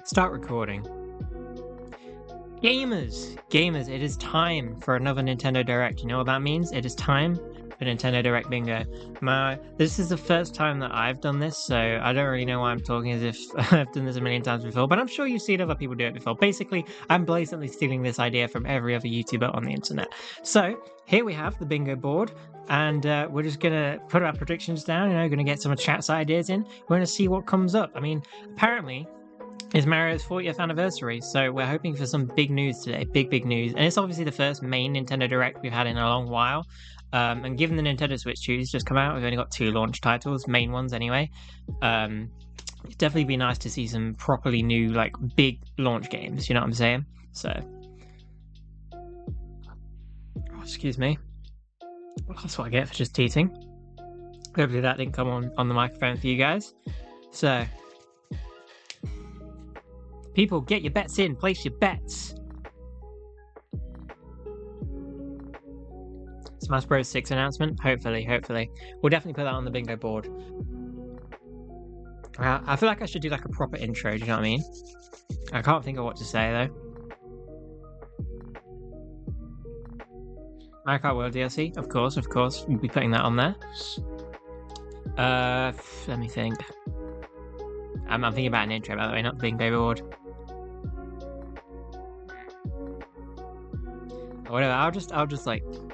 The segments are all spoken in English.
Start recording. Gamers, it is time for another Nintendo Direct. You know what that means? It is time for Nintendo Direct Bingo. This is the first time that I've done this, so I don't really know why I'm talking as if I've done this a million times before, but I'm sure you've seen other people do it before. Basically, I'm blatantly stealing this idea from every other YouTuber on the internet. So, here we have the bingo board, and we're just gonna put our predictions down, gonna get some chat's ideas in. We're gonna see what comes up. I mean, apparently, it's Mario's 40th anniversary, so we're hoping for some big news today. Big news. And it's obviously the first main Nintendo Direct we've had in a long while. And given the Nintendo Switch 2's just come out, we've only got 2 launch titles, main ones anyway. It'd definitely be nice to see some properly new, big launch games, you know what I'm saying? So. Oh, excuse me. Well, that's what I get for just teasing. Hopefully that didn't come on the microphone for you guys. So. People, get your bets in. Place your bets. Smash Bros. 6 announcement? Hopefully. We'll definitely put that on the bingo board. I feel like I should do a proper intro, do you know what I mean? I can't think of what to say, though. Mario Kart World DLC? Of course. We'll be putting that on there. Let me think. I'm thinking about an intro, by the way, not the bingo board. Whatever, I'll just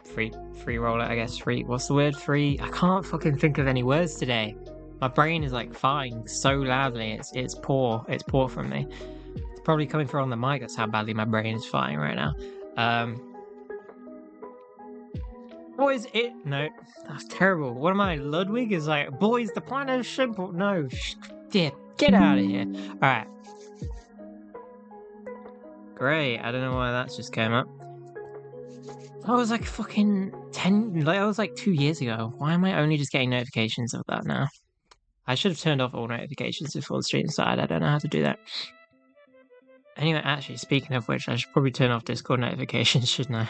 free roll it, I guess. What's the word? I can't fucking think of any words today. My brain is flying so loudly. It's poor from me. It's probably coming through on the mic. That's how badly my brain is flying right now. What is it? No, that's terrible. What am I? Ludwig is boys, the planet is simple. No, get out of here. All right. Great. I don't know why that's just came up. That was fucking 10, that was 2 years ago. Why am I only just getting notifications of that now? I should have turned off all notifications before the stream started. I don't know how to do that. Anyway, actually, speaking of which, I should probably turn off Discord notifications, shouldn't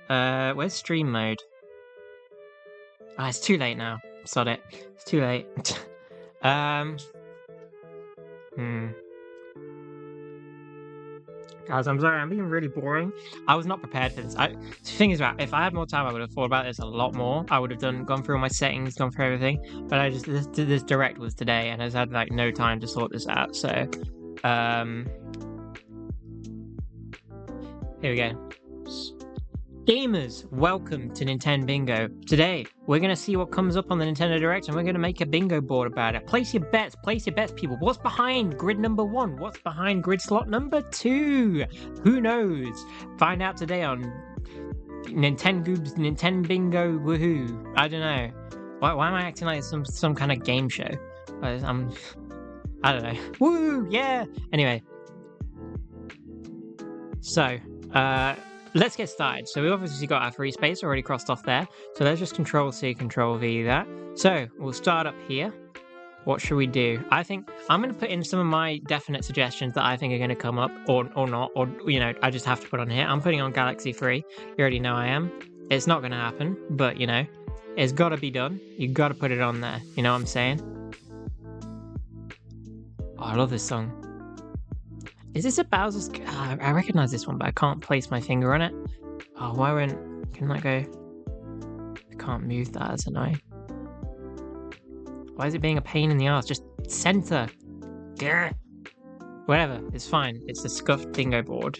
I? Where's stream mode? Ah, it's too late now. Sod it. It's too late. Guys, I'm sorry, I'm being really boring. I was not prepared for this. The thing is, if I had more time, I would have thought about this a lot more. I would have gone through all my settings, gone through everything. But this direct was today, and I just had no time to sort this out. So, here we go. Gamers, welcome to Nintendo Bingo. Today, we're going to see what comes up on the Nintendo Direct, and we're going to make a bingo board about it. Place your bets, people. What's behind grid number 1? What's behind grid slot number 2? Who knows? Find out today on Nintengoob's Nintendo Bingo Woohoo. I don't know. Why am I acting like some kind of game show? I don't know. Woo, yeah! Anyway. So, let's get started. So we've obviously got our free space already crossed off there. So let's just Control-C, Control-V that. So we'll start up here. What should we do? I think I'm going to put in some of my definite suggestions that I think are going to come up or not. Or, I just have to put on here. I'm putting on Galaxy 3. You already know I am. It's not going to happen, but, it's got to be done. You've got to put it on there. You know what I'm saying? Oh, I love this song. Is this a Bowser's... I recognize this one, but I can't place my finger on it. Oh, why won't... Can that go... I can't move that, that's annoying. Why is it being a pain in the ass? Just center. Grr. Whatever, it's fine. It's a scuffed bingo board.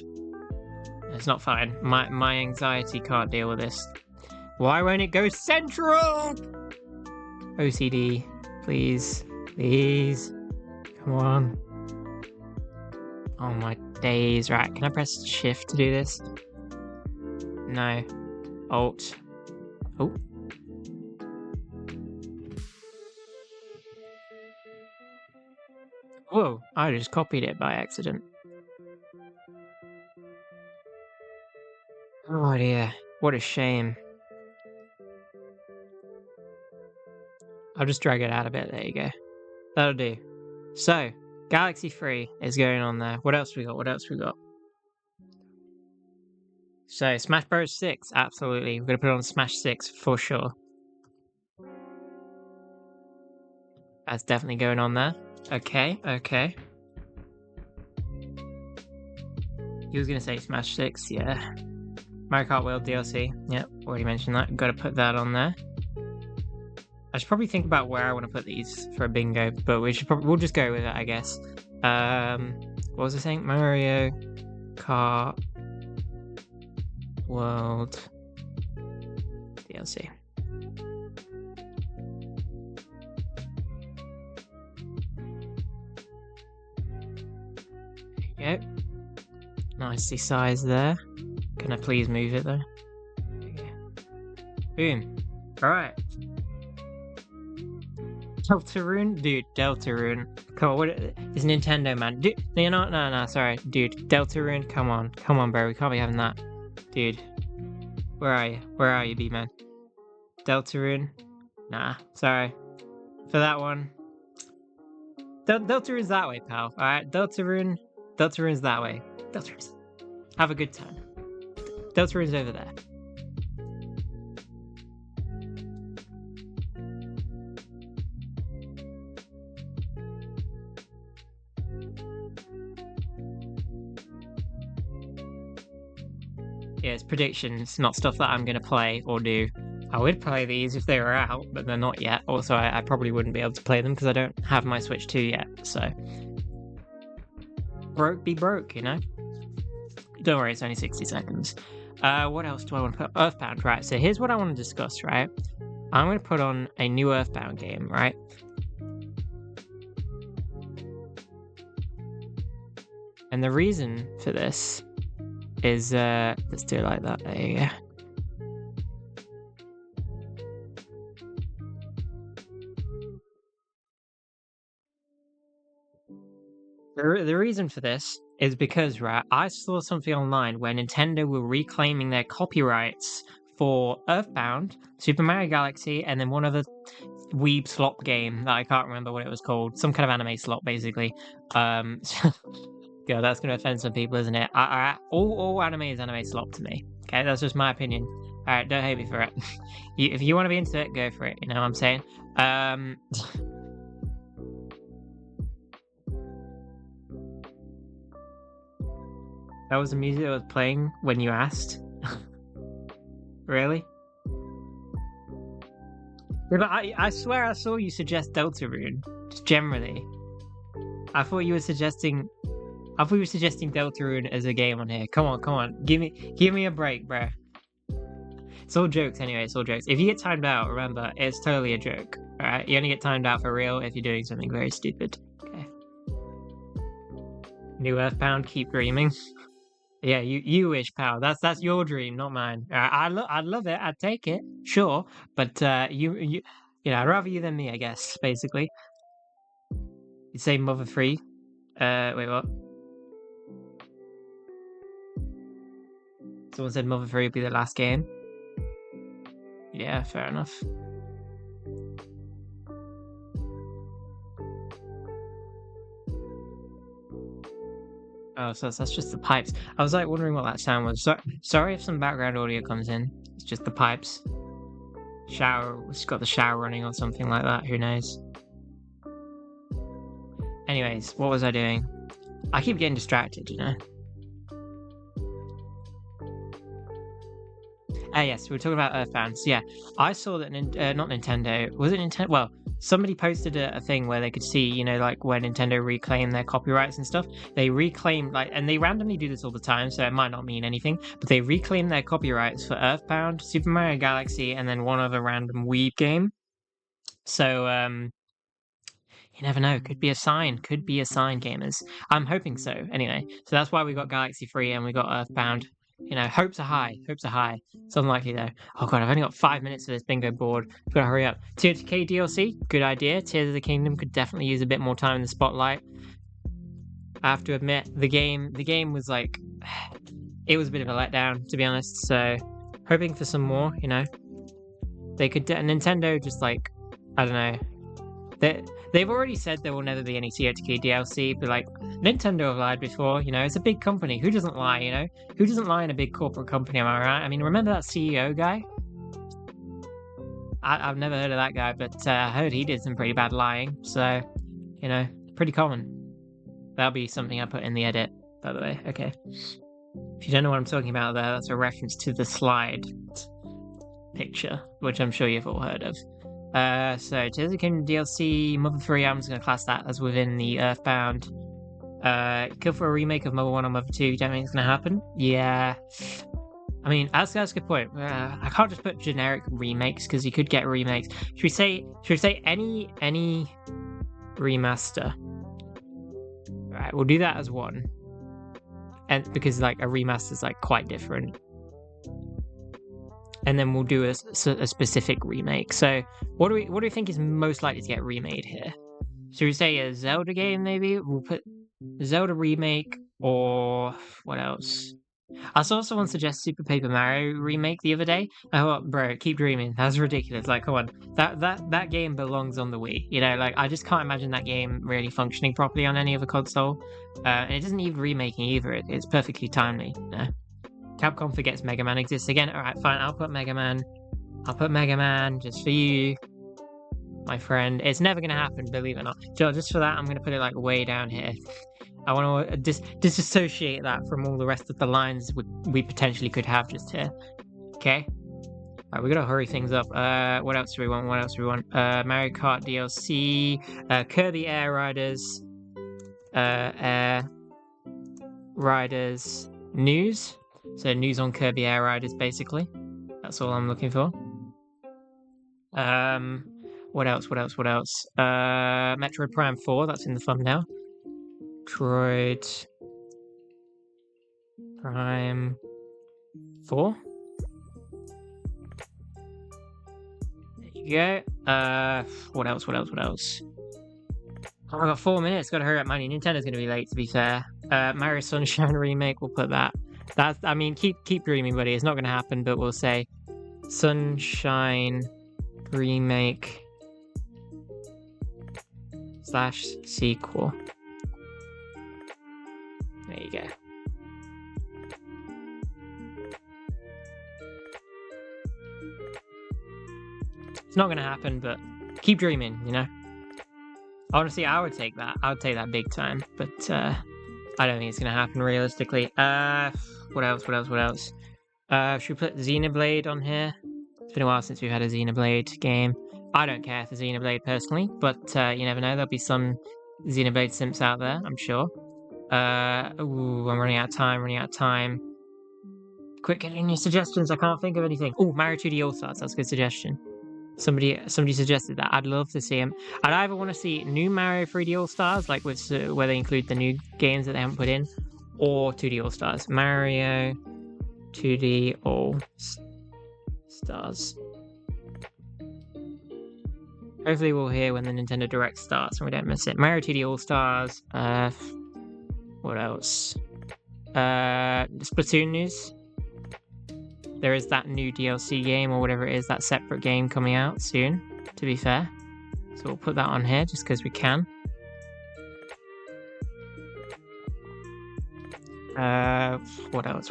It's not fine. My anxiety can't deal with this. Why won't it go central? OCD, please. Please. Come on. Oh my days. Right, can I press shift to do this? No. Alt. Oh. Whoa, I just copied it by accident. Oh dear, what a shame. I'll just drag it out a bit, there you go. That'll do. So, Galaxy 3 is going on there. What else we got? So, Smash Bros. 6, absolutely. We're going to put it on Smash 6 for sure. That's definitely going on there. Okay. He was gonna say Smash 6, yeah. Mario Kart World DLC. Yep, already mentioned that. Gotta put that on there. I should probably think about where I want to put these for a bingo, but we'll just go with it, I guess. What was I saying? Mario Kart World DLC. There you go. Nicely sized there. Can I please move it though? There you go. Boom. Alright. Deltarune? Dude, Deltarune. Come on, what is Nintendo, man? Dude, you're not? No, sorry. Dude, Deltarune, come on, bro. We can't be having that. Dude. Where are you? Where are you, B-man? Deltarune? Nah, sorry. For that one. Deltarune's that way, pal. Alright, Deltarune's that way. Deltarune's. Have a good time. Deltarune's over there. Yeah, it's predictions, not stuff that I'm going to play or do. I would play these if they were out, but they're not yet. Also, I probably wouldn't be able to play them because I don't have my Switch 2 yet, so... Broke be broke, you know? Don't worry, it's only 60 seconds. What else do I want to put? Earthbound, right? So here's what I want to discuss, right? I'm going to put on a new Earthbound game, right? And the reason for this is, let's do it like that, there you go. The reason for this is because, right, I saw something online where Nintendo were reclaiming their copyrights for Earthbound, Super Mario Galaxy, and then one other weeb slop game that I can't remember what it was called. Some kind of anime slop, basically. God, that's going to offend some people, isn't it? All anime is anime slop to me. Okay, that's just my opinion. Alright, don't hate me for it. If you want to be into it, go for it, you know what I'm saying? That was the music that was playing when you asked? Really? Yeah, but I swear I saw you suggest Deltarune, just generally. I thought you were suggesting Deltarune as a game on here. Come on. Give me a break, bruh. It's all jokes anyway, it's all jokes. If you get timed out, remember, it's totally a joke. Alright? You only get timed out for real if you're doing something very stupid. Okay. New Earthbound, keep dreaming. Yeah, you wish, pal. That's your dream, not mine. I'd love it. I'd take it, sure. But you know, I'd rather you than me, I guess. Basically, you say mother free. Wait, what? Someone said mother free would be the last game. Yeah, fair enough. Oh, so that's just the pipes. I was like wondering what that sound was. Sorry if some background audio comes in. It's just the pipes. Shower. It's got the shower running or something like that. Who knows? Anyways, what was I doing? I keep getting distracted, you know? Yes, we were talking about Earthbound. So yeah, I saw that, not Nintendo, was it Nintendo? Well, somebody posted a thing where they could see, you know, like where Nintendo reclaimed their copyrights and stuff. They reclaimed, like, and they randomly do this all the time, so it might not mean anything, but they reclaimed their copyrights for Earthbound, Super Mario Galaxy, and then one other random Wii game. So, you never know. Could be a sign. Could be a sign, gamers. I'm hoping so. Anyway, so that's why we got Galaxy 3 and we got Earthbound. You know, hopes are high. Hopes are high. It's unlikely though. Oh god, I've only got 5 minutes for this bingo board. I've got to hurry up. TOTK DLC, good idea. Tears of the Kingdom could definitely use a bit more time in the spotlight. I have to admit, the game was like, it was a bit of a letdown, to be honest. So, hoping for some more. You know, they could. Nintendo just like, I don't know. They've already said there will never be any TOTK DLC, but like Nintendo have lied before, you know, it's a big company. Who doesn't lie, you know? Who doesn't lie in a big corporate company, am I right? I mean, remember that CEO guy? I've never heard of that guy, but I heard he did some pretty bad lying, so, you know, pretty common. That'll be something I put in the edit, by the way, okay. If you don't know what I'm talking about there, that's a reference to the slide picture, which I'm sure you've all heard of. So Tears of the Kingdom DLC, Mother 3, I'm just going to class that as within the Earthbound. Go for a remake of Mother 1 or Mother 2, you don't think it's going to happen? Yeah. I mean, that's a good point. I can't just put generic remakes, because you could get remakes. Should we say any remaster? Alright, we'll do that as one. And because like a remaster is like quite different. And then we'll do a specific remake. So what do we think is most likely to get remade here? Should we say a Zelda game maybe? We'll put Zelda remake, or what else? I saw someone suggest Super Paper Mario remake the other day. I thought, bro, keep dreaming. That's ridiculous. Like, come on, that game belongs on the Wii. You know, like I just can't imagine that game really functioning properly on any other console. And it doesn't need remaking either. It's perfectly timely. Capcom forgets Mega Man exists again. All right, fine. I'll put Mega Man. I'll put Mega Man just for you, my friend. It's never gonna happen, believe it or not. Just for that, I'm gonna put it like way down here. I want to disassociate that from all the rest of the lines we potentially could have just here. Okay. Alright, we gotta hurry things up. What else do we want? Mario Kart DLC, Kirby Air Riders, Air Riders news. So news on Kirby Air Riders, basically. That's all I'm looking for. What else? Metroid Prime 4, that's in the thumbnail. Metroid Prime 4. There you go. What else? Oh, I got 4 minutes. Gotta hurry up, money. Nintendo's gonna be late, to be fair. Mario Sunshine remake. We'll put that. I mean, keep dreaming, buddy. It's not gonna happen, but we'll say Sunshine remake / sequel. There you go. It's not gonna happen, but keep dreaming, you know? Honestly, I would take that. I would take that big time, but I don't think it's gonna happen realistically. What else? Should we put Xenoblade on here? It's been a while since we've had a Xenoblade game. I don't care for Xenoblade personally, but you never know. There'll be some Xenoblade simps out there, I'm sure. Ooh, I'm running out of time. Quick, get in your suggestions. I can't think of anything. Oh, Mario 2D All-Stars. That's a good suggestion. Somebody suggested that. I'd love to see him. I'd either want to see new Mario 3D All-Stars, like with where they include the new games that they haven't put in, or 2D All-Stars. Mario 2D All-Stars. Hopefully we'll hear when the Nintendo Direct starts and we don't miss it. Mario 2D All-Stars. What else? Splatoon news. There is that new DLC game, or whatever it is, that separate game coming out soon, to be fair. So we'll put that on here just because we can. What else?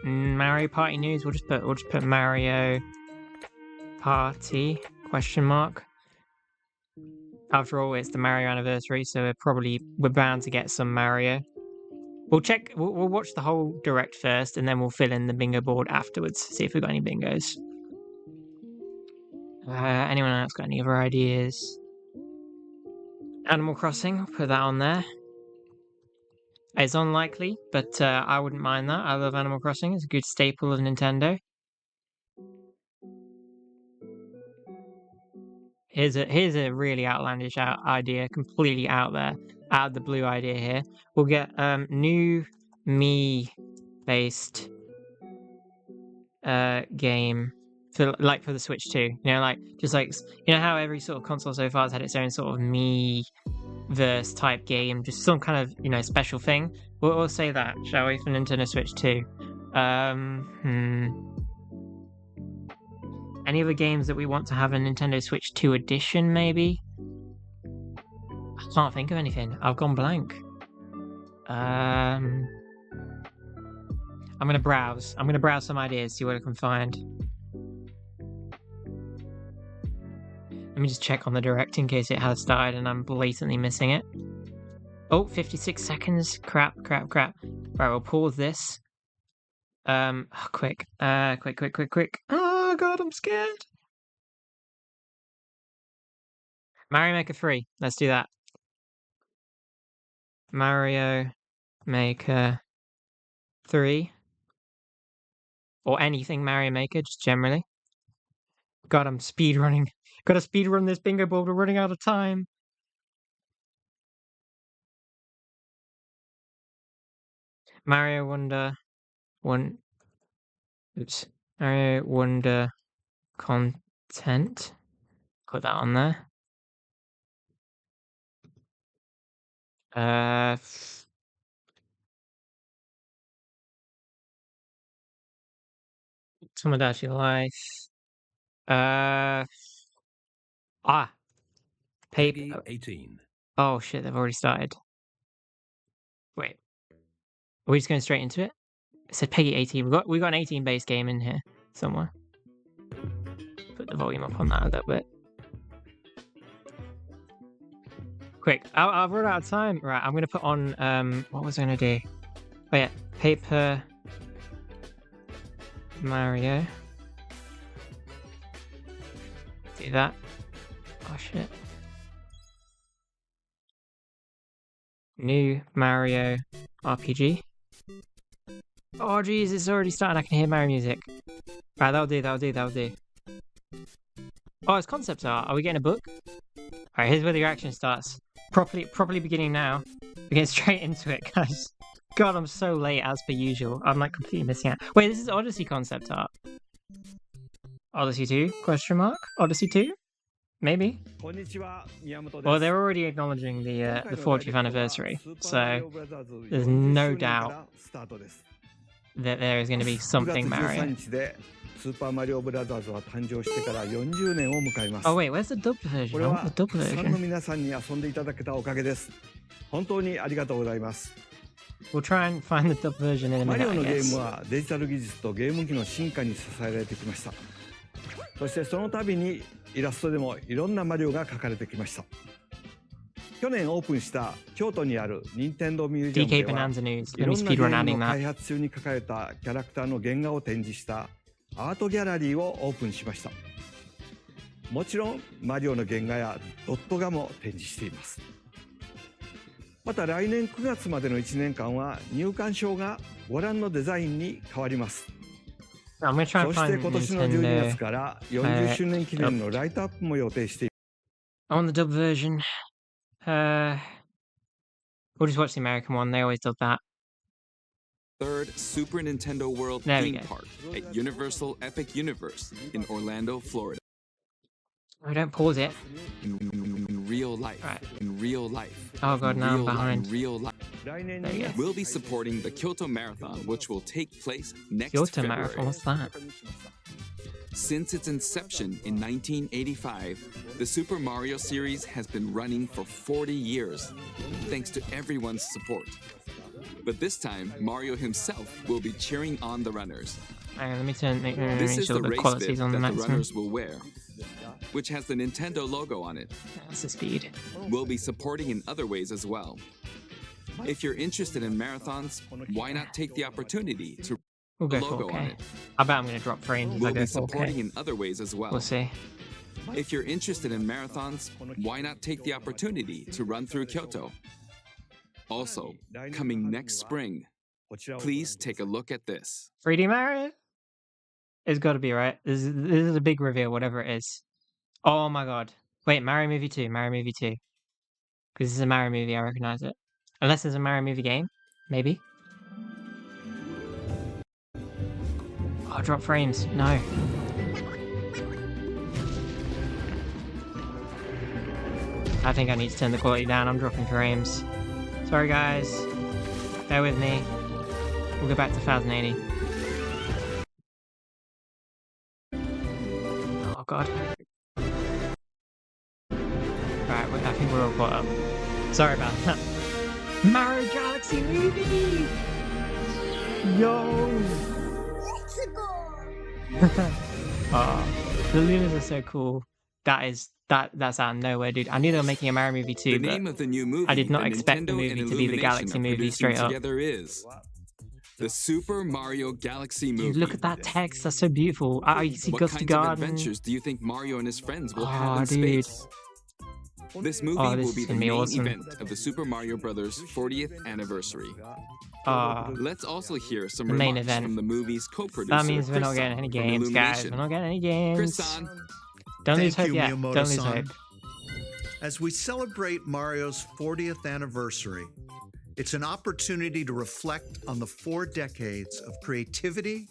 Mario Party news. We'll just put Mario Party ? After all, it's the Mario anniversary, so we're bound to get some Mario. We'll watch the whole Direct first, and then we'll fill in the bingo board afterwards, see if we've got any bingos. Anyone else got any other ideas? Animal Crossing, put that on there. It's unlikely, but I wouldn't mind that. I love Animal Crossing. It's a good staple of Nintendo. Here's a really outlandish idea, completely out there, out of the blue idea here. We'll get new me-based game for the Switch 2. You know, like just like you know how every sort of console so far has had its own sort of me-verse type game, just some kind of special thing. We'll say that, shall we, for Nintendo Switch 2? Any other games that we want to have a Nintendo Switch 2 edition, maybe? I can't think of anything. I've gone blank. I'm gonna browse. I'm gonna browse some ideas, see what I can find. Let me just check on the Direct in case it has started and I'm blatantly missing it. Oh, 56 seconds. Crap. Right, we'll pause this. Quick. Quick. Oh god, I'm scared. Mario Maker 3. Let's do that. Mario Maker 3. Or anything Mario Maker, just generally. God, I'm speedrunning. Gotta speedrun this bingo board, we're running out of time. Mario Wonder Mario Wonder content. Put that on there. Tomodachi Life. Paper 18. Oh shit, they've already started. Wait. Are we just going straight into it? It said Peggy 18. We got an 18 base game in here somewhere. Put the volume up on that a little bit. Quick, I've run out of time. Right, I'm gonna put on what was I gonna do? Oh yeah, Paper Mario. Do that. Oh shit. New Mario RPG. Oh jeez, it's already started. I can hear Mario music. Right, that'll do. Oh, it's concept art. Are we getting a book? Alright, here's where the action starts. Properly beginning now. We're getting straight into it, guys. God, I'm so late as per usual. I'm like completely missing out. Wait, this is Odyssey concept art. Odyssey 2? Question mark? Odyssey 2? Maybe. Well, they're already acknowledging the 40th anniversary, so there's no doubt that there is going to be something Mario. Oh wait, where's the dubbed version? I want the dubbed version. We'll try and find the dubbed version in a minute, I guess. そしてその度にイラストでもいろんなマリオが描かれてきました。去年オープンした京都にある任天堂ミュージアムでは、いろんなゲームの開発中に描かれたキャラクターの原画を展示したアートギャラリーをオープンしました。もちろんマリオの原画やドット画も展示しています。また来年9月までの1年間は入館証がご覧のデザインに変わります。そして今年の12月から40周年記念のライトアップも予定しています。On the dub version, we'll just watch the American one. They always dub that. Third Super Nintendo World theme park at Universal Epic Universe in Orlando, Florida. Oh, don't pause it. In real life. Right. In real life. Oh god, now I'm behind. In real life. We'll be supporting the Kyoto Marathon, which will take place next February. Marathon, what's that? Since its inception in 1985, the Super Mario series has been running for 40 years, thanks to everyone's support. But this time, Mario himself will be cheering on the runners. Let me make This is sure the the race quality's bib on the that the maximum. runners will wear, which has the Nintendo logo on it. That's the speed. We'll be supporting in other ways as well. If you're interested in marathons, why not take the opportunity to We'll go logo 4K. on it? I bet I'm going to drop frames if We'll I go be 4K. supporting in other ways as well. We'll see. If you're interested in marathons, why not take the opportunity to run through Kyoto? Also, coming next spring, please take a look at this. 3D Mario? It's got to be right. This is a big reveal, whatever it is. Oh my god. Wait, Mario Movie 2. Because this is a Mario movie, I recognize it. Unless there's a Mario movie game. Maybe. Oh, drop frames. No. I think I need to turn the quality down. I'm dropping frames. Sorry guys. Bear with me. We'll go back to 1080. Oh god. Right, I think we're all caught up. Sorry about that. Mario Galaxy movie! Yo! Let's go! Oh, the Lunas are so cool. that's out of nowhere, dude. I knew they were making a Mario movie too, The but name of the new movie I did not that expect the Nintendo movie and to be the Illumination Galaxy are movie producing straight up. together is the Super Mario Galaxy movie. Dude, look at that text. That's so beautiful. You see What Gusty kinds of Garden. adventures do you think Mario and his friends will Oh, have in dude. space? This movie This will be is the gonna be main awesome. event of the Super Mario Bros. 40th anniversary. Oh, Let's also hear some The main remarks event. from the movie's co-producer. that means we're not Chris getting San any from games, guys. Illumination. We're not getting any games. Chris-san, Don't lose Thank hope you, yet. Don't lose Miyamoto-san. hope. As we celebrate Mario's 40th anniversary, it's an opportunity to reflect on the 4 decades of creativity,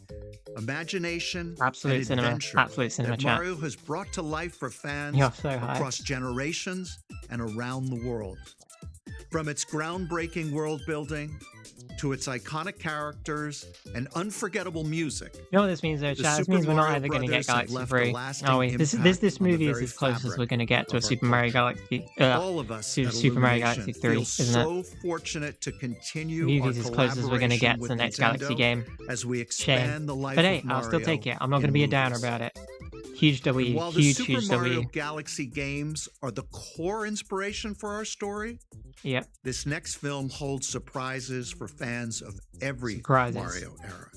imagination, Absolute and cinema. adventure Absolute cinema that chat. Mario has brought to life for fans You're so hyped. across generations and around the world. From its groundbreaking world building to its iconic characters and unforgettable music, You know what this means, though, The chat? This Super means we're not Mario ever going to get Brothers have Galaxy left a 3. lasting Oh, wait. This impact movie on is the as close as very we're going to get to a fabric of Super our Mario culture. Galaxy. all of us Super at Super Mario Illumination Galaxy 3, feel isn't it? so fortunate to continue The our movie's as close as we're going to get to collaboration the with next Nintendo Galaxy game. as we Shame. expand the life But hey, of I'll still Mario take it. I'm not going to in be a downer movies. about it. Huge W. While the Huge, Super huge Mario W. Galaxy games are the core inspiration for our story, Yep. this next film holds surprises for fans of every Surprises. Mario era.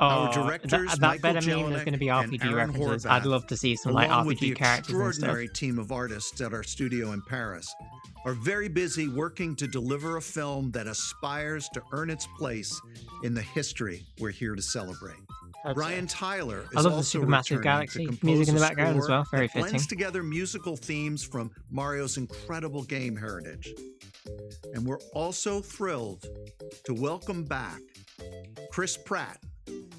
Oh, Our directors, that Michael better mean there's Jelinek going to be and RPG Aaron references. Horvath, I'd love to see some like along with the RPG characters and stuff. extraordinary team of artists at our studio in Paris, are very busy working to deliver a film that aspires to earn its place in the history we're here to celebrate. That's Brian it. Tyler I is love the also Supermassive returning Galaxy to compose music in the a background as score well. Very that blends fitting. together musical themes from Mario's incredible game heritage. And we're also thrilled to welcome back Chris Pratt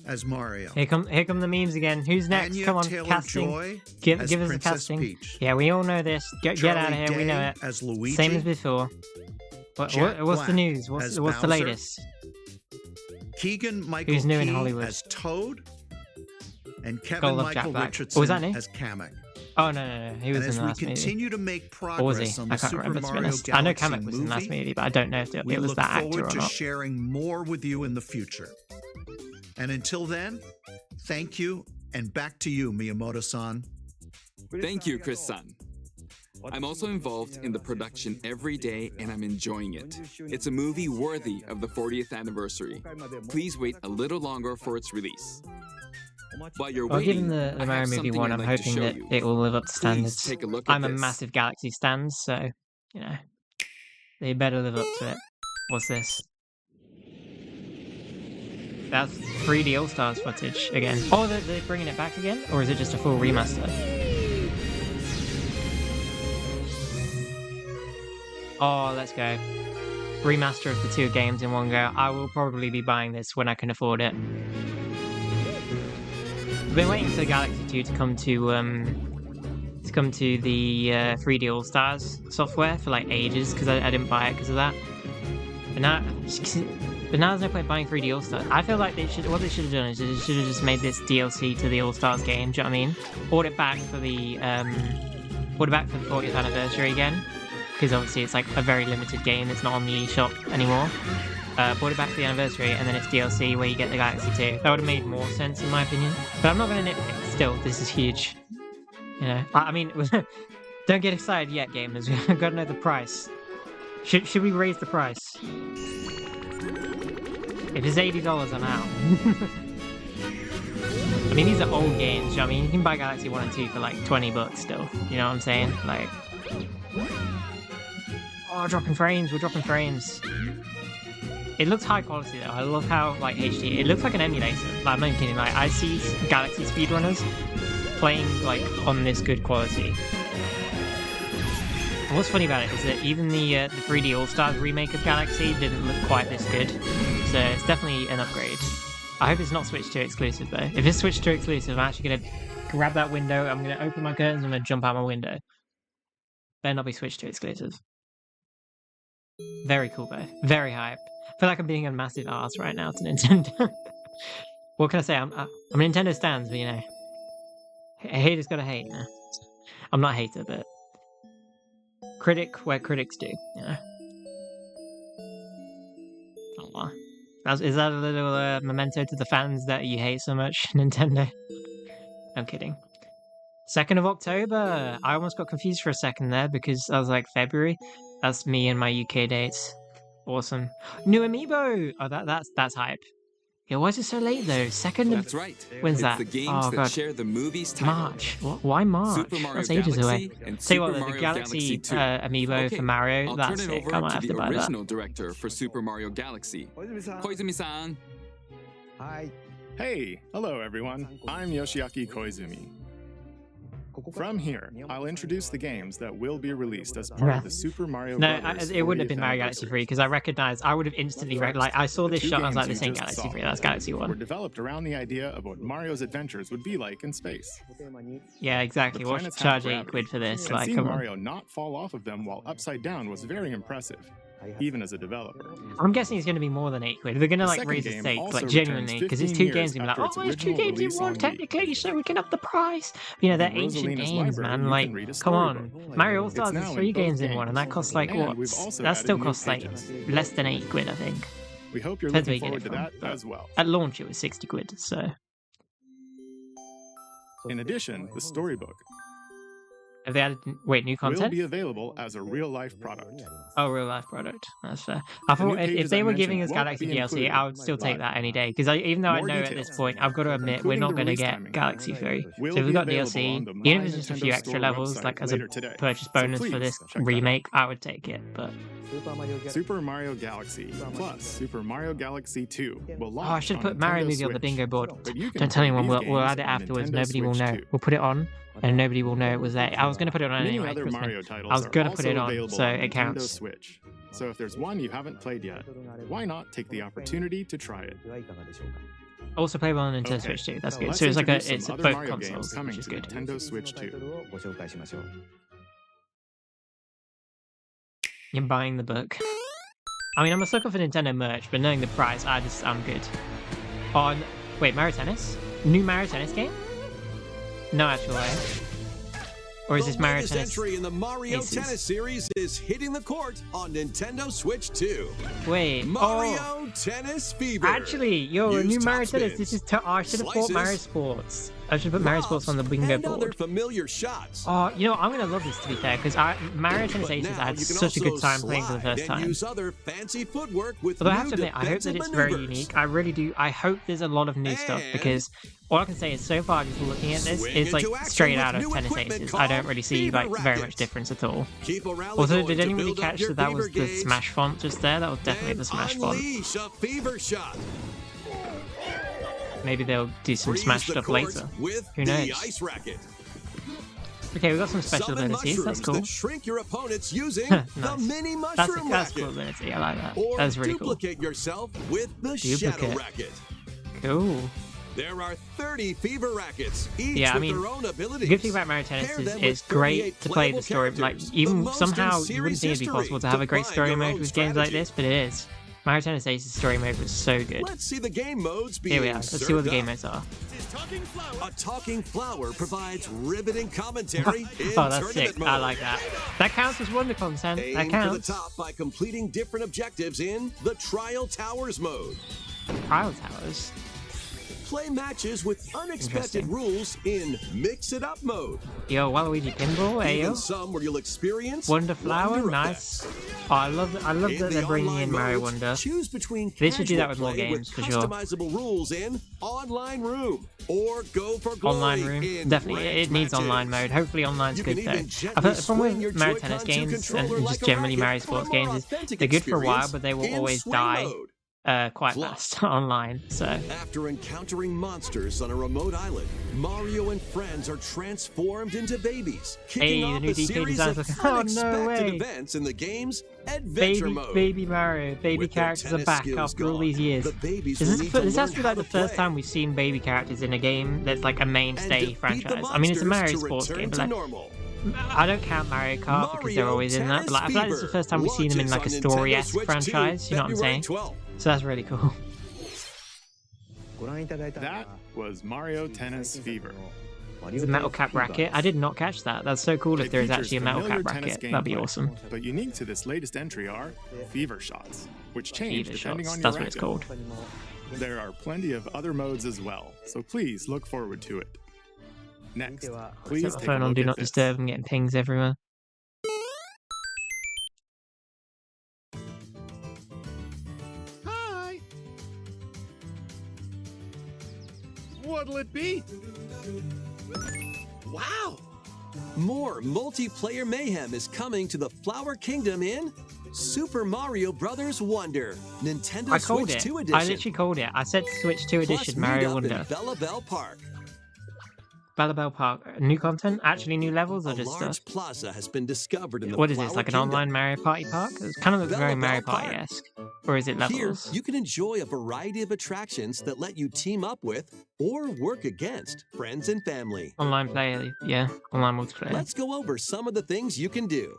as Mario. Here come the memes again. Who's next? Anya Come on, Taylor-Joy casting. Give as us the Princess casting. Peach. Yeah, we all know this. Get out of here. Charlie We know Day it. as Luigi. Same as before. Jack What's the Black news? as What's the Bowser. latest? Keegan-Michael Who's new in Key Hollywood? as Toad. And Gotta Kevin love Jack Michael Black. Richardson Oh, was that new? as Kamek. Oh no, he was And as in the we last movie. continue to make Or was he? progress on I the can't Super remember, to be Mario honest. I know Galaxy Kamek was in the last movie, movie, but I don't know if we it was look that actor forward or to not. sharing more with you in the future. And until then, thank you, and back to you, Miyamoto-san. Thank you, Chris-san. I'm also involved in the production every day and I'm enjoying it. It's a movie worthy of the 40th anniversary. Please wait a little longer for its release. While you're Well, waiting, given the I have Mario movie something one, I'd I'm like to hoping show that you. it will live up to Please standards. take a look at I'm a this. massive Galaxy stan, so, you know, they better live up to it. What's this? That's 3D All-Stars footage again. Oh, they're bringing it back again? Or is it just a full remaster? Oh, let's go. Remaster of the 2 games in one go. I will probably be buying this when I can afford it. I've been waiting for the Galaxy 2 to come to the 3D All Stars software for like ages because I didn't buy it because of that. But now there's no point buying 3D All Stars. I feel like what they should have done is they should have just made this DLC to the All Stars game. Do you know what I mean? Brought it back for the 40th anniversary again, because obviously it's like a very limited game. It's not on the eShop anymore. Brought it back for the anniversary, and then it's DLC where you get the Galaxy 2. That would have made more sense in my opinion. But I'm not going to nitpick. Still, this is huge. You know, I mean, don't get excited yet, gamers. We've got to know the price. Should we raise the price? If it's $80, I'm out. I mean, these are old games. I mean, you can buy Galaxy 1 and 2 for like $20 still. You know what I'm saying? Like, oh, dropping frames. We're dropping frames. It looks high quality though. I love how like HD. It looks like an emulator. Like, I'm not even kidding. Like, I see Galaxy speedrunners playing like on this good quality. And what's funny about it is that even the 3D All Stars remake of Galaxy didn't look quite this good. So it's definitely an upgrade. I hope it's not Switch 2 exclusive though. If it's Switch 2 exclusive, I'm actually gonna grab that window. I'm gonna open my curtains. I'm gonna jump out my window. Better not be Switch 2 exclusive. Very cool though. Very hype. I feel like I'm being a massive arse right now to Nintendo. What can I say? I'm a Nintendo stan, but you know, a hater's gotta hate. You know? I'm not a hater, but critic where critics do. You know. Oh, is that a little memento to the fans that you hate so much, Nintendo? I'm kidding. 2nd of October. I almost got confused for a second there because I was like February. That's me and my UK dates. Awesome. New amiibo. Oh, that's hype. Yeah, why is it so late though? 2nd of... That's right. When's it's that? the games Oh, that God. share the movie's title. March. Why March? Super Mario That's ages Galaxy away. and Tell you Super what, the Mario Galaxy 2. amiibo Okay, for Mario, I'll that's turn it sick. over I might to have the to buy that. original director for Super Mario Galaxy, Koizumi-san. Hey, hello everyone. I'm Yoshiaki Koizumi. From here, I'll introduce the games that will be released as part of the Super Mario Bros. It wouldn't have been 40th Mario Galaxy 3 because I would have instantly First, like I saw this the two shot, I was like, games this you ain't just Galaxy saw 3, that's Galaxy were 1. developed around the idea of what Mario's adventures would be like in space. Yeah, exactly. The What planets have charge gravity, 8 quid for this? and Like, seeing come on. Mario not fall off of them while upside down was very impressive, even as a developer. I'm guessing it's going to be more than 8 quid. They're going to The like second raise the game stakes, also like genuinely, returns because it's 15 2 games. years You're like, after oh, its it's 2 original games in release one on Wii. technically, so we can up the price. But, you know, they're In ancient Rosalina's games, library, man. you Like, can read a come on. storybook. Mario All It's Stars now is in 3 both games in one, and that games. costs like And what? we've also That added still new costs like pages. less than 8 quid, I think. We hope you're Depends looking where you get forward it to from, that but as well. At launch, it was 60 quid, so. In addition, the storybook Have they added, wait, new will content? be available as a real-life product. Oh, real life product. That's fair. I The new thought if pages they I were giving us mentioned won't Galaxy be DLC, included, I would still take but that any day. Because even though I more know at details, this point, I've got to admit, we're including not the going to release get timing, Galaxy 3. will So if be we've got available DLC, on the even if My it's just a Nintendo few extra Store levels, website like as a later today. purchase So bonus for please this check that out. remake, I would take it. But Super Mario Galaxy plus Super Mario Galaxy 2 will launch I should on put Mario Nintendo Movie on the Switch. bingo board. But you can Don't tell play anyone. these We'll games add it on afterwards. Nintendo Nobody will Switch know. 2. We'll put it on, and nobody will know it was there. I was going to put it on Many anyway. other Trust me. Mario titles I was are going to put it also on, available so on it Nintendo counts. Switch. So if there's one you haven't played yet, why not take the opportunity to try it? Also playable on Nintendo Okay, Switch too. That's good. let's So it's like introduce it's some other both Mario games consoles, coming which is to good. Nintendo Switch 2. You're buying the book. I mean, I'm a sucker for Nintendo merch, but knowing the price, I'm good. On wait, Mario Tennis? New Mario Tennis game? No actual way. Or is this Mario latest Tennis? entry in the Mario Aces? Tennis series is hitting the court on Nintendo Switch 2. Wait, Mario Tennis Fever. actually, yo, a Use new Mario top Tennis. This spins, is I should have bought Mario slices, Sports. I should put Mario Sports on the bingo and other board. familiar shots. Oh, you know, I'm gonna love this to be fair, because Mario Tennis But Aces, now I had you can such a good also time playing for the slide first and time. use other fancy footwork with Although I have new to admit, I hope that defensive it's very maneuvers. unique. I really do. I hope there's a lot of new stuff, And because all I can say is so far, just looking at this, swing it's like into action straight with out of new Tennis equipment Aces. I don't called really see Fever like very much Rackets. difference at all. Keep a rally Also, going did to anybody build up catch your that fever was the gauge Smash font just there? That was definitely and the Smash font. unleash a fever shot. Maybe they'll do some Freeze Smash the stuff court later. with Who the knows? ice racket. Okay, we got some special Summon abilities. That's mushrooms cool. that shrink your opponents using Nice. the mini That's mushroom a cool racket. ability. I like that. Or That's really cool. duplicate yourself with the shadow Duplicate. racket. Cool. There are 30 fever rackets, each Yeah, I with mean, their own The abilities. good thing about Mario Tennis Pair is them it's with great 38 to play the playable story. Like characters, the even most somehow in you wouldn't series think it'd be history possible to have a great find story your mode own with games like strategy. this, but it is. Mario Tennis Ace's story mode was so good. Let's see the game modes being Here we are. Let's see what the served game up. modes are. A talking flower provides riveting commentary in Oh, that's sick. tournament mode. I like that. That counts as wonder content. Aim That for the counts. top by completing different objectives in the Trial Towers mode. Trial Towers. Play matches with unexpected Interesting. rules in Mix It Up mode. Yo, Waluigi Pinball, ayo. Even some where you'll experience Wonder Flower, wonder nice. effects. Oh, I love that In they're the bringing online in Mario modes, Wonder. choose between They should do that casual with more play games, for sure. customizable rules in Online Room or Go for Glory Online room, in definitely. ranked It needs matches. online mode. Hopefully, online's You good can though. even gently I've heard from swing your Mario Joy-Con Tennis to games controller and like just a generally racket Mario for a Sports more games is authentic they're good for a while, experience but they will in always swing die mode. quite Plus, fast online. So After encountering monsters on a remote island, Mario and friends are transformed into babies, kicking Hey, the off new a DK series design's of looking- oh, no unexpected way. events in the game's adventure mode. baby Mario, baby With their characters are tennis back skills after all gone, these years. the babies This will is need to this has to learn be like how the to first play. time we've seen baby characters in a game that's like a and mainstay defeat the franchise. I mean, it's a monsters Mario to Sports return game, but to like, normal. I don't count Mario Kart because they're Mario always in that. But like, I feel like this is the Tennis first time we've seen them in like a launches on Nintendo story-esque Switch 2, franchise. You know what I'm February saying? 12th. So that's really cool. That was Mario Tennis Fever. It's a metal cap racket. I did not catch that. That's so cool if It there is features actually a metal familiar cap tennis racket. That'd be gameplay, awesome. But unique to this latest entry are Fever Shots, which change Fever depending shots. on your That's what it's racket. called. There are plenty of other modes as well, so please look forward to it. Next, Set please my take a phone on look Do at Not this. Disturb and getting pings everywhere. Hi. What'll it be? Wow! More multiplayer mayhem is coming to the Flower Kingdom in Super Mario Bros. Wonder, Nintendo I called Switch it. 2 I edition. literally called it. I said Switch 2 Plus, edition meet Mario up Wonder. in Bella Bell Park. Bellabelle Park. New content? Actually new levels or A just large stuff? plaza has been discovered in the What is Flower this, like an Kingdom. online Mario Party park? It kind of looks very Bellabelle Mario Park. Party-esque. Or is it Here, levels? you can enjoy a variety of attractions that let you team up with or work against friends and family. Online player, yeah. Online multiplayer. Let's go over some of the things you can do.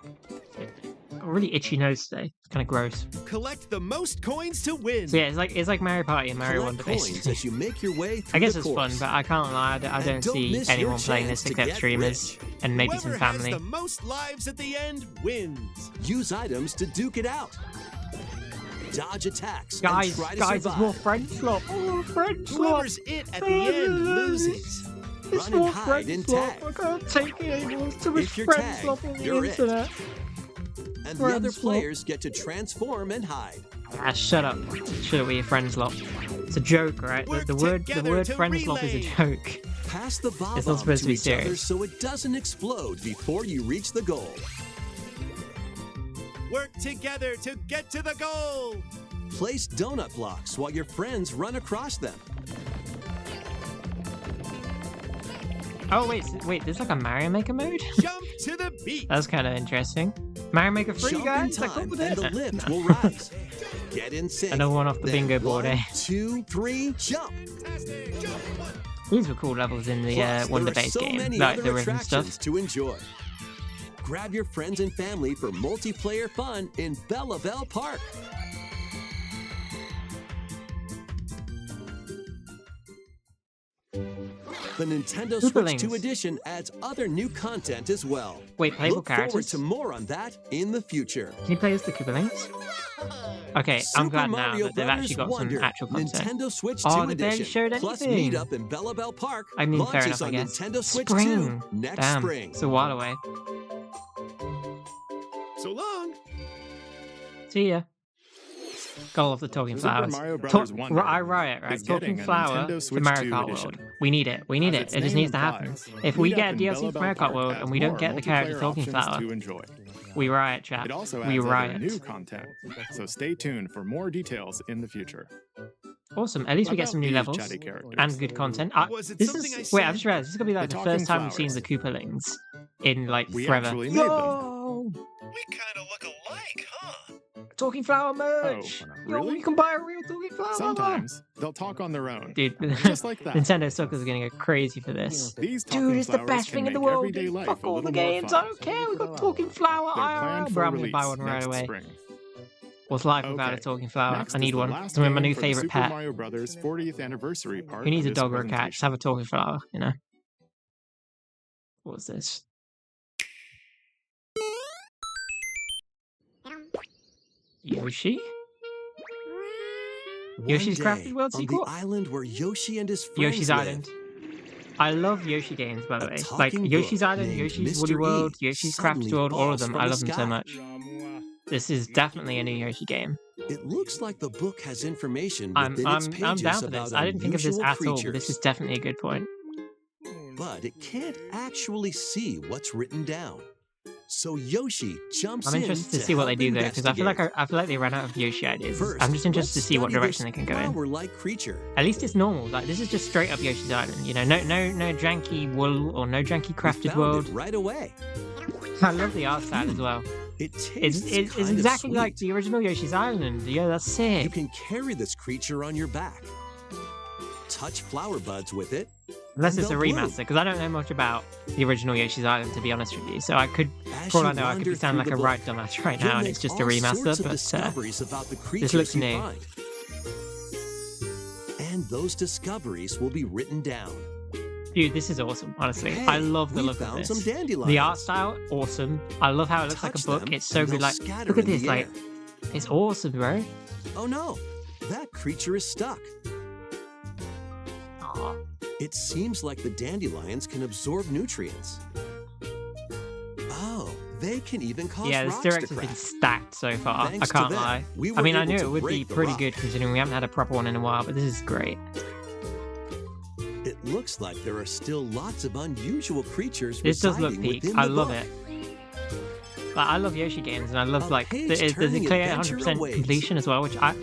Got a really itchy nose today. It's kind of gross. Collect the most coins to win. So yeah, it's like Mario Party and Mario Collect Wonder coins basically. as you make your way through I guess the it's course. fun, but I can't lie, I don't don't see miss your anyone playing chance this to except get streamers rich. and maybe Whoever some has family. the most lives at the end wins. Use items to duke it out. Dodge attacks Guys, and try to there's survive. more French slop. Oh, French slop. Whoever's it at the end loses. It's Run and more hide French and slop. tag. I can't take it anymore. It's too much If you're French tagged, slop on the you're it. internet. And the Friend other slop. players get to transform and hide. Ah, shut up. Shut up with your friend slop. It's a joke, right? Work The word together to friend slop is a relay. joke. Pass the bomb It's not supposed to be each other serious. so it doesn't explode before you reach the goal. Work together to get to the goal. Place donut blocks while your friends run across them. Oh wait, there's like a Mario Maker mode? Jump to the beat. That's kind of interesting. Mario Maker 3, Jump guys. in I time got and the it. lift will rise. Get in sync. Another one off the Then bingo board, 1, eh? 2, 3, jump. These were cool levels in the Plus, Wonder there are Base so game, many like other the rhythm attractions stuff. to enjoy. Grab your friends and family for multiplayer fun in Bella Bell Park. The Nintendo Switch Koopalings. 2 edition adds other new content as well. Wait, playable Look forward characters? to more on that in the future. Can you play as the Koopalings? Okay, I'm Super glad now Mario that they've Brothers actually got Wonder, some actual content. Nintendo Switch Oh, 2 they barely edition. showed Plus anything. meet up in Bella Bell Park. I mean, fair launches enough, I on guess. Nintendo Switch Spring. 2 next Damn, spring. it's a while away. So long. See ya. Goal of the Talking Super Flowers. Mario Brothers Wonder I riot, right? is Talking getting a Flower Nintendo to Switch Mario 2 Kart edition. World. We need it. We need As it. its It just name needs to happen. implies, If we meet get up a in DLC Bella for Bell Mario Kart Park World has and we don't more get the character multiplayer Talking options Flower, to enjoy. we riot, chat. It also We adds other riot. new content, so stay tuned for more details in the future. Awesome. At least we get About some new these levels chatty characters. and good content. Was it This something I is wait. I said? just realized this is gonna be like The the first talking time we've seen the flowers. Koopalings in like We forever. actually made them. Yo! We kind of look alike, huh? Talking Flower merch. Oh, Yo, really? you can buy a real Talking Flower. Sometimes they'll talk on their own, Dude, just like that. Nintendo suckers are gonna go crazy for this. These talking Dude, it's the flowers best can thing in the make world. everyday Dude. life Fuck a all little the more games. fun. I don't care. We got Talking Flower. They're IRL. planned Bro, for I'm gonna buy release one right next away. spring. What's life without a Okay. Talking Flower? Next I is need the one. last It's gonna be my game new for the favorite Super pet. Mario Brothers 40th anniversary part. Who needs of a this dog or a cat? Just presentation. have a Talking Flower, you know? What's this? Yoshi? Yoshi's One Crafted day, World on sequel? the island where Yoshi and his friends Yoshi's live, Island. I love Yoshi games, by the A way. Like talking Yoshi's book Island, named Yoshi's Mr. Woolly E World, Yoshi's suddenly Crafted World, all of falls them. from I the love them so sky. much. This is definitely a new Yoshi game. It looks like the book has information I'm within its pages I'm down for about this. I didn't think of this unusual at all, but creatures, this is definitely a good point. but it can't actually see what's written down. So Yoshi jumps I'm in interested to see what they help do there, because I feel like investigate. they ran out of Yoshi ideas. First, I'm just interested to let's see what study direction they this can go in. flower-like creature. At least it's normal. Like this is just straight up Yoshi's Island. You know, no janky wool or no janky We crafted found world. it right away. I love the art style as well. It It's tastes it's kind of exactly sweet. like the original Yoshi's Island. Yeah, that's sick. You can carry this creature on your back. Touch flower buds with it. Unless and it's a they'll bloom. remaster, because I don't know much about the original Yoshi's Island, to be honest with you. So I could, As for all you I know, I could be wander sounding like through a the right book, dumbass right you'll now, and make it's just a all remaster. sorts of But discoveries about the this creatures looks you new. find. And those discoveries will be written down. Dude, this is awesome. Honestly, Hey, I love the we look of found this. some dandelions. The art style, awesome. I love how it looks like a Touch book. them, It's so and good. they'll Like, scatter look at in the this. Like, air. it's awesome, bro. Oh no, that creature is stuck. Aw. It seems like the dandelions can absorb nutrients. Oh, they can even cause Yeah, this rocks direct to has been crack. stacked so far. Thanks I can't to them, lie. we I were mean, I able knew to it would be break the pretty rock. good considering we haven't had a proper one in a while, but this is great. It looks like there are still lots of unusual creatures This does look residing peak. within I the love book. it. Like, I love Yoshi games, and I love A like there's a page-turning clear adventure 100% awaits. completion as well, which I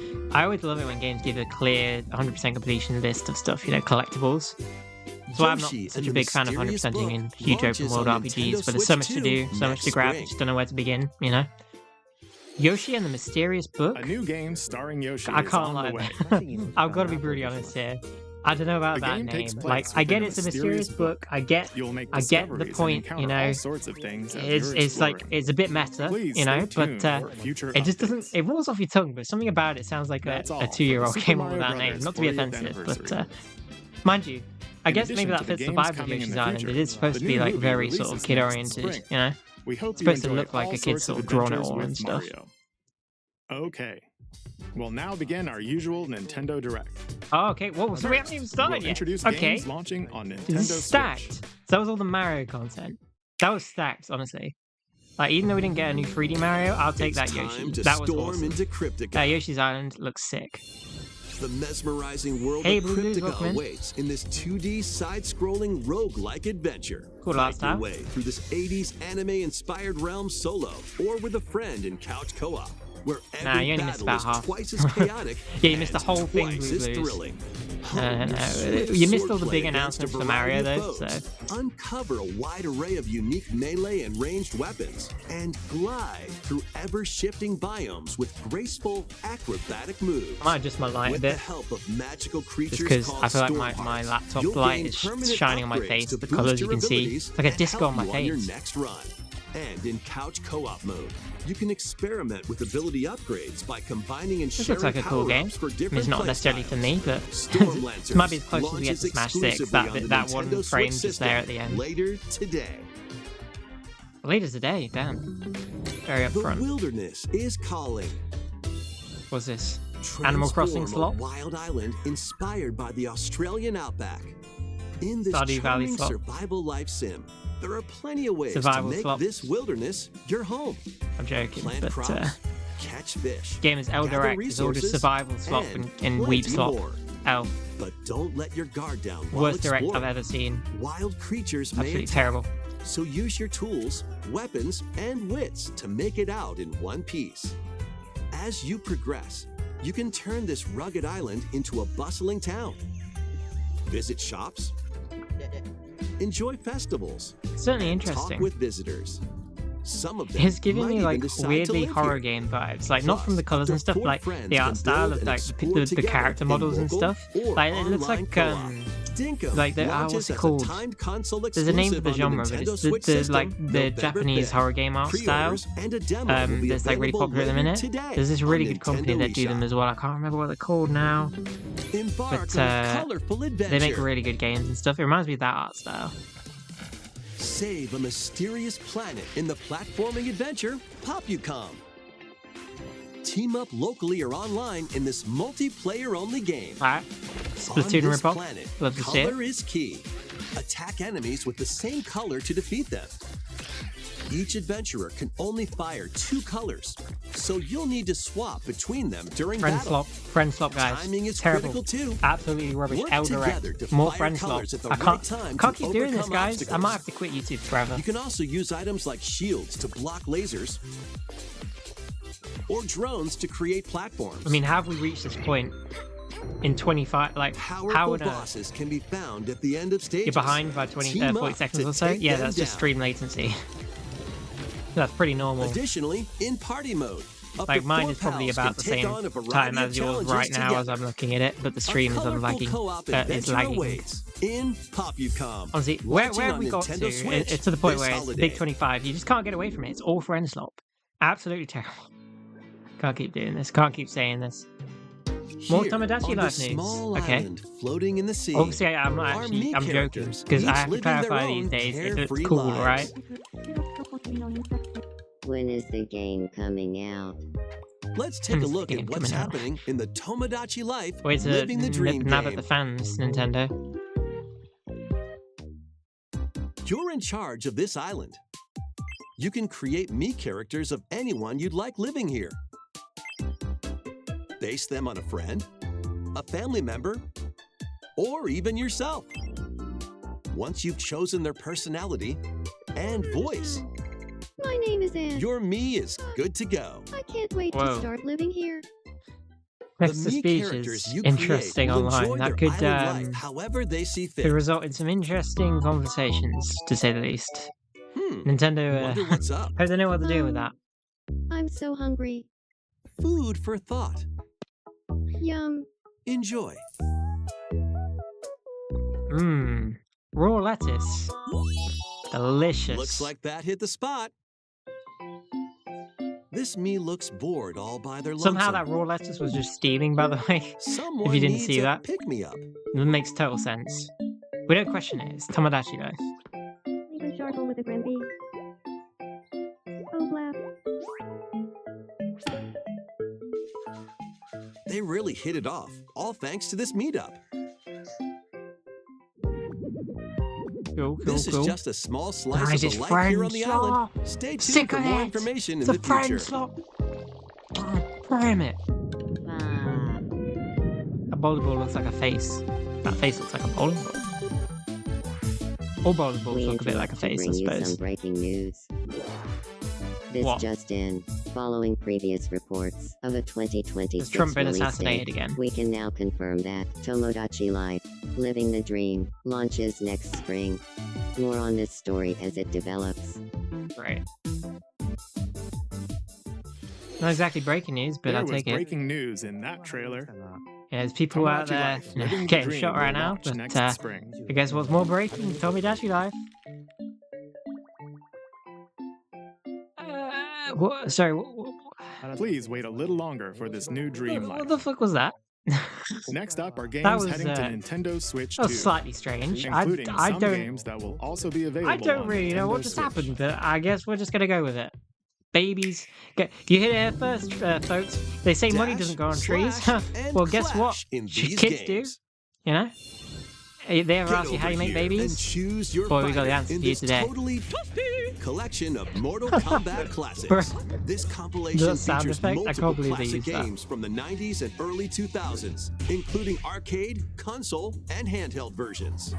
always love it when games give a clear 100% completion list of stuff, you know, collectibles. So I'm not Yoshi such and a the big fan of Mysterious 100%ing in Book huge open launches world on RPGs, Nintendo but there's so Switch much to 2 do, so much next to grab, spring. you just don't know where to begin, you know? Yoshi and the Mysterious Book? A new game starring Yoshi I is can't on lie. the way. I've got to be brutally honest here. I don't know about The that game name. takes place Like, I get within a it's a mysterious book. I get You'll make I get the discoveries and point, encounter you know. all sorts of things as It's you're like exploring. it's a bit meta, Please you know, stay tuned but for future it just doesn't. updates. It rolls off your tongue, but something about it sounds like That's all a for the 2-year-old Super game Mario with that name. Brothers Not to be 40th offensive, but anniversary. mind you, I In guess maybe addition that to the fits the games vibe of coming in Yoshi's the Island. future, It is supposed the to be new like movie very sort of releases kid next oriented, spring. you know. We hope It's you supposed to enjoy look like all a kid sorts sort of of drawn it adventures all with and stuff. Mario. Okay. We'll now begin our usual Nintendo Direct. Oh, okay. Whoa, so we First, haven't even started we'll yet. introduce Okay. games launching on Nintendo This is stacked. Switch. So that was all the Mario content. That was stacked, honestly. Like, even though we didn't get a new 3D Mario, I'll take It's that time Yoshi. to That was storm awesome. into Cryptica. Yoshi's Island looks sick. The mesmerizing world Hey, of Blue Blues, Cryptica welcome in. awaits in this 2D side-scrolling roguelike adventure. Cool art Fight your style. way through this 80s anime-inspired realm solo or with a friend in couch co-op, where Nah, every you only missed battle about is half. twice as chaotic Yeah, you missed the and whole thing, twice Blue as Blues. thrilling. No. Your swift You missed all the swordplay big against a announcements for variety Mario, of though, foes. so... Uncover a wide array of unique melee and ranged weapons, and glide through ever-shifting biomes with graceful, acrobatic moves. I might adjust my light a With bit, the help of magical creatures just because called I feel like storm my hearts, laptop you'll light gain is permanent shining on my upgrades face. to The boost colours you your can see. abilities It's like a and disco help on my you on your face. next run. And in couch co-op mode, you can experiment with ability upgrades by combining and This sharing looks like a cool game. power-ups for I mean, different it's not play necessarily for me, but Storm it Lanterns might be as close as we get to launches Smash 6. exclusively on the That one Nintendo frame Switch just there at system the end. later today. Later today, damn. Very The upfront. wilderness is calling. What's this? Animal Crossing Transform a slop? wild island inspired by the Australian outback. In this Stardew Valley charming slop. survival life sim, there are plenty of ways Survival to make slop. this wilderness your home. I'm joking, Plant but crops, catch fish, game is El gather Direct. It's all just resources, survival slop and plenty weeb slop. more. L. But don't let your guard down while Worst direct I've exploring. ever seen. Wild creatures may Absolutely attack, terrible. so use your tools, weapons, and wits to make it out in one piece. As you progress, you can turn this rugged island into a bustling town. Visit shops, enjoy festivals, Certainly and talk interesting. with visitors. Some of them It's giving might me even like decide to weirdly live horror here. game vibes, like not from the Plus, colors up and to stuff, 4 like friends the art can style build of and like explore the together character in models and local stuff. or Like it looks online like co-op. Dinkum like the launches what's it as a called? timed console There's a name for exclusive the on genre, but Nintendo it's Switch the system, like the November Japanese 5th. horror game art style. Pre-orders and a demo will be That's like really available popular at the later minute. today There's this really on good company Nintendo that do them eShop. as well. I can't remember what they're called now. Embark But on a colorful adventure. they make really good games and stuff. It reminds me of that art style. Save a mysterious planet in the platforming adventure Popcom. Team up locally or online in this multiplayer-only game. Alright. On Splatoon this ripoff. planet, Love to see it. color is key. Attack enemies with the same color to defeat them. Each adventurer can only fire 2 colors, so you'll need to swap between them during battle. Friend swap, guys. Timing is Terrible. critical too. Absolutely rubbish. Work El together Direct. to More fire friend swap. colors at the I right can't time can't to keep doing this, overcome guys. I obstacles. might have to quit YouTube forever. You can also use items like shields to block lasers or drones to create platforms. I mean, have we reached this point in 25? Like, Powerful how on earth? bosses can be found at the end of stages. You're behind by 40 Team up seconds to or so? take Yeah, them that's just down. stream latency. That's pretty normal. Additionally, in party mode, up Like, to mine 4 is probably pals about can the take same on a variety time of as yours challenges right now as together. I'm looking at it, but the stream A is colorful unlagging. co-op It's adventure lagging. awaits in Popcom. Honestly, where Launching have on we got to? Nintendo Switch It's to the point this where it's holiday. Big 25. You just can't get away from it. It's all friend slop. Absolutely terrible. Can't keep doing this. Can't keep saying this. More Here, Tomodachi on Life the news. small Okay. island floating in the sea. Obviously, I'm not are actually. Mii I'm joking characters, because I each have to living their clarify these own days. It looks carefree cool, lives. right? When is the game coming out? Let's take a When's the look game at what's coming out? happening in the Tomodachi Life Ways to Living the Dream nab at game. the fans, Nintendo. You're in charge of this island. You can create Mii characters of anyone you'd like living here. Base them on a friend, a family member, or even yourself. Once you've chosen their personality and voice, My name is Anne. your Mii is good to go. I can't wait Whoa. to start living here. Text to Mii speech characters is you interesting create will online. enjoy That their could island life however they see fit. result in some interesting conversations, to say the least. Hmm, Nintendo, wonder what's up. hope they know what to do with that. I'm so hungry. Food for thought. Yum. Enjoy. Mmm, raw lettuce. Delicious. Looks like that hit the spot. This Mii looks bored all by their lonesome. Somehow that raw lettuce was just steaming, by the way. Someone if you didn't needs see a that. pick-me-up. It makes total sense. We don't question it. It's Tomodachi though. Even sharper with a Granby. Oh, blap. They really hit it off, all thanks to this meetup. Cool, This is just a small slice Guys, of it's the life here on friend the slot. island. Stay tuned Sick for of more it. information It's in a the friend future. slot. God damn it. A bowling ball looks like a face. That face looks like a bowling ball. All bowling balls We look a bit like a interrupt to face, I bring you suppose. some breaking news. This What? just in. Following previous reports of a 2026 Has Trump been release assassinated date, again? we can now confirm that Tomodachi Life, Living the Dream, launches next spring. More on this story as it develops. Right. Not exactly breaking news, but There I'll was take it. breaking news in that trailer. Yeah, there's people out Tomodachi there Life, Living the getting Dream shot will right now, launch but next spring. I guess what's more breaking? Tomodachi Life. What? Sorry, Please wait a little longer for this new dream what life. the fuck was that? Next up are That games was, heading to Nintendo Switch 2, That was slightly strange. including I some don't. games that will also be available I don't on really know what Nintendo just Switch. happened, but I guess we're just gonna go with it. Babies, you hit it here first, folks. They say money Dash, doesn't grow on trees. slash, and Well, guess what? clash in Kids these do. games. You know. They ever Get ask you how over you make here and babies? choose your Boy, we got the fighter answer in for you this today. totally collection of Mortal Kombat classics. This compilation The sound features effect? I multiple can't believe they classic used that. games from the 90s and early 2000s, including arcade, console, and handheld versions.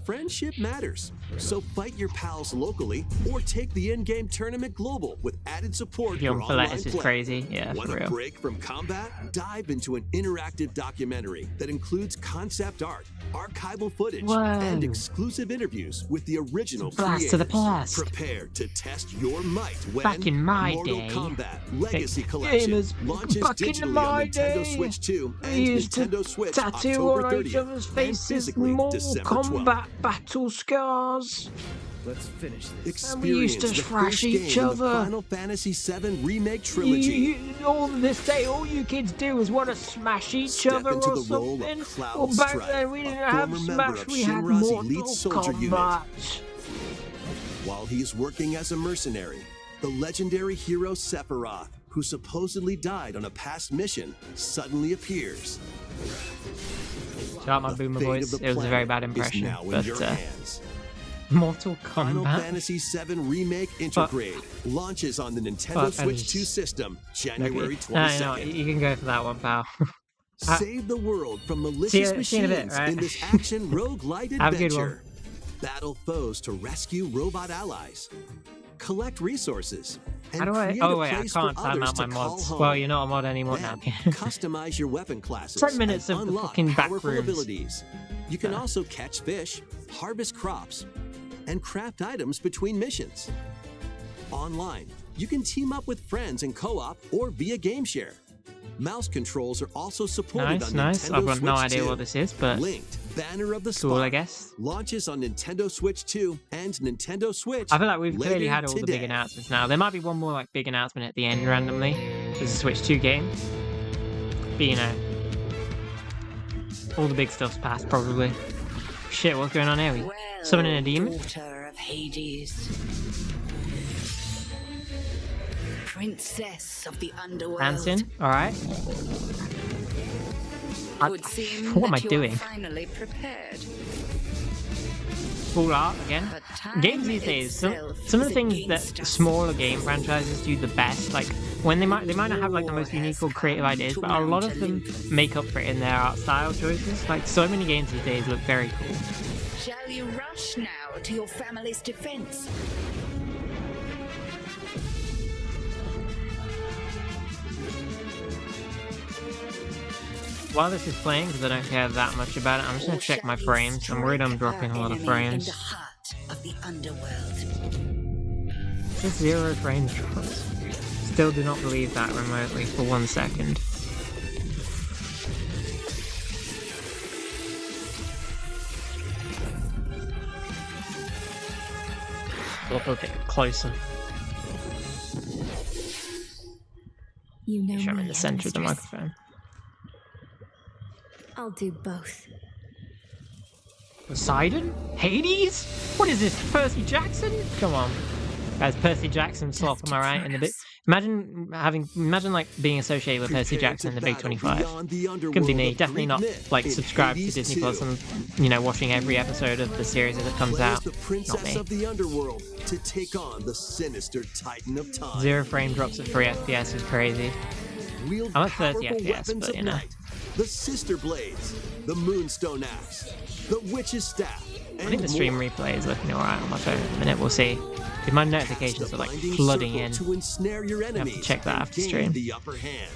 Friendship matters, so fight your pals locally or take the in-game tournament global with added support Young for online Philetus is play. crazy. Yeah, Want for a real. break from combat? Dive into an interactive documentary that includes concept art, archival footage, and Whoa. exclusive interviews with the original Blast to the creators. past. Prepare to test your might when Back in my Mortal day, Kombat Legacy Hey, Collection gamers, launches back in digitally my on Nintendo day, Switch 2 we and used to Nintendo Switch tattoo October on each 30th other's and faces physically Mortal December 12th. Kombat battle scars. Let's finish this. And we used to Experience the thrash first each game in the other. Final Fantasy VII Remake Trilogy. All this day, all you kids do is want to smash each Step other into or the role of something. Cloud Well, back Strife, then we a didn't have former member Smash, of we had Shinra's Mortal elite soldier unit. Kombat. While he's working as a mercenary, the legendary hero Sephiroth, who supposedly died on a past mission, suddenly appears. Shout out my The boomer fate voice. of the It was a very planet bad impression, is now in but your hands. Mortal Final Kombat. Fantasy VII Remake Intergrade launches on the Nintendo Final Switch Fantasy- 2 system January Okay. No, 22nd. you can go for that one, pal. Save the world from malicious see you in a bit, machines right? in this action roguelite Have a good one. adventure. Battle foes to rescue robot allies. Collect resources. And How do I? create Oh a wait, I place can't for time others out my to call mods. home. Well, you're not a mod anymore Then, now. customize your weapon classes 10 minutes and of the unlock fucking back powerful rooms. abilities. You can also catch fish, harvest crops, and craft items between missions. Online, you can team up with friends in co-op or via game share. Mouse controls are also supported on Nice. Nintendo I've got Switch no idea 2. what this is, but Linked Banner of the cool, I Spark guess. launches on Nintendo Switch 2 and Nintendo Switch. I feel like we've clearly later had all the big today. announcements now. There might be one more like big announcement at the end randomly. There's a Switch 2 game. But you know, all the big stuff's passed probably. Shit, what's going on here? We summoning a demon? Daughter of Hades, princess of the underworld. Dancing? Alright. Would seem What am I that you doing? are finally prepared. full art again. Games these days, some of the things that smaller game franchises do the best, like when they might not have like the most unique or creative ideas, but a lot of them make up for it in their art style choices. Like so many games these days look very cool. Shall you rush now to your family's defense? While this is playing, because I don't care that much about it, I'm just going to check my frames. I'm worried I'm dropping a lot of frames. Just 0 frames drops. Still do not believe that remotely for 1 second. Look a bit closer. You know, I'm in the center of the mistress. microphone. I'll do both. Poseidon? Hades? What is this, Percy Jackson? Come on. Guys, Percy Jackson slop, am I right? In the big... Imagine like being associated with Percy Jackson in the Big 25. Couldn't be me. Definitely not like subscribed to Disney Plus and, you know, watching every episode of the series as it comes out. Not me. Of the underworld to take on the sinister Titan of Time. 0 frame drops at 3 FPS is crazy. I'm at 30 FPS, but you know. The Sister Blades, the Moonstone Axe, the Witch's Staff, I think the stream replay is looking alright on my phone at the minute, we'll see. If my notifications are like flooding in, to ensnare your I have enemies to check that after stream. the upper hand.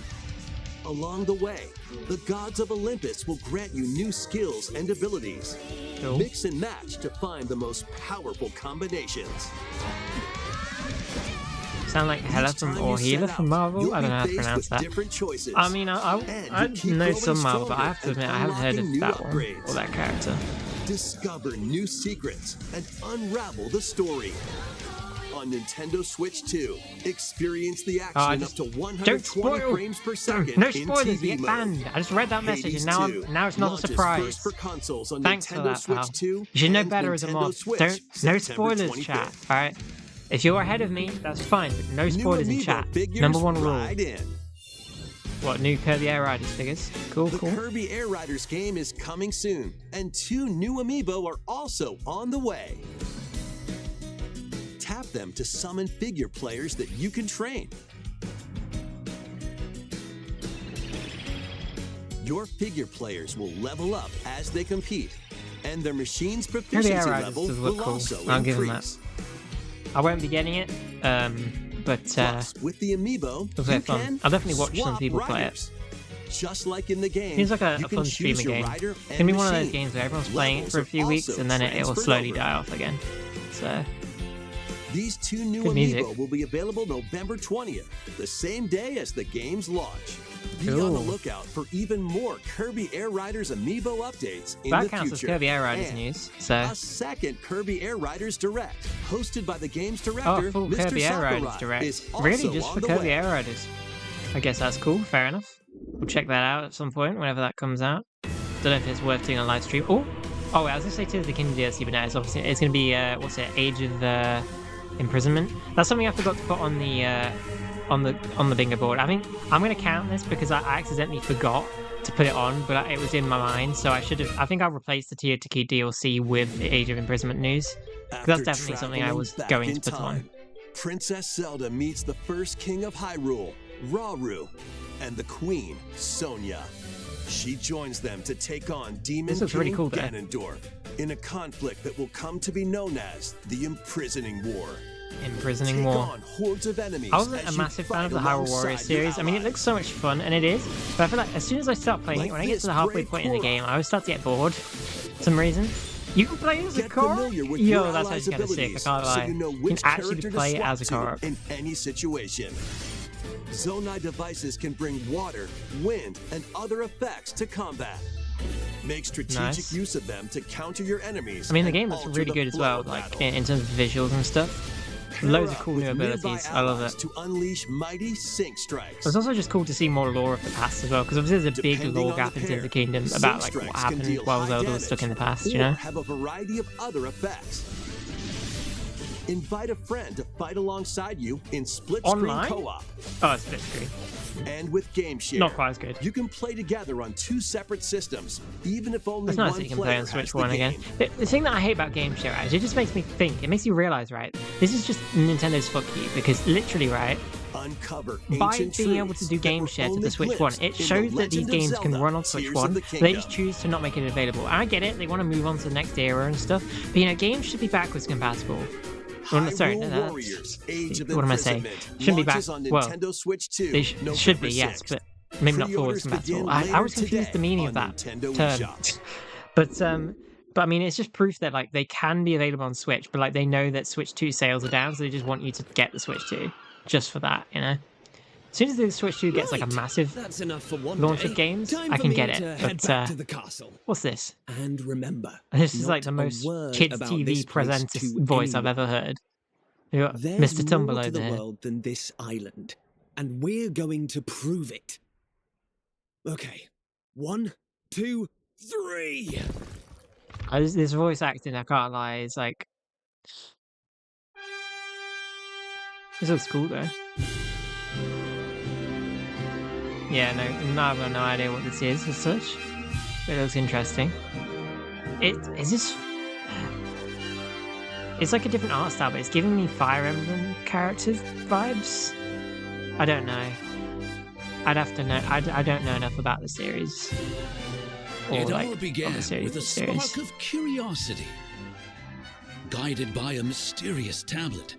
Along the way, the gods of Olympus will grant you new skills and abilities. Cool. Mix and match to find the most powerful combinations. Sound like Hela from or Healer from Marvel? I don't know how to pronounce that. I mean, I know some Marvel, but I have to admit I haven't heard of that one or that character. Discover new secrets and unravel the story. On Nintendo Switch 2, experience the action up to 120 frames per second. No in spoilers, TV you get mode. banned. I just read that message Hades and 2 now it's not a launches surprise. first for consoles on Thanks for Nintendo that, Switch pal. 2 You should know and better as a Nintendo mod. Switch, No September spoilers, 25th. chat. Alright? If you're ahead of me, that's fine, but no New spoilers in Amiibo chat. figures Number 1 rule. right in. What, new Kirby Air Riders figures? Cool, The cool. Kirby Air Riders game is coming soon, and 2 new Amiibo are also on the way. Tap them to summon figure players that you can train. Your figure players will level up as they compete, and their machine's Kirby proficiency Air Riders level does look will cool. also I'll give them that. increase. I won't be getting it, but Plus, with the Amiibo, looks you like fun. can I'll definitely watch some swap people play it. riders. Just like in the game, Seems like a you can fun choose streamer your game. rider It's and gonna be one of those machine. games where everyone's playing it Levels for a are few weeks also and then it will transferred slowly over. die off again. So, These 2 new Good music. Amiibo will be available November 20th, the same day as the game's launch. Be on the Cool. lookout for even more Kirby Air Riders Amiibo updates in that the counts as future. Kirby Air Riders And news. So, a second Kirby Air Riders Direct, hosted by the game's director, full Mr. Kirby Air Riders Sakurai, Direct. is also Really, just on for the Kirby way. Air Riders. I guess that's cool. Fair enough. We'll check that out at some point whenever that comes out. Don't know if it's worth doing a live stream. Oh, wait, I was gonna say Tears of the Kingdom DLC, but no, it's obviously it's gonna be what's it? Age of Imprisonment. That's something I forgot to put on the bingo board. I think I'm gonna count this because I accidentally forgot to put it on, but it was in my mind, so I should have. I think I'll replace the Tier to Key DLC with the Age of Imprisonment news. 'Cause that's After definitely something I traveling was back going in to put on. time, Princess Zelda meets the first king of Hyrule, Rauru, and the queen, Sonia. She joins them to take on Demon This looks King really cool, though. Ganondorf in a conflict that will come to be known as the Imprisoning War. Imprisoning Take War. on hordes of enemies I wasn't a as you massive fan of the fight Hyrule Warriors alongside your series. I mean, it allies. looks so much fun, and it is. But I feel like as soon as I start playing Like it, when I get to the this halfway brave point in the Korra. game, I always start to get bored for some reason. You can play as a Get Korra? familiar with Yo, your that's allies' actually kind of sick. I abilities can't lie. so you know You which can actually character to play it swap as a Korra. to in any situation. Zonai devices can bring water, wind, and other effects to combat. Make strategic Nice. use of them to counter your enemies. I mean, the and game looks alter really the good as flow well, of like battle. in terms of visuals and stuff. Pair Loads of up cool with new nearby abilities. I love allies it. To unleash mighty sync strikes. It's also just cool to see more lore of the past as well, because obviously there's a big Depending lore on gap the in Tears of the pair, Kingdom sync about like strikes what can happened deal while high Zelda was damage stuck in the past, or you know? have a variety of other effects. Invite a friend to fight alongside you in split-screen Online? co-op. Oh, split screen. And with Game Share, Not quite as good. you can play together on 2 separate systems, even if only It's nice one that you can player play on has Switch the One again. game. The thing that I hate about Game Share, right, is it just makes me think. It makes you realize, right? This is just Nintendo's fuck you, because literally, right, Uncover by ancient being able to truths do that Game were Share to only the Switch One, glimpsed it in the shows that these Legend of games can Zelda, run on Switch Tears One. of the They just Kingdom. choose to not make it available. I get it; they want to move on to the next era and stuff. But you know, games should be backwards compatible. Well, sorry, no, Hyrule Warriors, Age of what am I saying? Imprisonment Shouldn't be back. launches on Well, Nintendo Switch 2, they should November be, yes, 6th. but maybe not forwards Pre-orders compatible. begin I later was confused the today meaning of on that Nintendo term. eShop. But I mean, it's just proof that like they can be available on Switch, but like they know that Switch 2 sales are down, so they just want you to get the Switch 2 just for that, you know. As soon as the Switch 2 gets like a massive That's enough for one launch day. of games, Time I for can me get to it. head But back to the castle. what's this? And remember, This is like not the a most word kids about TV this place presenter to voice I've anyone. ever heard. You got There's Mr. Tumble more to over the here. world than this island, and we're going to prove it. Okay, 1, 2, 3. This voice acting, I can't lie, is like. This looks cool though. Yeah, no, I've got no idea what this is as such. But it looks interesting. Is this? It's like a different art style, but it's giving me Fire Emblem characters vibes. I don't know. I'd have to know. I don't know enough about the series. Or It like all began of the series. with a spark of curiosity. Guided by a mysterious tablet,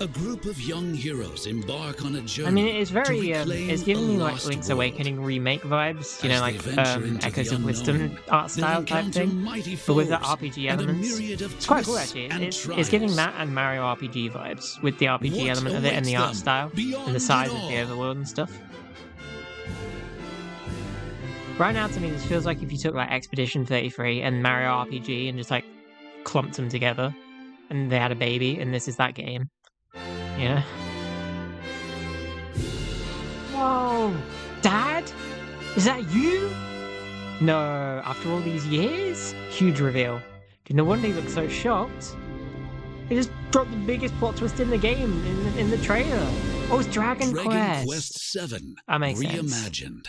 a group of young heroes embark on a journey. I mean, it's to very. reclaim It's giving a me like lost Link's world. Awakening remake vibes. You As know, they like venture into Echoes the of Wisdom unknown, art they'll style type encounter thing, mighty but with the foes RPG and a elements. myriad of It's quite cool twists actually. and It's giving trials. that and Mario RPG vibes with the RPG What element of it and the awaits art them style and beyond the it size of the all? overworld and stuff. Right now, to me, this feels like if you took like Expedition 33 and Mario RPG and just like clumped them together, and they had a baby, and this is that game. Yeah. Whoa, Dad, is that you? No, after all these years, huge reveal. Dude, no wonder he looks so shocked. He just dropped the biggest plot twist in the game in the trailer. Oh, it's Dragon Quest. 7 That makes sense. reimagined.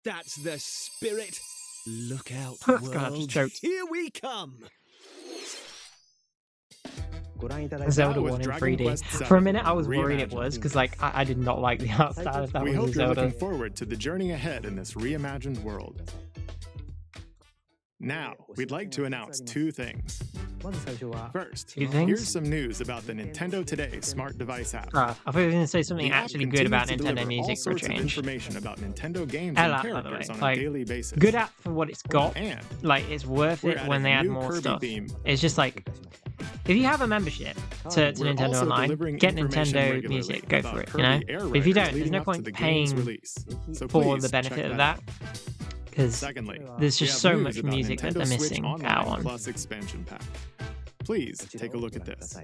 That's the spirit. Look out, God, I just world. choked. Here we come. Zelda That was 1 in Dragon 3D. Quest For a 7 minute, I was worried it reimagined. was, because like I did not like the art style if that We was hope a you're Zelda. looking forward to the journey ahead in this reimagined world. Now, we'd like to announce 2 things. First, Two things? here's some news about the Nintendo Today smart device app. I thought you were going to say something The app actually good about continues to Nintendo deliver all Music for a sorts of change. information about Nintendo games Hell and app, by the way. characters on a Like, daily basis. good app for what it's got. And Like, it's worth we're it adding when they a add new more Kirby stuff. theme. It's just like, if you have a membership to We're Nintendo also Online, delivering get information Nintendo regularly Music, go about for it, Kirby you know? Air But if you Riders don't, there's leading no up to point the game's paying release. So for please the check benefit of that that. out. Because Secondly, there's we just have so news much about music that Nintendo they're Switch missing Online out on. Plus expansion pack. Please take a look at this.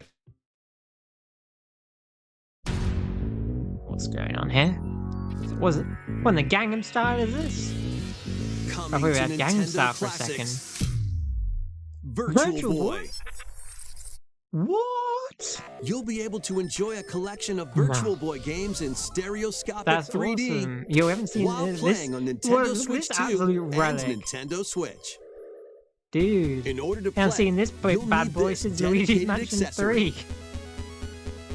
What's going on here? Was it? What in the Gangnam Style is this? I thought we had Gangnam Style for a second. Virtual Boy. What? You'll be able to enjoy a collection of Virtual Boy games in stereoscopic That's 3D awesome. Yo, we haven't seen while this. playing on Nintendo Look at Switch this 2 absolute and relic. Nintendo Switch. Dude, In order to I haven't play, seen this you'll bad need boy this since Luigi's dedicated Mansion accessory. 3.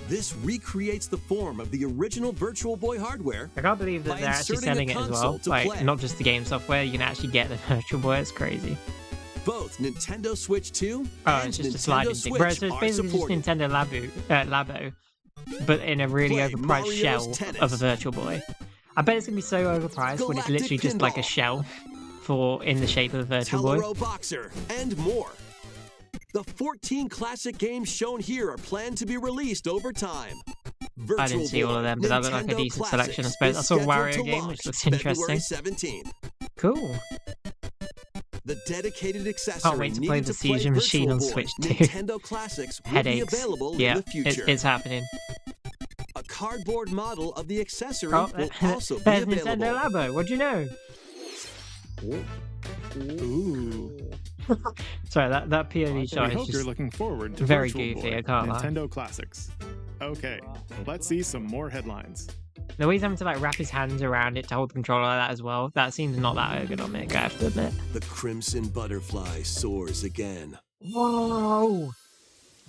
This recreates the form of the original Virtual Boy hardware. I can't believe that by they're actually inserting a selling it as console well. to Like, play. not just the game software, you can actually get the Virtual Boy. It's crazy. Both Nintendo Switch 2 Oh, and it's just a Nintendo sliding thing. Switch Bro, so it's are basically supported. just Nintendo Labo, but in a really Play overpriced Mario's shell Tennis. of a Virtual Boy. I bet it's going to be so overpriced when it's Galactic literally just like a Pinball. shell in the shape of a Virtual Boy. Telero Boxer, and more. The 14 classic games shown here are planned to be released over time. Virtual I didn't see all of them, but that looked like a Nintendo decent selection, I Classics suppose. I is saw scheduled Wario to game, launch which looks February interesting. 17th. Cool. The dedicated accessory Can't wait to play needed the to play Seizure Machine on Virtual Boy, Switch 2. Nintendo Classics will be Headaches. available Yeah, in the future. it's happening. A cardboard model of the accessory Oh, will also be there's available. Nintendo Labo. What do you know? Ooh. Sorry, that POV shot We is hope you're just looking forward to very Virtual goofy, Boy, I can't lie. Nintendo Classics. Okay, let's see some more headlines. the way he's having to like wrap his hands around it to hold the controller like that as well. That seems not that ergonomic, I have to admit. The crimson butterfly soars again. Whoa!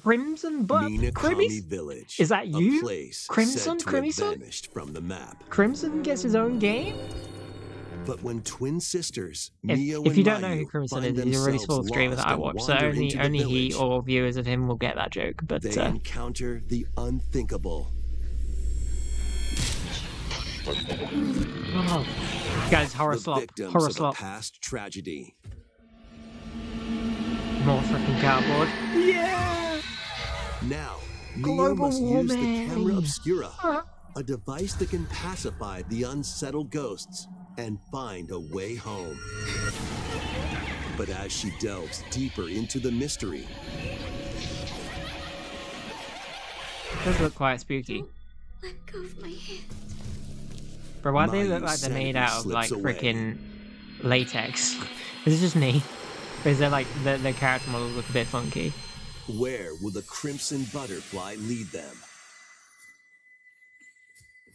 Crimson Minakami Village. Is that you? A place Crimson? said to have Crimson? vanished from the map. Crimson gets his own game? But when twin sisters If Mio you and don't know Mayu who Crimson find is, he's a really small themselves streamer that I lost watch, and so wander only into the he village, or viewers of him will get that joke. But they encounter the unthinkable. oh. Guys, horror The slop, victims horror of slop. a past tragedy. More freaking cardboard. Yeah! Now, Mio Global must use the camera warming. obscura, a device that can pacify the unsettled ghosts and find a way home. But as she delves deeper into the mystery, It does look quite spooky. Let go of my hand. But why do they Mayu look like they're made sanity out of like slips away. freaking latex? Is it just me? Or is there like the character models look a bit funky? where will the crimson butterfly lead them?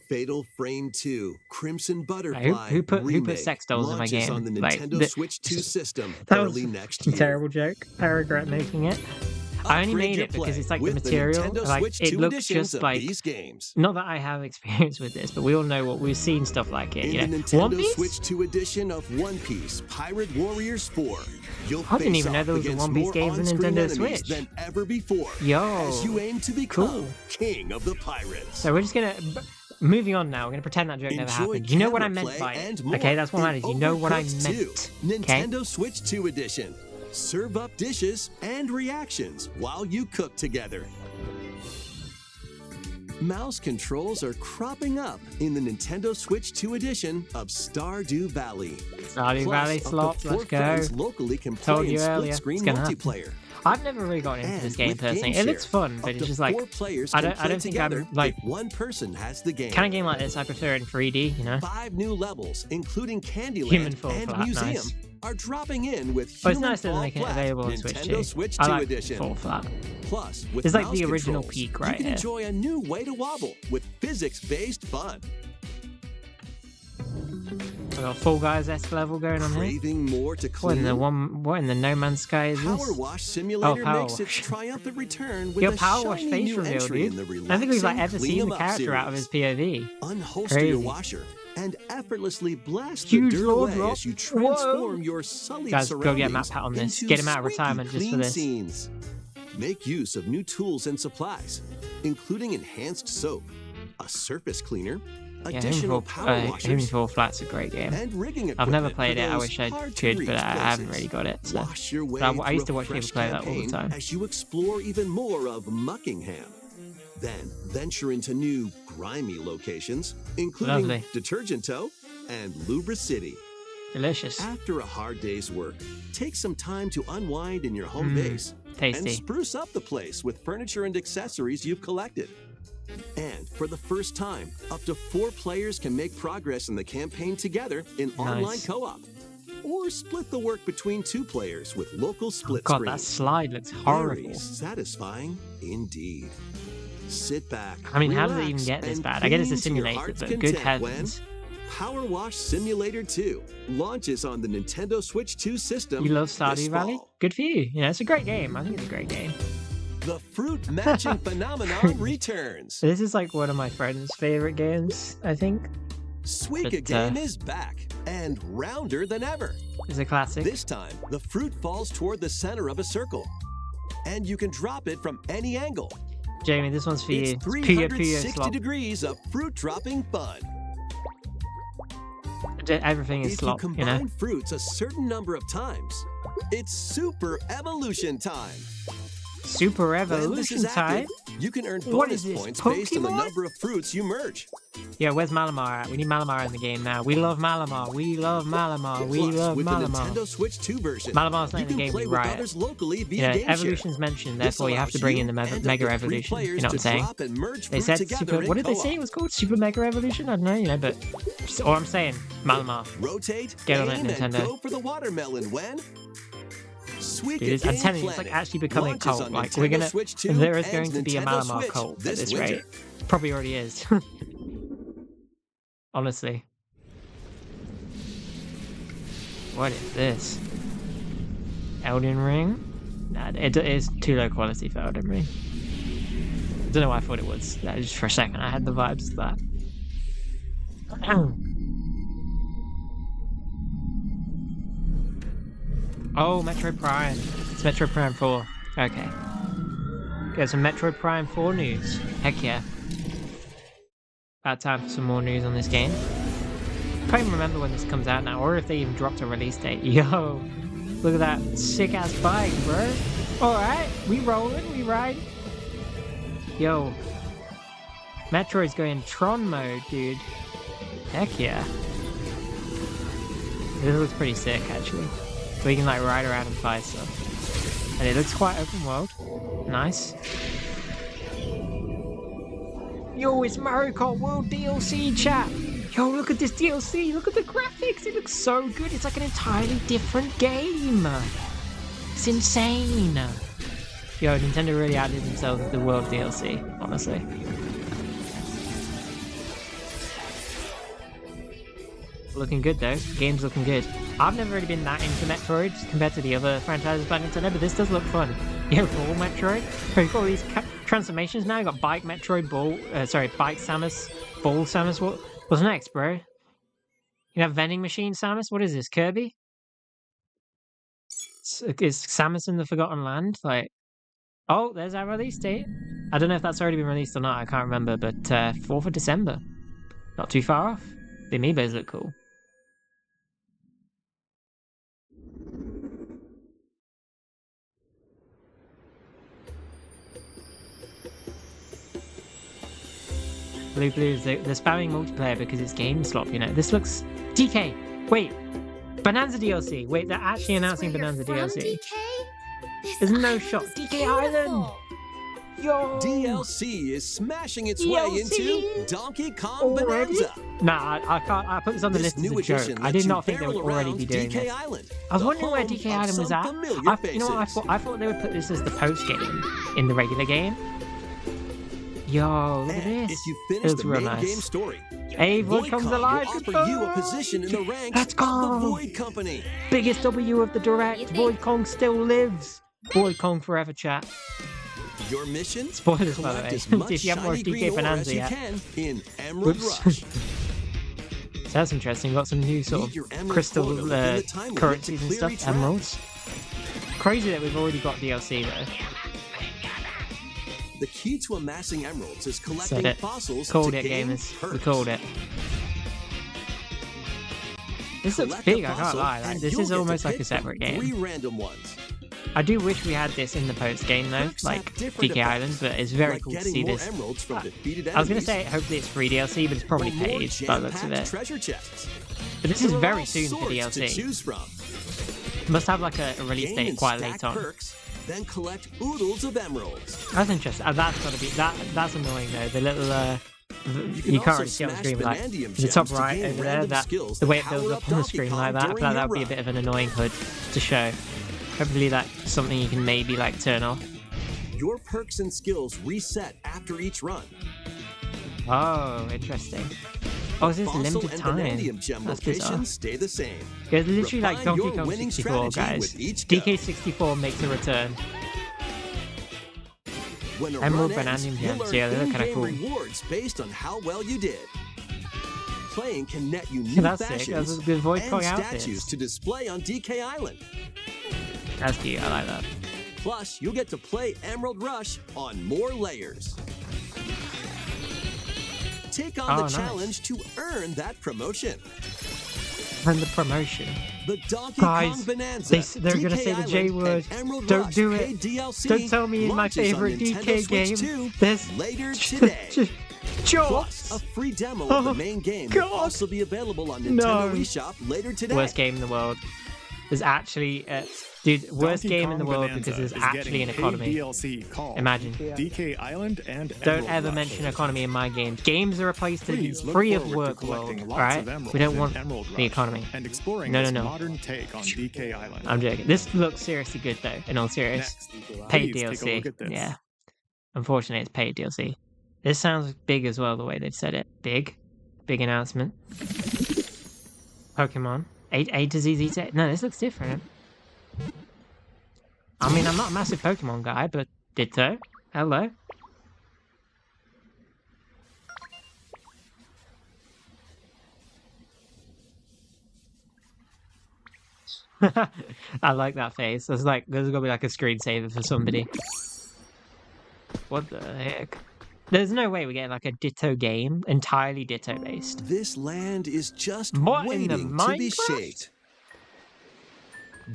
Fatal Frame 2 Crimson Butterfly Who put remake sex dolls in my launches game? on the Like, Nintendo Switch 2 system That was early next a year. terrible joke. I regret making it. I only Upgrade made your it because play it's like the with material. Nintendo Like Switch it 2 looks editions just of like these games. not that I have experience with this, but we all know what we've seen stuff like it. In You the know, One Nintendo Piece. Switch 2 edition of One Piece Pirate Warriors 4, you'll I didn't face even know off there was a against One Piece more game for on-screen Nintendo enemies Switch. than ever before Yo, as you aim to become cool. king of the pirates. So we're just gonna. Moving on now, we're gonna pretend that joke never Enjoy happened. You know what I camera meant play by it. and more Okay, that's what in matters. You know what I Overcooked meant. 2, Okay? Nintendo Switch 2 edition. Serve up dishes and reactions while you cook together. Mouse controls are cropping up in the Nintendo Switch 2 edition of Stardew Valley. Stardew Plus, Valley up to slots, 4 let's go. friends locally can Told play in you earlier, split-screen it's gonna happen. multiplayer. I've never really gotten into this And game with personally. Game It looks Share, fun, up but it's to just like 4 players I can don't play think together I'm like if one person has the game. kind of game like this. I prefer in 3D. You know, 5 new levels, including Candyland Human Fall and Flat, Museum, nice. are dropping in with but it's Human nice that they're Fall making it Flat, available on Switch Nintendo too. Switch I 2 like edition. Fall Flat. Plus, with It's like mouse the original controls, peak right you can here. enjoy a new way to wobble with physics-based fun. I got Fall Guys-esque level going on here. Craving more to What in clean? the No Man's Sky is Power this? Wash Simulator Power makes its Wash. triumphant return with Yo, a Power Wash shiny face new reveal, entry dude. in the I don't think we've like relaxing ever Clean seen 'em the Up character out of his series. POV. Unholster Crazy. your washer and effortlessly blast Huge the dirt lord away drop. as you Whoa. transform your sullied Guys, go surroundings get Matt Pat on this. into Get him out of squeaky retirement just for clean this. scenes. Make use of new tools and supplies, including enhanced soap, a surface cleaner, additional power Human washers, Fall Flat's a great game. and rigging I've never equipment played for it. I those wish I hard-to-reach could, but I haven't places. really got it. So. Wash your way But I used to through a watch people fresh play that all the campaign time. as you explore even more of Muckingham. Then venture into new grimy locations, including Lovely. Detergento and Lubricity. Delicious. After a hard day's work, take some time to unwind in your home base and Tasty. spruce up the place with furniture and accessories you've collected. And for the first time, up to 4 players can make progress in the campaign together in online Nice. co-op. Or split the work between 2 players with local split God, screen. that slide looks Very horrible. satisfying indeed. Sit back. I mean, how does it relax, even get this and bad? I get it's a clean to your simulator, heart's but good content when heavens. Power Wash Simulator 2 launches on the Nintendo Switch 2 system. You love this Stardew Valley? fall. Good for you. Yeah, it's a great game. I think it's a great game. The fruit matching phenomenon returns. This is like one of my friend's favorite games, I think. Suika But, Game is back and rounder than ever. It's a classic. This time, the fruit falls toward the center of a circle, and you can drop it from any angle. Jamie, this one's for you. It's It's Puyo 360 Slop. degrees of fruit dropping fun. Everything is If slop, you you combine know? fruits a certain number of times, it's super evolution time. Super When this Evolution is time? active, you can earn What bonus is this, points based on the Pokemon? number of fruits you merge. Yeah, where's Malamar at? We need Malamar in the game now. We love Malamar. We love Malamar. We Plus, love with Malamar. the Nintendo Switch 2 version, Malamar's not you in the can game, play we with riot. others locally via Yeah, Game Share. evolution's mentioned, This therefore you have allows to bring you in the and up Mega to 3 Evolution. You players know what I'm to saying? drop and merge They fruit said together Super. in What did they co-op. say it was called? Super Mega Evolution? I don't know, you know, but. Or I'm saying, Malamar. Rotate, Get on it, aim, and Nintendo. go for the watermelon when Dude, I'm telling you, it's like actually becoming a cult. Like there is going to be a Malamar cult at this rate. Probably already is. Honestly. What is this? Elden Ring? Nah, it is too low quality for Elden Ring. I don't know why I thought it was. Just for a second, I had the vibes of that. Oh, Metroid Prime. It's Metroid Prime 4. Okay. Got some Metroid Prime 4 news. Heck yeah. About time for some more news on this game. I can't even remember when this comes out now, or if they even dropped a release date. Yo, look at that sick-ass bike, bro. Alright, we rolling, we ride. Yo. Metroid's going Tron mode, dude. Heck yeah. This looks pretty sick, actually. So you can like ride around and fight stuff. And it looks quite open world. Nice. Yo, it's Mario Kart World DLC, chat! Yo, look at this DLC! Look at the graphics! It looks so good! It's like an entirely different game! It's insane! Yo, Nintendo really added themselves with the World DLC, honestly. Looking good though. Game's looking good. I've never really been that into Metroid compared to the other franchises by Nintendo, but this does look fun. Yeah, Ball Metroid. We've got all these transformations now. You've got Bike Metroid, Bike Samus, Ball Samus. What's next, bro? You have Vending Machine Samus? What is this, Kirby? Is Samus in the Forgotten Land? Like, oh, there's our release date. I don't know if that's already been released or not. I can't remember, but 4th of December. Not too far off. The amiibos look cool. Blue Blues, they're spamming multiplayer because it's game slop, you know. This looks... DK! Wait! Bonanza DLC! Wait, they're actually announcing Bonanza DLC. There's no shot. DK Island! Yo! DLC is smashing its way into Donkey Kong Bonanza. Nah, I can't. I put this on the list as a joke. I did not think they would already be doing this. I was wondering where DK Island was at. You know what I thought they would put this as the post game in the regular game. Yo, look at this. If you finish the main game story, hey, Void comes alive. Offer you a position in the ranks Let's go. of the Void Company. Biggest W of the Direct. Void Kong still lives. Void Kong forever, chat. Your mission? Spoilers, by the way. If you haven't watched DK Bonanza yet. In Emerald Rush. So that's interesting. Got some new sort of crystal currencies and stuff. Emeralds. Crazy that we've already got DLC though. The key to amassing emeralds is collecting fossils. Called it, gamers. We called it. This looks big, I can't lie. Like, this is almost like a separate game. 3 random ones. I do wish we had this in the post game though, like DK Island, but it's very cool to see this. I was going to say hopefully it's free DLC, but it's probably paid by the looks of it. But this is very soon for DLC. Must have like a release date quite late on. Then collect oodles of emeralds. That's interesting. That's gotta be that's annoying though. The little you can't really see on the screen, but like the top right over there, that the way it builds up on the screen like that, I feel like that would be a bit of an annoying HUD to show. Hopefully that's something you can maybe like turn off. Your perks and skills reset after each run. Oh, interesting. Oh, is this limited time? That's bizarre. Stay the same. It's literally like Donkey Kong 64, guys. DK64 makes a return. Emerald Vanadium Gems, yeah, they look kind of cool. Rewards based on how well you did. Playing can net you new fashions That's a good Void Kong and outfit. statues to display on DK Island. That's cute, I like that. Plus, you'll get to play Emerald Rush on more layers. Take on the challenge to earn that promotion. Earn the promotion. The Donkey Kong Bonanza. They're going to say the J word. Don't do it. Don't tell me in my favorite DK game. There's later today. Plus, a free demo of the main game will also be available on Nintendo eShop later today. Worst game in the world. There's actually, dude, worst Donkey game in Kong the world Bonanza because there's is actually an getting economy. paid DLC called Imagine. DK Island and Don't Emerald ever Rush. mention economy in my games. Games are a place to be Please look free of forward to work collecting world, lots right? of emeralds We don't in want Emerald the Rush economy. and exploring No, this no, no. modern take on DK Island. I'm joking. This looks seriously good though, in all seriousness. Next, Paid please take a DLC. look at this. Yeah. Unfortunately, it's paid DLC. This sounds big as well, the way they've said it. Big. Big announcement. Pokemon. A to Z, Z to... No, this looks different. I mean, I'm not a massive Pokemon guy, but Ditto. Hello. I like that face. There's gonna be like a screensaver for somebody. What the heck? There's no way we get like a Ditto game, entirely Ditto based. This land is just What in the waiting to be Minecraft? shaped.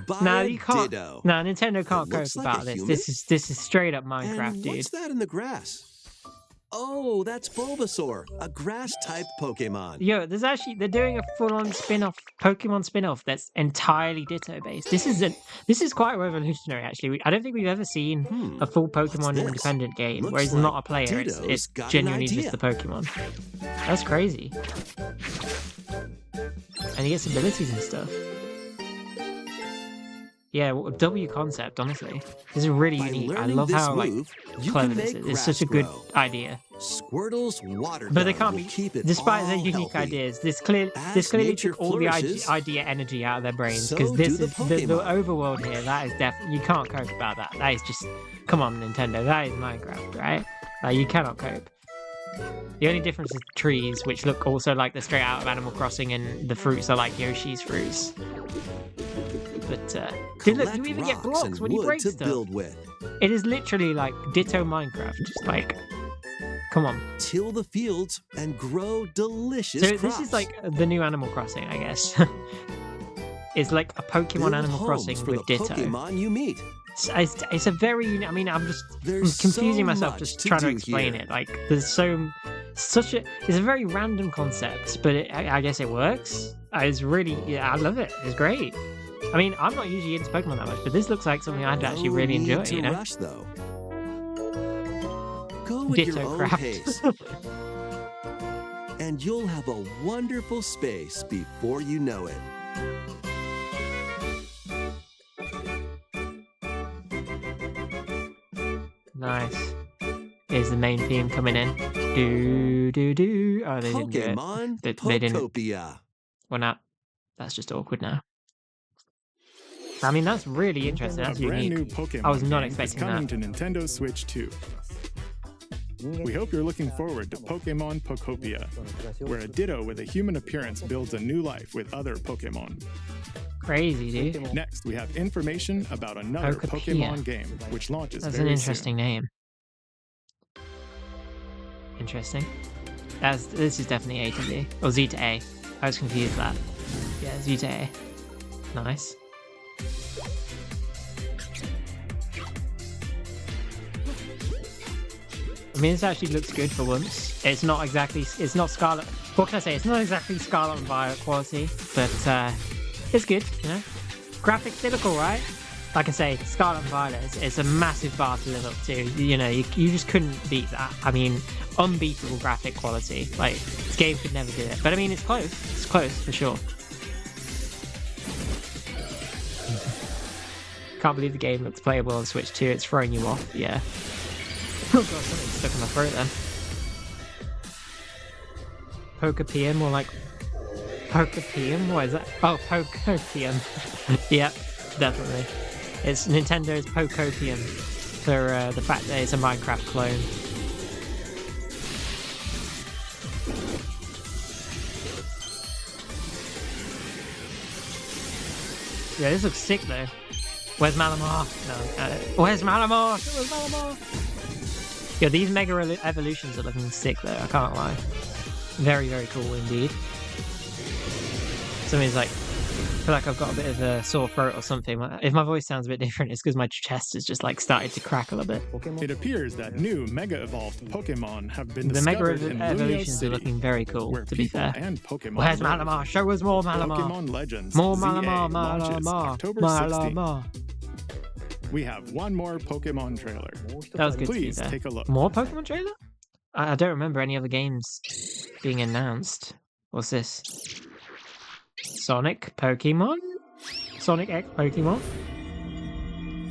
By No, a you can't. Ditto. No, Nintendo can't cope looks like about a this. human. This is straight up Minecraft, And dude. what's that in the grass? Oh, that's Bulbasaur, a grass-type Pokemon. Yo, they're doing a full-on spin-off, Pokemon spin-off that's entirely Ditto based. This is quite revolutionary, actually. I don't think we've ever seen a full Pokemon this? independent game Looks where it's like not a player. It's Ditto's got an genuinely just idea. the Pokemon. That's crazy. And he gets abilities and stuff. Yeah, W concept, honestly. This is really By unique. I learning love this how move, you clever can this make is. It's such a grass good grow. idea. Squirtle's water But they gun can't will be, keep it despite their all unique healthy. ideas, this clearly nature took all the flourishes, idea energy out of their brains, so because this do is the the Pokemon. overworld here. That is definitely, you can't cope about that. That is just, come on, Nintendo, that is Minecraft, right? Like, you cannot cope. The only difference is the trees, which look also like they're straight out of Animal Crossing, and the fruits are like Yoshi's fruits. But, dude, look, you Collect even get rocks blocks and when you wood break to stuff. build with. It is literally like Ditto Minecraft, just like, come on. Till the fields and grow delicious So crops. this is like the new Animal Crossing, I guess. It's like a Pokemon Build Animal homes Crossing for with the Ditto. Pokemon you meet. It's a very, I mean, I'm There's confusing so myself much just to trying to do explain here. it. Like, it's a very random concept, but I guess it works. It's really, yeah, I love it. It's great. I mean, I'm not usually into Pokemon that much, but this looks like something I'd actually No really need enjoy, to you know? rush, though. Go with Ditto your own craft. pace. And you'll have a wonderful space before you know it. Nice. Here's the main theme coming in. Do, do, do. Oh, they didn't do it. Pokemon They didn't. Pokopia. Well, now, that's just awkward now. I mean, that's really interesting. That's a brand unique. new Pokemon I was not game expecting is coming that. to Nintendo Switch 2. We hope you're looking forward to Pokemon Pokopia, where a Ditto with a human appearance builds a new life with other Pokemon. Crazy, dude. Next, we have information about another Pokopia. Pokemon game, which launches That's an very interesting name. Interesting. This is definitely A to Z. Or Z to A. I was confused with that. Yeah, Z to A. Nice. I mean, this actually looks good for once. It's not Scarlet. What can I say? It's not exactly Scarlet and Violet quality, but it's good, you know? Graphics, they look alright. Like I say, Scarlet and Violet, it's a massive bar to live up to. You know, you just couldn't beat that. I mean, unbeatable graphic quality. Like, this game could never do it. But I mean, it's close. It's close, for sure. Can't believe the game looks playable on Switch 2. It's throwing you off, yeah. Oh god, something's stuck in my throat then. Pokepium, more like Pokepium? What is that? Oh, Pokepium. Yep, definitely. It's Nintendo's Pokepium for the fact that it's a Minecraft clone. Yeah, this looks sick though. Where's Malamar? No. Where's Malamar? Where's Malamar? Yeah, these Mega Evolutions are looking sick though, I can't lie. Very, very cool indeed. Somebody's like, feel like I've got a bit of a sore throat or something. If my voice sounds a bit different, it's because my chest has just like started to crackle a bit. It appears that new Mega Evolved Pokemon have been The Mega discovered in Evolutions City, are looking very cool, where to be people fair. and Pokemon Where's live. Malamar? Show us more Malamar. Pokemon Legends More ZA Malamar, launches Malamar, October 16th. Malamar. We have one more Pokemon trailer. That was good Please to be take a look. More Pokemon trailer? I don't remember any other games being announced. What's this? Sonic Pokemon? Sonic X Pokemon?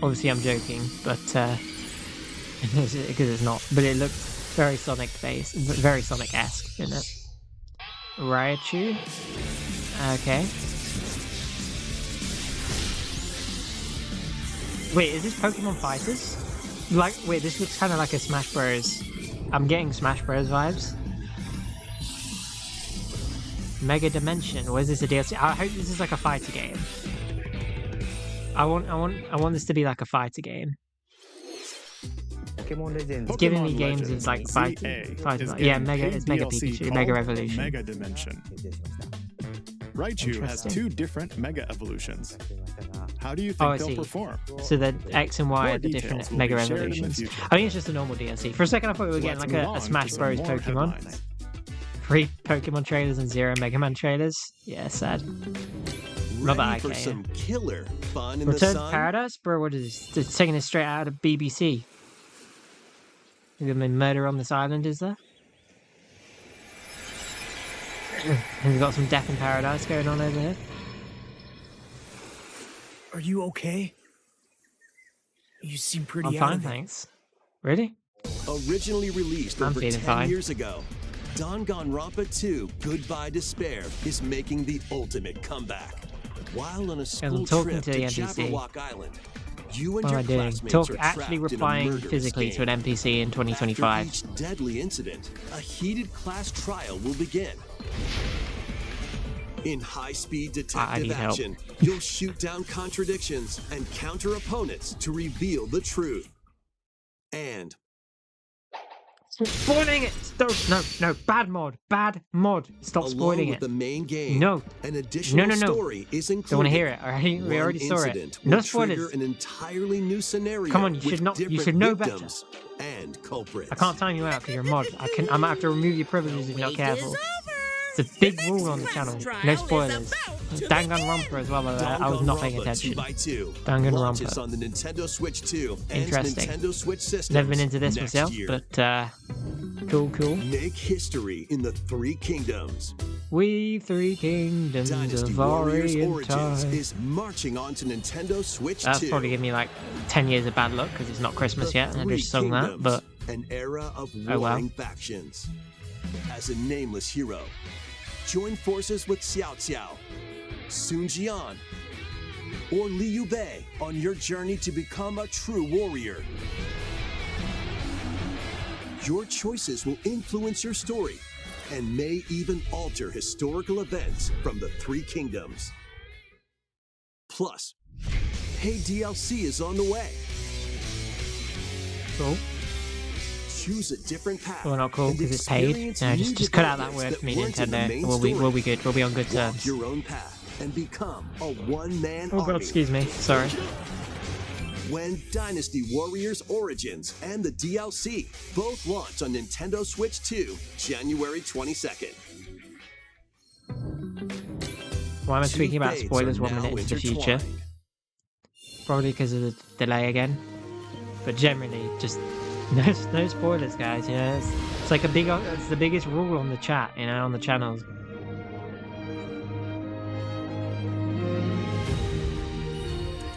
Obviously I'm joking, but because it's not. But it looks very Sonic based, very Sonic-esque, didn't it? Raichu? Okay. Wait, is this Pokemon Fighters? Like, wait, this looks kind of like a Smash Bros. I'm getting Smash Bros vibes. Mega Dimension, or is this a DLC? I hope this is like a fighter game. I want this to be like a fighter game. It's giving me games of like fighter. Yeah, Mega. It's Mega Pikachu, Mega Evolution. Mega Dimension. Raichu has 2 different Mega Evolutions. How do you think they'll perform? So the X and Y More are the details different will Mega be shared in the Evolutions. future. I think it's just a normal DLC. For a second I thought we were getting Let's like move a on Smash to some Bros more Pokemon. headlines. 3 Pokemon trailers and 0 Mega Man trailers. Yeah, sad. Not that I Ready for care. some killer fun in Return the to sun? Paradise? Bro, what is this? It's taking this straight out of BBC. There's gonna be murder on this island, is there? And we've got some death in paradise going on over here. Are you okay? You seem pretty I'm out fine, of it. thanks. Really? Originally released I'm over feeling 10 fine. years ago, Danganronpa 2 Goodbye Despair is making the ultimate comeback. While on a school talking trip to to the NPC. Jabberwock Island, you and What am your I doing? classmates are Actually trapped in a replying murderous physically to an game. NPC in 2025. After each deadly incident, a heated class trial will begin. In high-speed detective need help. action, you'll shoot down contradictions and counter opponents to reveal the truth. And Spoiling it! No, bad mod. Stop along spoiling with it. the main game, No. an additional No. story is included. Don't want to hear it. Already, we One already saw it. incident No will trigger spoilers. an entirely new scenario. Come on, you with should not. You different should know better. victims and culprits. I can't time you out because you're a mod. I might have to remove your privileges if you're not careful. It's a big rule on the channel. No spoilers. Danganronpa as well. I was not paying attention. 2x2 Danganronpa. launches on the Nintendo Switch 2 and Interesting. Nintendo Switch systems. Never been into this next myself, year. but cool. Make history in the Three Kingdoms. We 3 kingdoms Dynasty of Warriors Orient Origins time. is marching on to Nintendo Switch That's 2. probably giving me like 10 years of bad luck because it's not Christmas yet and I Three just sung that. Kingdoms, But an era of Oh, well. warring factions. As a nameless hero, join forces with Xiao Xiao, Sun Jian, or Liu Bei on your journey to become a true warrior. Your choices will influence your story and may even alter historical events from the Three Kingdoms. Plus, paid DLC is on the way. cool. Choose a different path. Well, not cool and because it's paid. experience No, new just cut out that developments word for me, weren't in the Nintendo. main We'll be story. good. We'll be on good Walk terms. your own path and become a one-man Oh army. god, excuse me. Sorry. When Dynasty Warriors Origins and the DLC both launch on Nintendo Switch 2, January 22nd. Why am I Two speaking about fates spoilers are 1 now minute into the future? intertwined. Probably because of the delay again. But generally, just no spoilers, guys. You know, it's like it's the biggest rule on the chat. You know, on the channels.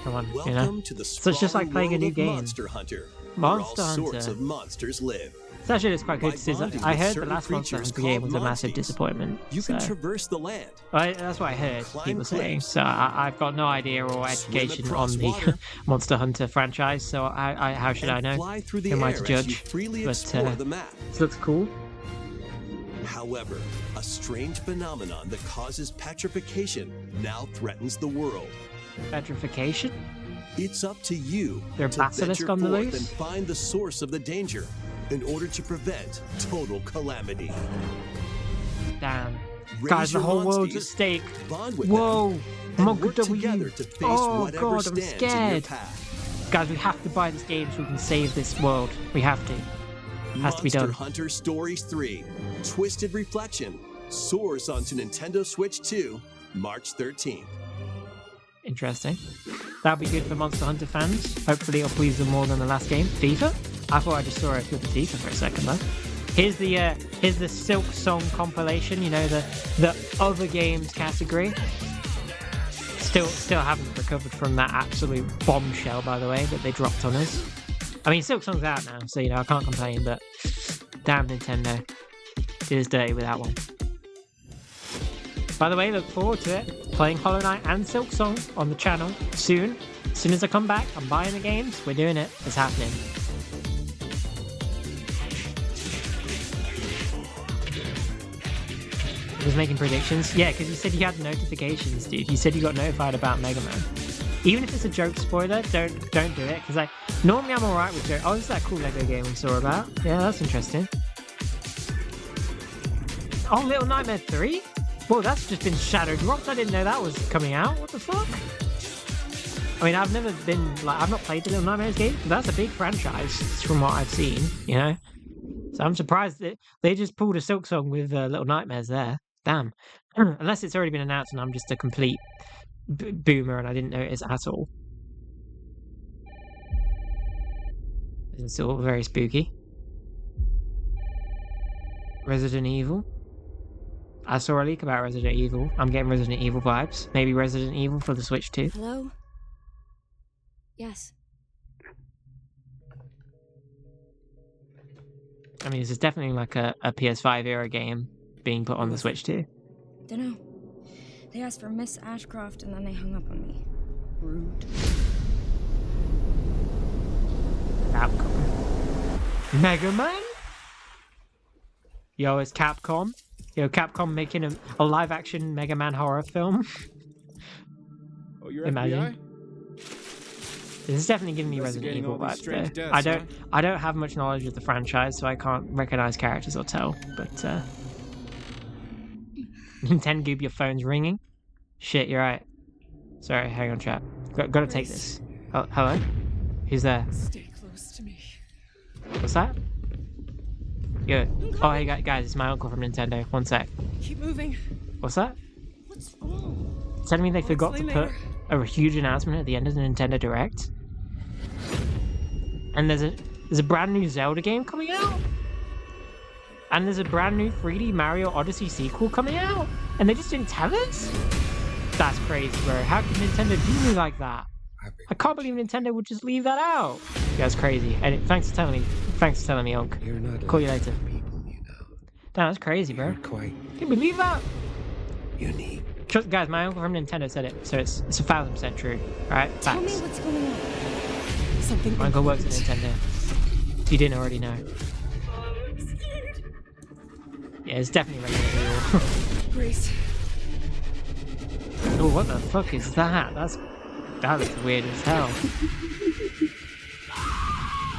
Come on, Welcome you know. to the So it's just like playing a world new of game. Monster Hunter, Monster where all sorts Hunter. of monsters live. It's actually just quite good to see. By bonding I with heard the certain last Monster creatures Hunter game called was a massive monsties, disappointment. You can so- traverse the land. That's what I heard Climb people saying. cliffs. So I've got no idea or education across on the water. Monster Hunter franchise. So I how should I and know? Fly through the Who am I air to as you judge? freely But explore the map. this looks cool. However, a strange phenomenon that causes petrification now threatens the world. Petrification? It's up to you There a to basilisk venture on the forth loose? and find the source of the danger in order to prevent total calamity. Damn. Raise Guys, the your whole world's monsties, at stake. bond with Whoa. them, and Monka work W. together to face Oh whatever god, I'm stands in your scared. path. Guys, we have to buy this game so we can save this world. We have to. Has to be done. Monster Hunter Stories 3, Twisted Reflection, soars onto Nintendo Switch 2, March 13th. Interesting. That'll be good for Monster Hunter fans. Hopefully it'll please them more than the last game. FIFA? I thought I just saw it with the FIFA for a second though. Here's the Silk Song compilation, you know, the other games category. Still haven't recovered from that absolute bombshell, by the way, that they dropped on us. I mean, Silk Song's out now, so, you know, I can't complain, but damn Nintendo. It is dirty with that one. By the way, look forward to it. Playing Hollow Knight and Silk Song on the channel soon. As soon as I come back, I'm buying the games. We're doing it. It's happening. He was making predictions. Yeah, because you said you had notifications, dude. You said you got notified about Mega Man. Even if it's a joke spoiler, don't do it. Because normally I'm alright with jokes. Oh, this is that cool Lego game we saw about. Yeah, that's interesting. Oh, Little Nightmares 3? Whoa, that's just been shadow dropped. I didn't know that was coming out. What the fuck? I mean, I've not played the Little Nightmares game, but that's a big franchise from what I've seen, you know? So I'm surprised that they just pulled a Silk Song with Little Nightmares there. Damn. Unless it's already been announced and I'm just a complete boomer and I didn't notice at all. It's all very spooky. Resident Evil. I saw a leak about Resident Evil. I'm getting Resident Evil vibes. Maybe Resident Evil for the Switch too. Hello? Yes. I mean, this is definitely like a PS5 era game being put on the Switch too. Dunno. They asked for Miss Ashcroft and then they hung up on me. Rude. Capcom. Mega Man? Yo, it's Capcom. Yo, Capcom making a live-action Mega Man horror film. Oh, you're Imagine. FBI? This is definitely giving me Resident Evil vibes though. I don't have much knowledge of the franchise, so I can't recognize characters or tell. But Nintengoob, your phone's ringing. Shit, you're right. Sorry, hang on, chat. Gotta take this. Oh, hello? Who's there? Stay close to me. What's that? Yo. Oh, hey guys, it's my uncle from Nintendo. One sec. Keep moving. What's that? What's wrong? It's telling me they forgot to put a huge announcement at the end of the Nintendo Direct. And there's a brand new Zelda game coming out. And there's a brand new 3D Mario Odyssey sequel coming out. And they just didn't tell us? That's crazy, bro. How can Nintendo do me like that? I can't believe Nintendo would just leave that out. That's crazy. And thanks for telling me, Unc. Call you later. Damn, that's crazy, bro. Can you believe that? Unique. Trust, guys, my uncle from Nintendo said it, so it's 1000% true. Alright? Tell me what's going on. Something. My uncle works at Nintendo. If you didn't already know. Yeah, it's definitely Resident Evil. Grace. Oh, what the fuck is that? That looks weird as hell.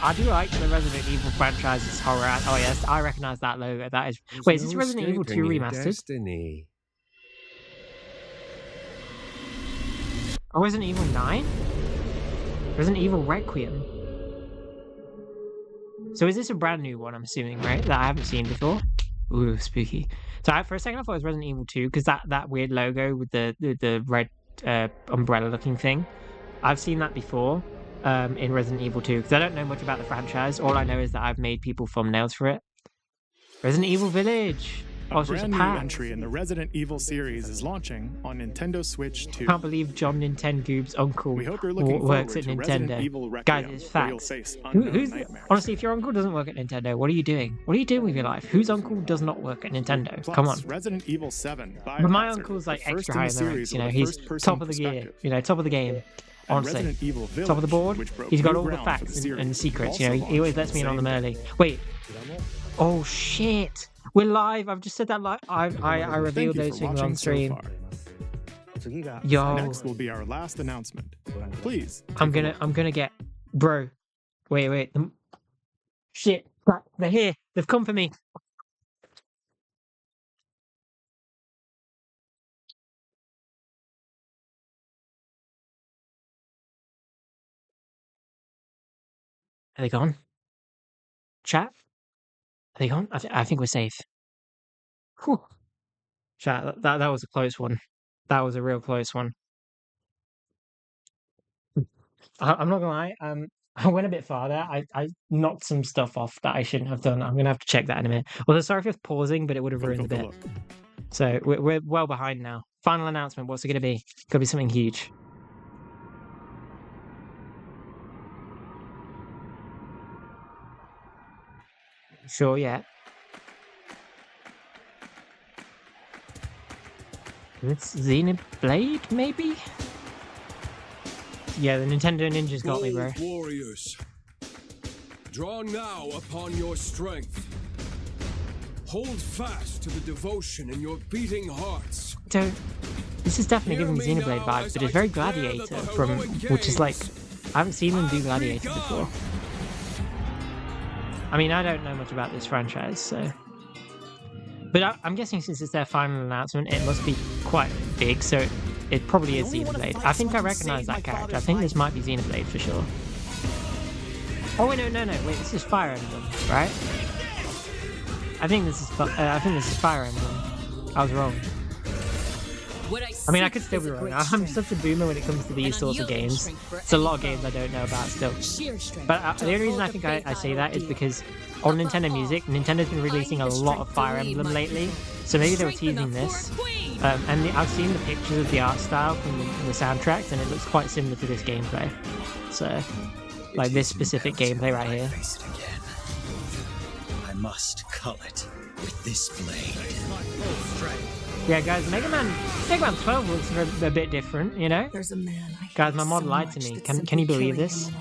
I do like the Resident Evil franchise's horror. Oh yes, I recognize that logo. That is. Wait, is this Resident Evil 2 remastered? Destiny. Oh, Resident Evil 9? Resident Evil Requiem. So is this a brand new one? I'm assuming, right? That I haven't seen before. Ooh, spooky. So for a second I thought it was Resident Evil 2 because that weird logo with the red umbrella looking thing. I've seen that before in Resident Evil 2 because I don't know much about the franchise. All I know is that I've made people thumbnails for it. Resident Evil Village. A brand new entry in the Resident Evil series is launching on Nintendo Switch 2. Can't believe John Nintengoob's uncle works at Nintendo. Guys, it's facts. Honestly, if your uncle doesn't work at Nintendo, what are you doing? What are you doing with your life? Whose uncle does not work at Nintendo? Plus, Come on. Resident Evil 7. But my uncle's like extra high in the ranks, you know, he's top of the gear, you know, top of the game. Honestly, top of the board. He's got all the facts and secrets, you know, he always lets me in on them early. Wait. Oh shit. We're live. I've just said that live. I revealed those things on stream. Yo. Next will be our last announcement. Please. I'm gonna get, bro. Wait. Shit. They're here. They've come for me. Are they gone? Chat? Are they gone? I think we're safe. Whew. Chat, that was a close one. That was a real close one. I'm not gonna lie. I went a bit farther. I knocked some stuff off that I shouldn't have done. I'm gonna have to check that in a minute. Well, sorry for pausing, but it would have ruined the bit. So we're well behind now. Final announcement. What's it gonna be? Could be something huge. Sure, yeah. It's Xenoblade, maybe? Yeah, the Nintendo Ninjas got me, bro. Warriors, draw now upon your strength. Hold fast to the devotion in your beating hearts. So, this is definitely giving Xenoblade vibes, but it's very Gladiator, which is like, I haven't seen them do Gladiator before. I mean, I don't know much about this franchise, so... But I'm guessing since it's their final announcement, it must be quite big, so it probably is Xenoblade. I think I recognize that character. I think this might be Xenoblade for sure. Oh wait, no, wait, this is Fire Emblem, right? I think this is Fire Emblem. I was wrong. I mean, I could still be wrong. I'm such a boomer when it comes to these sorts of games. It's a lot of games I don't know about still. But the only reason I think I say that is because on Nintendo Music, Nintendo's been releasing a lot of Fire Emblem lately. So maybe they were teasing this. And I've seen the pictures of the art style from the soundtracks, and it looks quite similar to this gameplay. So, like this specific gameplay right here. I must cull it with this blade. Yeah, guys, Mega Man 12 looks a bit different, you know? There's a man guys, my mod lied to me. Can you believe this?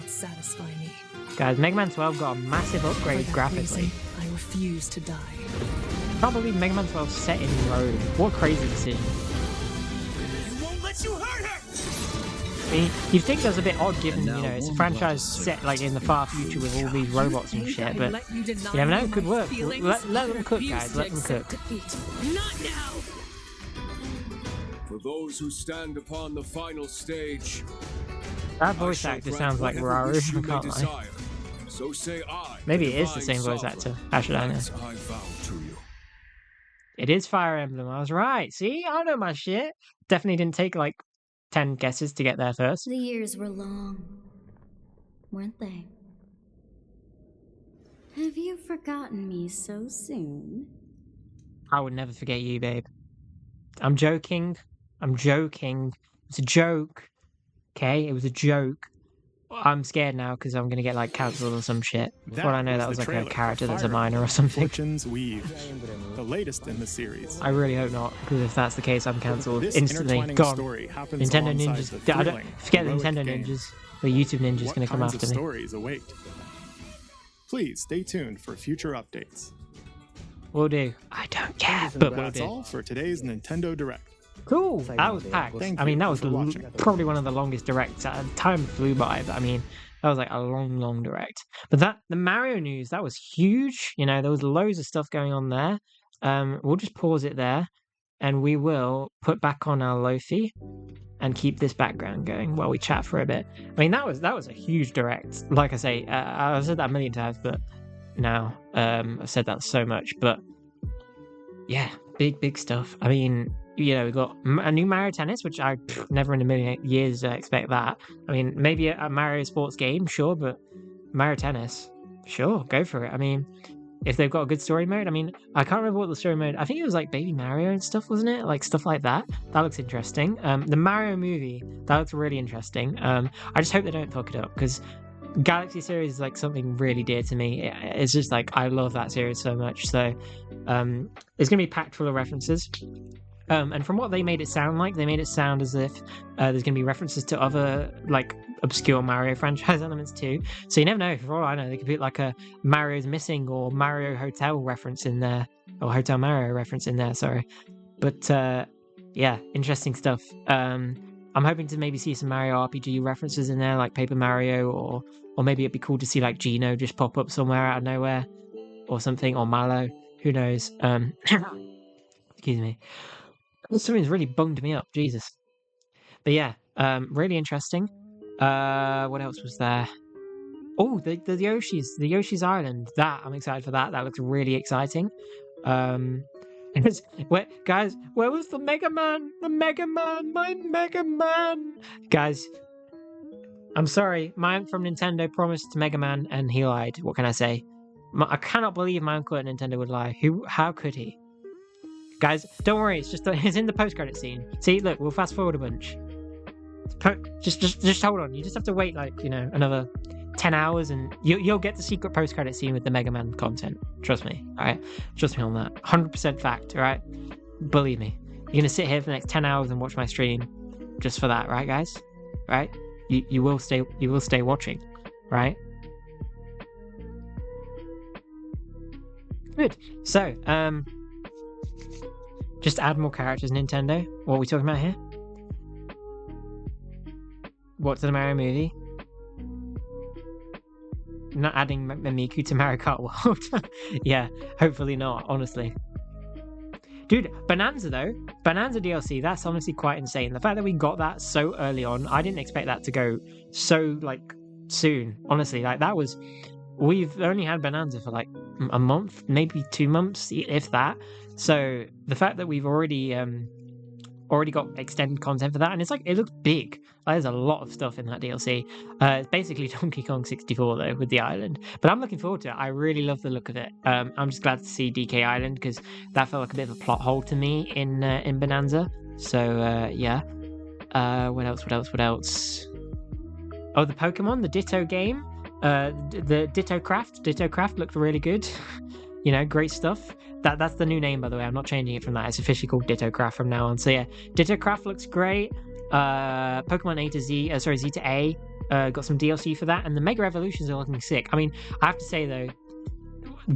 Guys, Mega Man 12 got a massive upgrade graphically. I refuse to die. Can't believe Mega Man 12 set in Rome. What a crazy decision. I won't let you hurt her! I mean, you'd think that's a bit odd given, you know, it's a franchise set like in the far future with all these robots and shit, but you never know, it could work. Let them cook, guys, let them cook. Not now! For those who stand upon the final stage, that voice actor sounds like Raru, I can't lie. So say I, maybe it is the same voice actor. How should I know? It is Fire Emblem, I was right. See, I know my shit. Definitely didn't take like 10 guesses to get there first. The years were long, weren't they? Have you forgotten me so soon? I would never forget you, babe. I'm joking. It's a joke. Okay, it was a joke. I'm scared now because I'm gonna get like cancelled or some shit. Before I know that was like a character that's a minor or something. Fortune's Weave, the latest in the series. I really hope not, because if that's the case, I'm cancelled instantly. Gone. Nintendo Ninjas. Forget the Nintendo Ninjas. The YouTube Ninjas gonna come after me. Stories await. Please stay tuned for future updates. Will do. I don't care, but we'll do. That's all for today's Nintendo Direct. Cool, that was packed. I mean, that was probably one of the longest directs. Time flew by, but I mean, that was like a long direct. But the Mario news, that was huge. You know, there was loads of stuff going on there. We'll just pause it there, and we will put back on our Lofi and keep this background going while we chat for a bit. I mean, that was a huge direct. Like I say, I've said that a million times, but now I've said that so much. But yeah, big stuff. I mean, you know, we got a new Mario Tennis, which I never in a million years expect that. I mean, maybe a Mario sports game, sure, but Mario Tennis, sure, go for it. I mean, if they've got a good story mode, I mean, I can't remember what the story mode, I think it was like Baby Mario and stuff, wasn't it? Like stuff like that. That looks interesting. The Mario movie, that looks really interesting. I just hope they don't fuck it up, because Galaxy series is like something really dear to me. It's just like, I love that series so much. So it's going to be packed full of references. And from what they made it sound like, they made it sound as if there's going to be references to other, like, obscure Mario franchise elements too. So you never know. For all I know, they could put like a Mario's Missing or Mario Hotel reference in there. Or Hotel Mario reference in there, sorry. But, yeah, interesting stuff. I'm hoping to maybe see some Mario RPG references in there, like Paper Mario, or maybe it'd be cool to see, like, Geno just pop up somewhere out of nowhere. Or something, or Mallow. Who knows? Excuse me. Something's really bunged me up, Jesus. But yeah, really interesting. What else was there? Oh, the Yoshi's Island. That I'm excited for that. That looks really exciting. Guys, where was the Mega Man? The Mega Man, my Mega Man. Guys, I'm sorry. My uncle from Nintendo promised Mega Man and he lied. What can I say? I cannot believe my uncle at Nintendo would lie. How could he? Guys, don't worry. It's in the post-credit scene. See, look, we'll fast forward a bunch. Just hold on. You just have to wait, like, another 10 hours and you'll get the secret post-credit scene with the Mega Man content. Trust me, alright? Trust me on that. 100% fact, alright? Believe me. You're gonna sit here for the next 10 hours and watch my stream just for that, right, guys? Right? You will stay watching, right? Good. So, just add more characters, Nintendo. What are we talking about here? What's the Mario movie? Not adding Miku to Mario Kart World. Yeah, hopefully not, honestly. Dude, Bonanza though. Bonanza DLC, that's honestly quite insane. The fact that we got that so early on, I didn't expect that to go so, soon. Honestly, we've only had Bonanza for, a month, maybe 2 months, if that. So, the fact that we've already got extended content for that, and it looks big. There's a lot of stuff in that DLC. It's basically Donkey Kong 64 though, with the island. But I'm looking forward to it. I really love the look of it. I'm just glad to see DK Island because that felt like a bit of a plot hole to me in Bonanza. So yeah. What else? Oh, the Pokemon, the Ditto game. The Ditto Craft looked really good. Great stuff. That's the new name, by the way. I'm not changing it from that. It's officially called Ditto Craft from now on. So yeah, Ditto Craft looks great. Pokemon Z to A, got some DLC for that, and the Mega Evolutions are looking sick. I mean, I have to say though,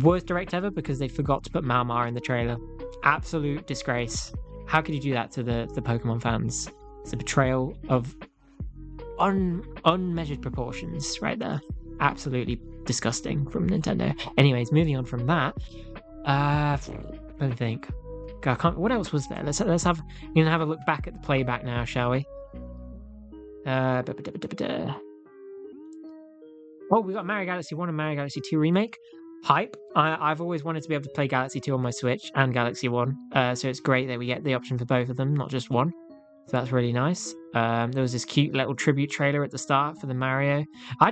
worst direct ever because they forgot to put Malmar in the trailer. Absolute disgrace. How could you do that to the Pokemon fans? It's a betrayal of unmeasured proportions right there. Absolutely disgusting from Nintendo. Anyways, moving on from that. Let me think. What else was there? Let's have a look back at the playback now, shall we? Oh, we got Mario Galaxy 1 and Mario Galaxy 2 remake. Hype. I've always wanted to be able to play Galaxy 2 on my Switch and Galaxy 1, so it's great that we get the option for both of them, not just one. So that's really nice. There was this cute little tribute trailer at the start for the Mario. I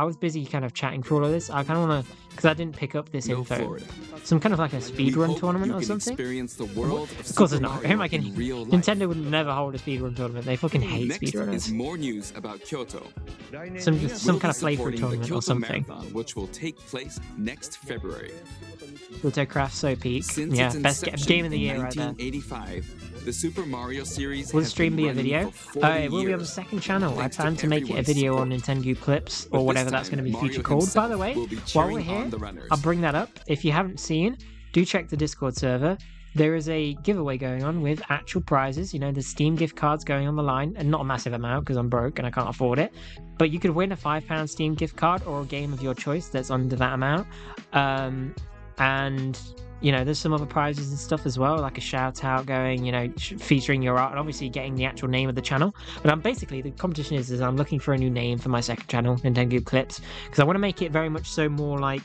was busy kind of chatting for all of this. I kind of want to, because I didn't pick up this info. Florida. Some kind of like a speedrun tournament or something? Experience the world of course it's not. Who am I kidding? Nintendo would never hold a speedrun tournament. They fucking hate speedrunners. Next is more news about Kyoto. Some kind of playthrough tournament or something. Marathon, which will take place next February. Kyoto Craft so peak. Since yeah, its best game of the year right there. 1985, the Super Mario series will the has stream been be a video? It will be on the years. second channel. Thanks I plan to make it a video on Nintengoob clips or whatever that's going to be feature called. By the way, while we're here, I'll bring that up. If you haven't seen, do check the Discord server. There is a giveaway going on with actual prizes. The Steam gift cards going on the line, and not a massive amount because I'm broke and I can't afford it. But you could win a £5 Steam gift card or a game of your choice that's under that amount. And there's some other prizes and stuff as well, like a shout out going, featuring your art and obviously getting the actual name of the channel. But I'm basically, the competition is I'm looking for a new name for my second channel, Nintengoob Clips, because I want to make it very much so more like,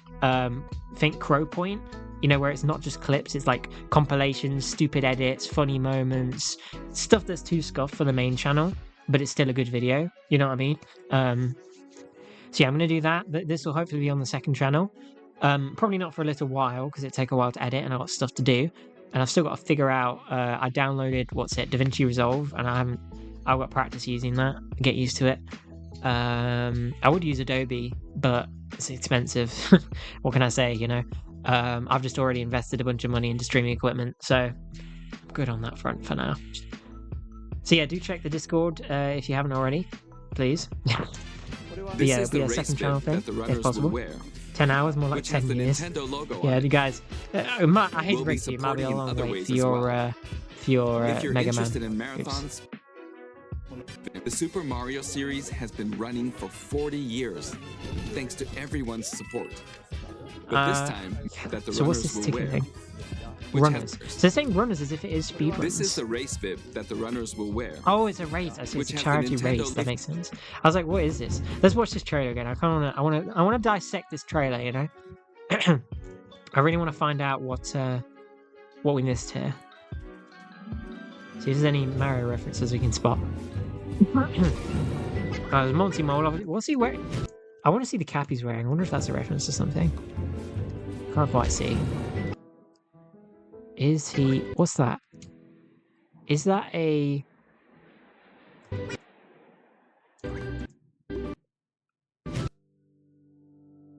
think Crow Point, where it's not just clips, it's like compilations, stupid edits, funny moments, stuff that's too scuffed for the main channel, but it's still a good video, you know what I mean? So yeah, I'm going to do that. This will hopefully be on the second channel. Probably not for a little while because it'll take a while to edit and I've got stuff to do, and I've still got to figure out. I downloaded DaVinci Resolve, and I've got practice using that, get used to it. I would use Adobe, but it's expensive. What can I say? I've just already invested a bunch of money into streaming equipment, so I'm good on that front for now. So yeah, do check the Discord if you haven't already, please. But yeah, it'll be a second channel thing if possible. 10 hours, more like 10 years. Yeah, you guys, I hate to break to you, it might be a long wait for your Mega Man. In marathons, the Super Mario series has been running for 40 years, thanks to everyone's support. But this time, that the runners will wear, which Runners. So they're saying runners as if it is speed runs. This is the race bib that the runners will wear. Oh, it's a race. I see. It's a Which has the charity Nintendo race. That lift- makes sense. I was like, what is this? Let's watch this trailer again. I want to dissect this trailer. You know, I really want to find out what we missed here. See if there's any Mario references we can spot. There's Monty Mole. What's he wearing? I want to see the cap he's wearing. I wonder if that's a reference to something. Can't quite see. Is he... What's that? Is that a...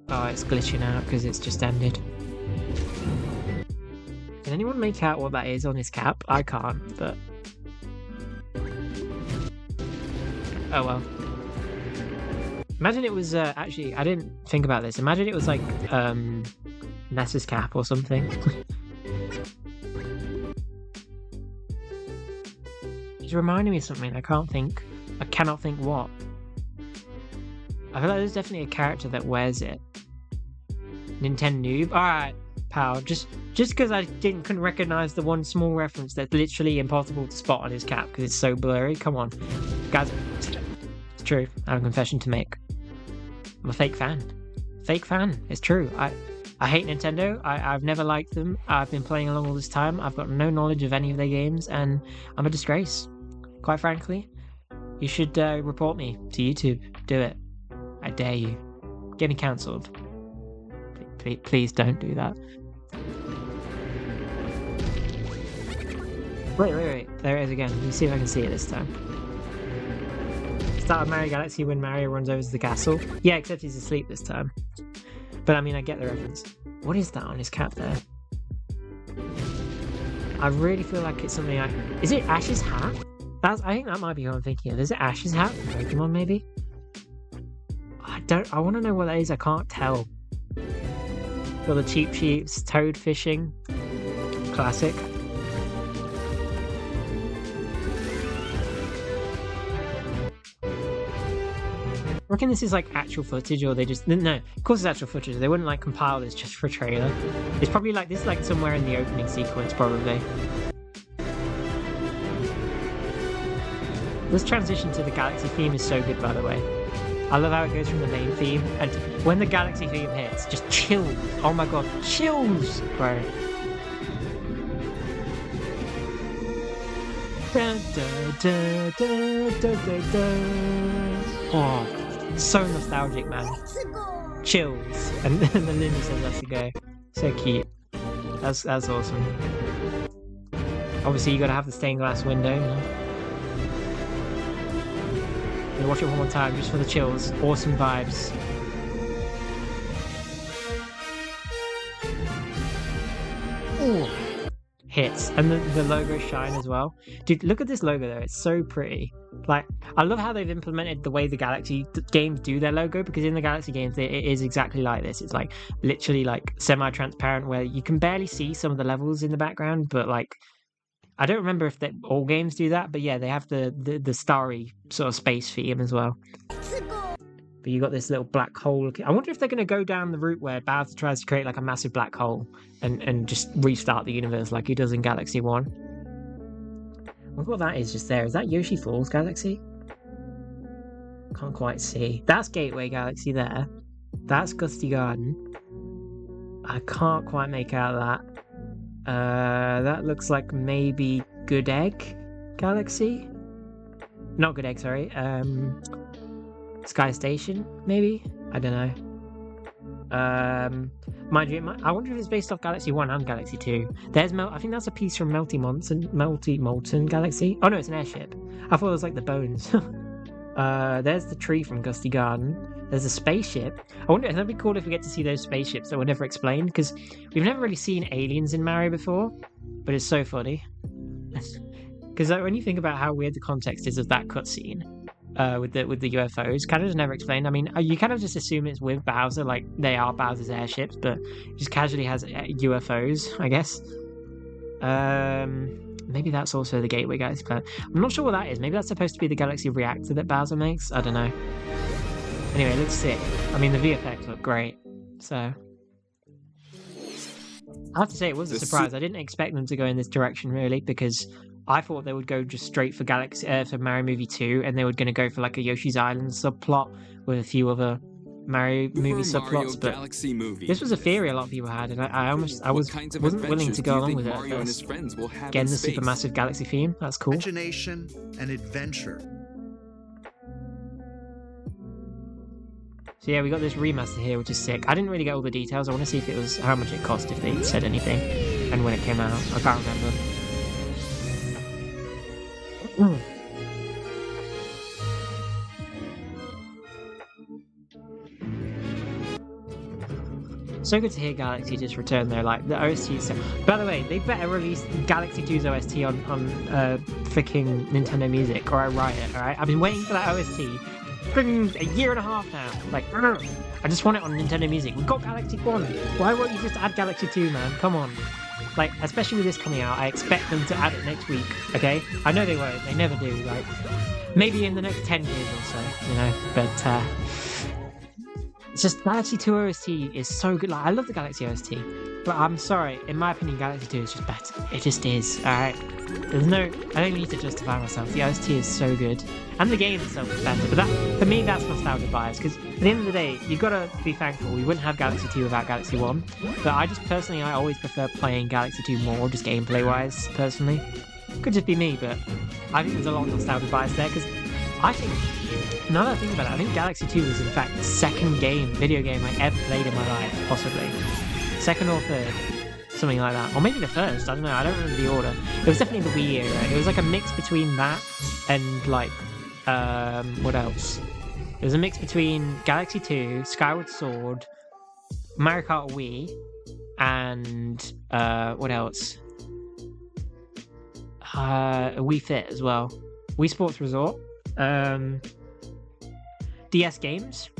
Oh, it's glitching out because it's just ended. Can anyone make out what that is on his cap? I can't, but... Oh well. Imagine it was, actually, I didn't think about this. Imagine it was like, Ness's cap or something. It's reminding me of something. I cannot think what. I feel like there's definitely a character that wears it. Nintengoob. Alright, pal. Just because I couldn't recognize the one small reference that's literally impossible to spot on his cap because it's so blurry. Come on. Guys, it's true. I have a confession to make. I'm a fake fan. Fake fan. It's true. I hate Nintendo. I've never liked them. I've been playing along all this time. I've got no knowledge of any of their games, and I'm a disgrace. Quite frankly, you should report me to YouTube. Do it. I dare you. Get me cancelled. Please don't do that. Wait. There it is again. Let me see if I can see it this time. Start of Mario Galaxy when Mario runs over to the castle. Yeah, except he's asleep this time. But I mean, I get the reference. What is that on his cap there? I really feel like it's something Is it Ash's hat? I think that might be what I'm thinking of. Is it Ash's hat from Pokemon, maybe? I want to know what that is. I can't tell. Got the Cheap Sheets, Toad fishing. Classic. I reckon this is like actual footage, or they just... No, of course it's actual footage. They wouldn't like compile this just for a trailer. It's probably like... This is like somewhere in the opening sequence, probably. This transition to the Galaxy theme is so good, by the way. I love how it goes from the main theme, and when the Galaxy theme hits, just chills. Oh my god, chills, bro. Dun, dun, dun, dun, dun, dun, dun. Oh. So nostalgic, man. Chills. And then the Lindy says that's a go. So cute. That's awesome. Obviously you gotta have the stained glass window, you know. Gonna watch it one more time just for the chills. Awesome vibes. Ooh. Hits. And the logo shine as well. Dude, look at this logo though. It's so pretty. Like, I love how they've implemented the way the Galaxy games do their logo, because in the Galaxy games it is exactly like this. It's like literally like semi-transparent, where you can barely see some of the levels in the background, but like I don't remember if all games do that, but yeah, they have the starry sort of space theme as well. But you got this little black hole. I wonder if they're going to go down the route where Bowser tries to create like a massive black hole and just restart the universe like he does in Galaxy 1. I wonder what that is just there. Is that Yoshi Falls Galaxy? Can't quite see. That's Gateway Galaxy there. That's Gusty Garden. I can't quite make out that. That looks like maybe Good Egg Galaxy? Not Good Egg, sorry. Sky Station, maybe? I don't know. Mind you, I wonder if it's based off Galaxy 1 and Galaxy 2. There's I think that's a piece from Melty Molten Galaxy. Oh no, it's an airship. I thought it was like the bones. There's the tree from Gusty Garden. There's a spaceship. I wonder if that'd be cool if we get to see those spaceships that were never explained, because we've never really seen aliens in Mario before, but it's so funny. Because like, when you think about how weird the context is of that cutscene, with the UFOs, kind of just never explained. I mean, you kind of just assume it's with Bowser, like they are Bowser's airships, but it just casually has UFOs, I guess. Maybe that's also the Gateway Galaxy planet. I'm not sure what that is. Maybe that's supposed to be the Galaxy reactor that Bowser makes. I don't know. Anyway, it looks sick. I mean, the VFX look great. So I have to say it was a surprise. I didn't expect them to go in this direction really, because I thought they would go just straight for for Mario Movie 2, and they were going to go for like a Yoshi's Island subplot with a few other Mario movie subplots. But Galaxy movie. This was a theory a lot of people had, and I wasn't willing to go along with it. Mario and his friends will have Getting in the space? supermassive galaxy theme, that's cool. Imagination and adventure. So yeah, we got this remaster here, which is sick. I didn't really get all the details. I want to see if it was how much it cost, if they said anything, and when it came out. I can't remember. So good to hear Galaxy just return there, like the OST. So, by the way, they better release Galaxy 2's OST on freaking Nintendo Music, or I riot. All right, I've been waiting for that OST freaking a year and a half now. Like, I just want it on Nintendo Music. We've got Galaxy 1. Why won't you just add Galaxy 2, man? Come on. Like, especially with this coming out, I expect them to add it next week. Okay, I know they won't. They never do. Like, maybe in the next 10 years or so, you know. But it's just Galaxy 2 OST is so good. Like, I love the Galaxy OST, but I'm sorry, in my opinion, Galaxy 2 is just better. It just is. Alright, I don't need to justify myself. The OST is so good, and the game itself is better. But that, for me, that's nostalgia bias, because at the end of the day, you've got to be thankful. We wouldn't have Galaxy 2 without Galaxy 1. But I just personally, I always prefer playing Galaxy 2 more, just gameplay wise, personally. Could just be me, but I think there's a lot of nostalgia bias there, because I think, now that I think about it, I think Galaxy 2 was in fact the second video game I ever played in my life, possibly. Second or third, something like that. Or maybe the first, I don't know, I don't remember the order. It was definitely the Wii era. It was like a mix between that and like, what else? It was a mix between Galaxy 2, Skyward Sword, Mario Kart Wii, and what else? Wii Fit as well. Wii Sports Resort. DS games.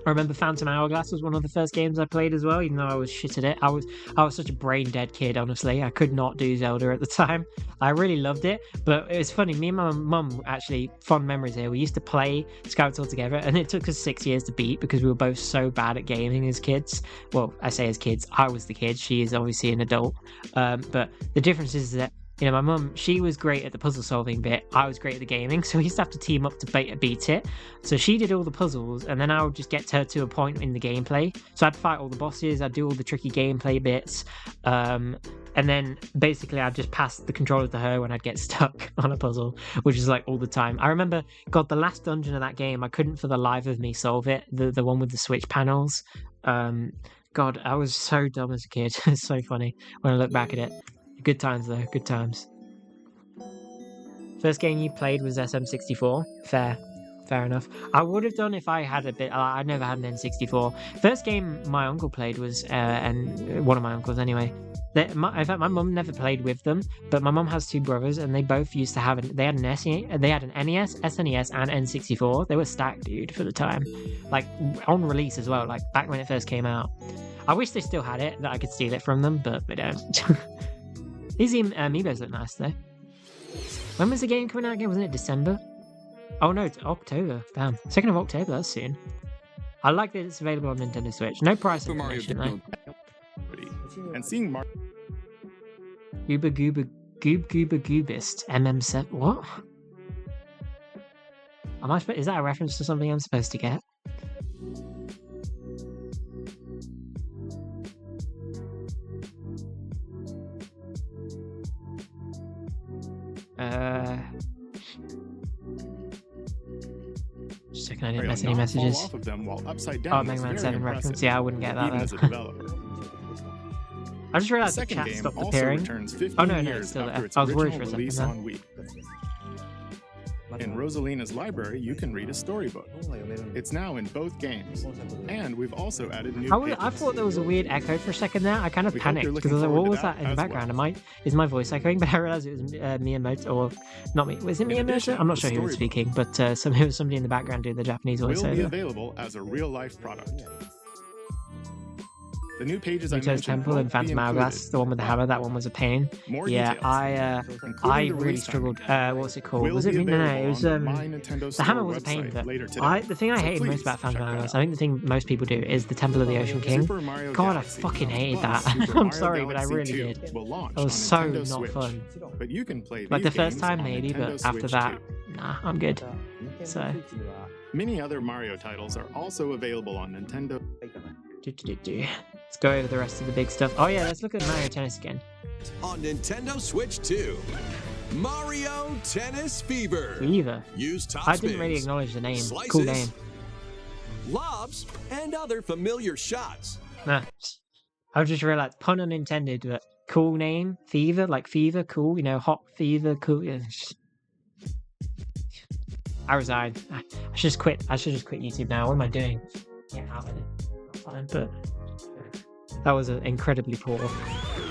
I remember Phantom Hourglass was one of the first games I played as well, even though I was shit at it. I was such a brain dead kid, honestly. I could not do Zelda at the time. I really loved it, but it was funny. Me and my mum, actually, fond memories here. We used to play Skyward Sword together, and it took us 6 years to beat because we were both so bad at gaming as kids. Well, I say as kids. I was the kid. She is obviously an adult. But the difference is that, you know, my mum, she was great at the puzzle solving bit. I was great at the gaming, so we used to have to team up to beat it. So she did all the puzzles, and then I would just get her to a point in the gameplay. So I'd fight all the bosses, I'd do all the tricky gameplay bits, and then basically I'd just pass the controller to her when I'd get stuck on a puzzle, which is like all the time. I remember, God, the last dungeon of that game, I couldn't for the life of me solve it. The one with the switch panels. God, I was so dumb as a kid. It's so funny when I look back at it. Good times though, good times. First game you played was SM64. Fair enough. I would have done if I had a bit. I never had an N64. First game my uncle played was, and one of my uncles anyway. In fact, my mum never played with them, but my mum has two brothers, and they both used to have they had an NES, SNES, and N64. They were stacked, dude, for the time, like on release as well, like back when it first came out. I wish they still had it, that I could steal it from them, but they don't. These amiibos look nice though. When was the game coming out again? Wasn't it December? Oh no, it's October. Damn. 2nd of October, that's soon. I like that it's available on Nintendo Switch. No price information though. And seeing Goobist MM7. What? Is that a reference to something I'm supposed to get? Just checking I didn't miss any messages. Oh, Mega Man 7 reference. Yeah, I wouldn't get that though. I just realized the chat stopped appearing. Oh no, it's still there. I was worried for a second then. In Rosalina's library, you can read a storybook. It's now in both games. And we've also added new pages. I thought there was a weird echo for a second there. I kind of panicked because I was like, what was that in the background? Is my voice echoing? But I realized it was Miyamoto, or not me. Was it Miyamoto? I'm not sure who was speaking, but it was somebody in the background doing the Japanese voiceover. Will be available as a real-life product. The new pages I Rito's mentioned Temple and won't be Phantom included. Hourglass, the one with the hammer, that one was a pain. More Yeah, details, I including the really release struggled. timing, What's it called? will Was it be me? No, it available was on the My Nintendo the Store hammer was a pain, website but later today. the thing I So hated most please about Phantom check that Hourglass, out. I think the thing most people do, is the Temple of the Ocean King. Super Mario God, Galaxy I fucking hated plus that. Super I'm Mario sorry, but I Galaxy really 2 did. will launch It was on so Nintendo not Switch. fun. But you can play Like these the first games time on maybe, Nintendo but after Switch that, too. nah, I'm good. So. Many other Mario titles are also available on Nintendo. Let's go over the rest of the big stuff. Oh yeah, let's look at Mario Tennis again. On Nintendo Switch 2, Mario Tennis Fever. Use top I didn't really spins, acknowledge the name. slices, Cool name. lobs, and other familiar shots. Nah. I just realized, pun unintended, but cool name. Fever, like fever, cool. You know, hot fever, cool. Yeah. I resigned. I should just quit. I should just quit YouTube now. What am I doing? Get out of it. Fine, but that was incredibly poor.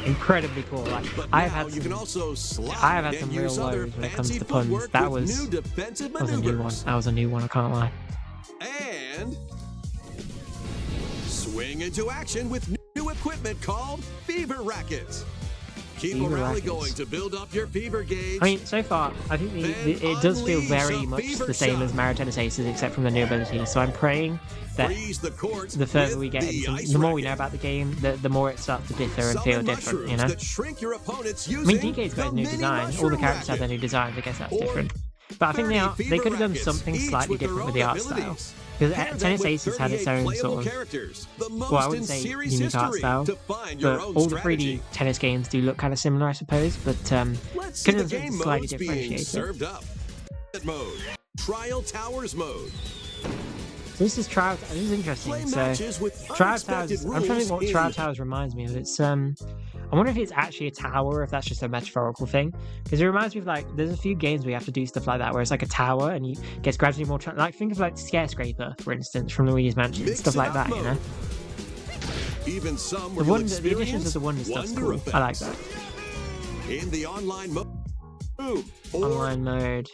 Incredibly poor. Like I have had some real lows when it comes to puns. That was a new one. That was a new one. I can't lie. And swing into action with new equipment called Fever Rackets. Keep Fever a rally Rackets. going to build up your fever gauge. I mean, so far, I think it does feel very much the same as Mario Tennis Aces, except from the new abilities. So I'm praying that the further we get into, the more we know about the game, the more it starts to differ and feel different, you know? I mean, DK's got his new design. All the characters have their new designs. I guess that's different. But I think they could have done something slightly different with the art style. Because Tennis Aces had its own sort of, well, I wouldn't say unique art style, but all the 3D tennis games do look kind of similar, I suppose. But could have been slightly differentiated. Mode. Trial Towers mode. So this is Trial. This is interesting. So Trial Towers. I'm trying to think what Trial Towers reminds me of. It's I wonder if it's actually a tower or if that's just a metaphorical thing. Because it reminds me of like there's a few games where you have to do stuff like that, where it's like a tower and you get gradually more. Like think of like Scarescraper, for instance, from Luigi's Mansion, stuff like that. You know. Even some The additions of the wonder stuff's cool. I like that. In the online mode. Online mode.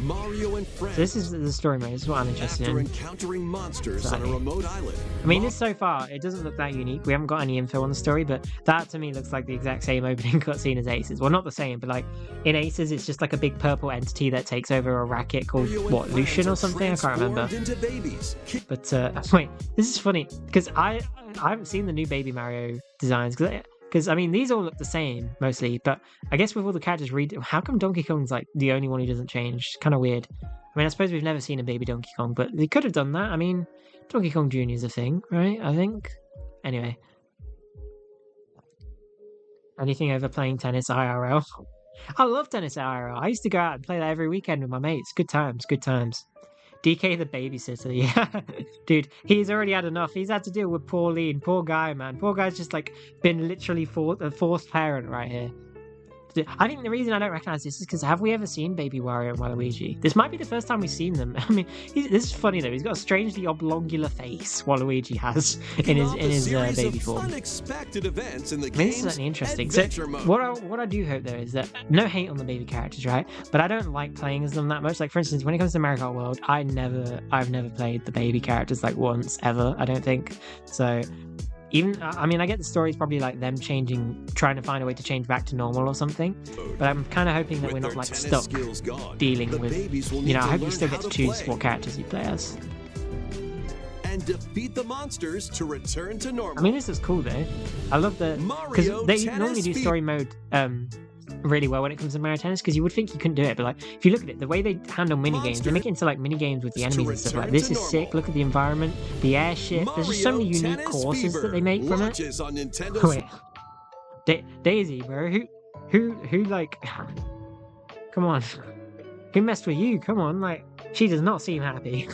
Mario and So this is the story mode. This is what I'm interested After in. encountering monsters on a remote island. I mean, this so far, it doesn't look that unique. We haven't got any info on the story, but that to me looks like the exact same opening cutscene as Aces. Well, not the same, but like in Aces, it's just like a big purple entity that takes over a racket called, what, Lucian or something? I can't remember. But, wait, this is funny, because I haven't seen the new Baby Mario designs, because, I mean, these all look the same, mostly, but I guess with all the characters, how come Donkey Kong's, like, the only one who doesn't change? Kind of weird. I mean, I suppose we've never seen a baby Donkey Kong, but they could have done that. I mean, Donkey Kong Jr. is a thing, right? I think. Anyway. Anything over playing tennis IRL? I love tennis IRL. I used to go out and play that every weekend with my mates. Good times, good times. DK the babysitter, yeah. Dude, he's already had enough. He's had to deal with Pauline. Poor guy, man. Poor guy's just, like, been literally a forced parent right here. I think the reason I don't recognize this is because have we ever seen Baby Wario and Waluigi? This might be the first time we've seen them. I mean, this is funny though. He's got a strangely oblongular face. Waluigi has in his baby form. Unexpected events in the I mean, this is certainly interesting. So what I do hope though is that no hate on the baby characters, right? But I don't like playing as them that much. Like for instance, when it comes to Mario Kart World, I've never played the baby characters like once ever. I don't think so. Even, I mean, I get the story's probably like them trying to find a way to change back to normal or something, but I'm kind of hoping that we're not like stuck dealing with, you know, I hope you still get to choose what characters you play as. And defeat the monsters to return to normal. I mean, this is cool though. I love because they normally do story mode really well when it comes to Mario Tennis, because you would think you couldn't do it, but like if you look at it, the way they handle minigames, they make it into like minigames with the enemies and stuff. Like this is sick. Look at the environment, the airship. There's just so many unique courses that they make from it. Wait, Daisy, bro, who like, come on, who messed with you? Come on, like she does not seem happy.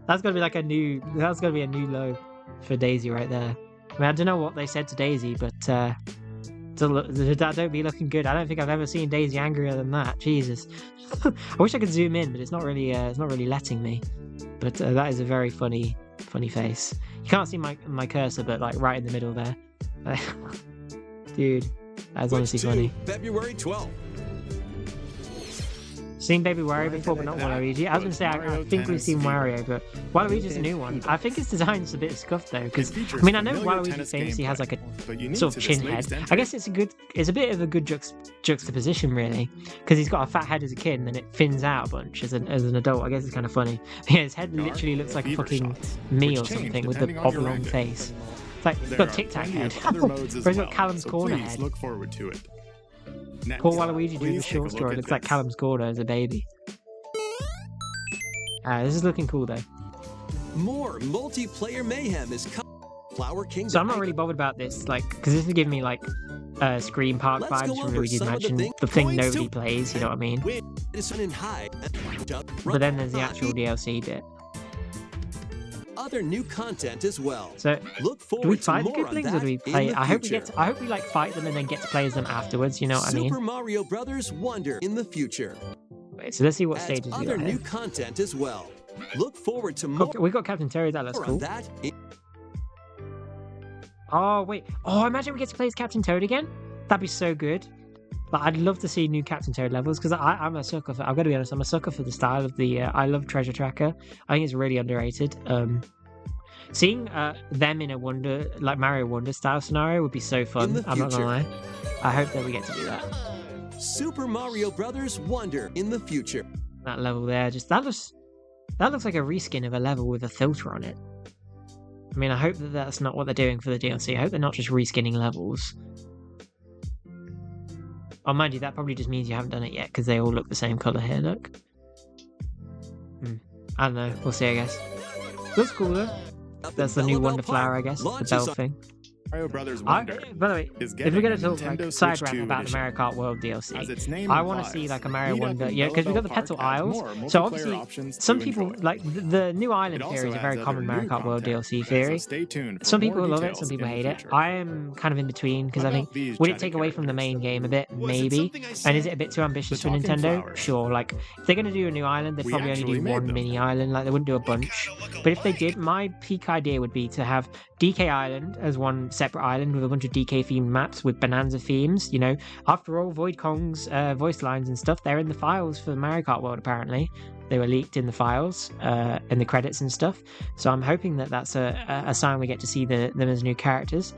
That's gonna be a new low for Daisy right there. I mean, I don't know what they said to Daisy, but that don't be looking good. I don't think I've ever seen Daisy angrier than that. Jesus. I wish I could zoom in, but it's not really letting me. But that is a very funny face. You can't see my cursor, but like right in the middle there. Dude, that's honestly funny. February 12th. Seen Baby Wario before, but not Waluigi. I was going to say, I think we've seen Wario, but Waluigi's a new one. I think his design's a bit scuffed though, because I mean, I know Waluigi famously has like a sort of chin head. I guess it's a bit of a good juxtaposition really, because he's got a fat head as a kid and then it thins out a bunch as an adult. I guess it's kind of funny. But yeah, his head literally looks like a fucking me or something with the oblong face. It's like he's got Tic Tac head, or he's got Callum's Corner head. Look forward to it. Next, Poor Waluigi drew the short story. It looks like Callum's Corner as a baby. This is looking cool though. More multiplayer mayhem is coming. Flower Kingdom. So I'm not really bothered about this, like, because this is giving me like Scream Park vibes from Luigi's Mansion. The thing nobody plays, you know what I mean? But then there's the actual DLC bit. Other new content as well. So look forward do we to fight the more on Gooblings or that do we in play? the I hope future. we like fight them and then get to play as them afterwards. You know what I mean? Super Mario Brothers Wonder in the future. Wait, so let's see what Adds stages we other got new here. content as well. Look forward to more. Okay, we got Captain Terry. That looks on cool. that Oh wait. Oh, imagine we get to play as Captain Toad again. That'd be so good. Like, I'd love to see new Captain Toad levels because I'm a sucker for. I've got to be honest. I'm a sucker for the style of the. I love Treasure Tracker. I think it's really underrated. Seeing them in a Mario Wonder style scenario would be so fun. I'm not gonna lie. I hope that we get to do that. Super Mario Brothers Wonder in the future. That level there, that looks like a reskin of a level with a filter on it. I mean, I hope that that's not what they're doing for the DLC. I hope they're not just reskinning levels. Oh, mind you, that probably just means you haven't done it yet because they all look the same color here. Look. I don't know. We'll see. I guess. Looks cool though. That's the new Wonder Flower, I guess. The bell thing. Mario Brothers Wonder. By the way, if we're going to talk like side rant about the Mario Kart World DLC, I want to see like a Mario Wonder, because we got the Petal Isles. So obviously, some people like the new island theory is a very common Mario Kart World DLC theory. Some people love it, some people hate it. I am kind of in between because I think would it take away from the main game a bit? Maybe. And is it a bit too ambitious for Nintendo? Sure. Like if they're going to do a new island, they'd probably only do one mini island. Like they wouldn't do a bunch. But if they did, my peak idea would be to have DK Island as one separate island with a bunch of DK themed maps with Bonanza themes. You know, after all, Void Kong's voice lines and stuff, they're in the files for Mario Kart World. Apparently, they were leaked in the files, in the credits and stuff. So I'm hoping that that's a sign we get to see them as new characters.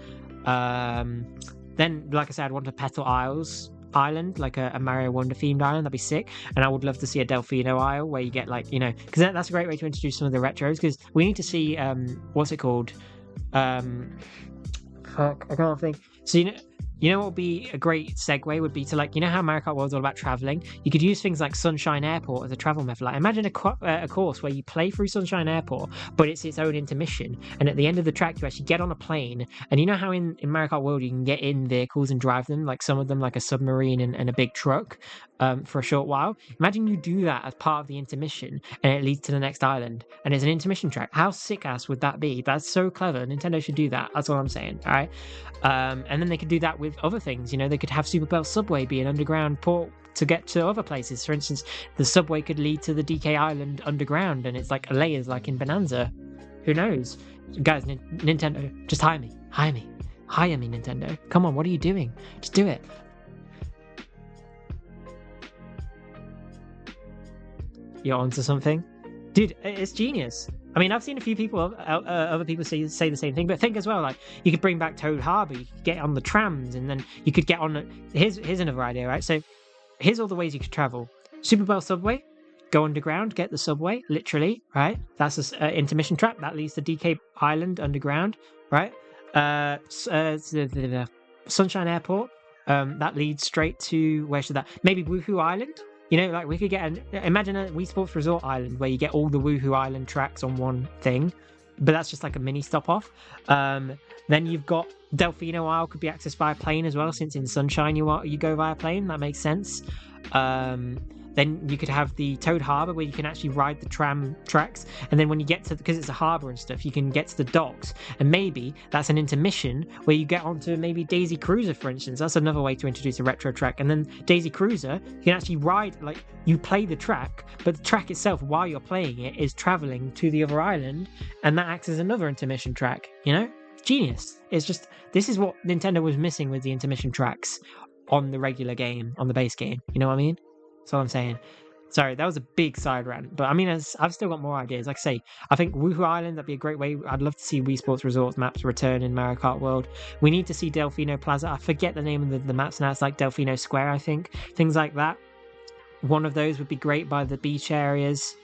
Then, like I said, I'd want a Petal Island, like a Mario Wonder themed island. That'd be sick. And I would love to see a Delfino Isle where you get like, because that's a great way to introduce some of the retros. Because we need to see what's it called? Fuck, I can't think. So you know what would be a great segue would be to like, how Mario Kart World's all about traveling. You could use things like Sunshine Airport as a travel method. Like imagine a course where you play through Sunshine Airport, but it's its own intermission. And at the end of the track, you actually get on a plane. And you know how in Mario Kart World you can get in vehicles and drive them, like some of them like a submarine and a big truck for a short while. Imagine you do that as part of the intermission, and it leads to the next island, and it's an intermission track. How sick ass would that be? That's so clever. Nintendo should do that. That's all I'm saying. All right. And then they could do that with other things. They could have Super Bell Subway be an underground port to get to other places. For instance, the subway could lead to the DK Island underground, and it's like layers like in Bonanza. Who knows? Guys, Nintendo, just hire me, Nintendo. Come on, what are you doing? Just do it. You're onto something, dude. It's genius. I mean, I've seen a few people, other people say the same thing, but think as well, like, you could bring back Toad Harbor, you could get on the trams, and then you could get on, here's another idea, right? So, here's all the ways you could travel. Super Bell Subway, go underground, get the subway, literally, right? That's an intermission track, that leads to DK Island underground, right? Sunshine Airport, that leads straight to, where should that, maybe Woohoo Island? Like we could get imagine a Wii Sports Resort Island where you get all the Woohoo Island tracks on one thing, but that's just like a mini stop off. Then you've got Delfino Isle could be accessed via plane as well, since in Sunshine you go via plane. That makes sense. Then you could have the Toad Harbor where you can actually ride the tram tracks, and then when you get to, because it's a harbor and stuff, you can get to the docks, and maybe that's an intermission where you get onto maybe Daisy Cruiser, for instance. That's another way to introduce a retro track. And then Daisy Cruiser, you can actually ride, like, you play the track, but the track itself, while you're playing it, is traveling to the other island, and that acts as another intermission track. Genius. It's just, this is what Nintendo was missing with the intermission tracks on the regular game, on the base game. You know what I mean? That's all I'm saying. Sorry, that was a big side rant, but I mean, I've still got more ideas. Like I say, I think Woohoo Island, that'd be a great way. I'd love to see Wii Sports Resorts maps return in Mario Kart World. We need to see Delfino Plaza. I forget the name of the maps now. It's like Delfino Square, I think. Things like that. One of those would be great by the beach areas,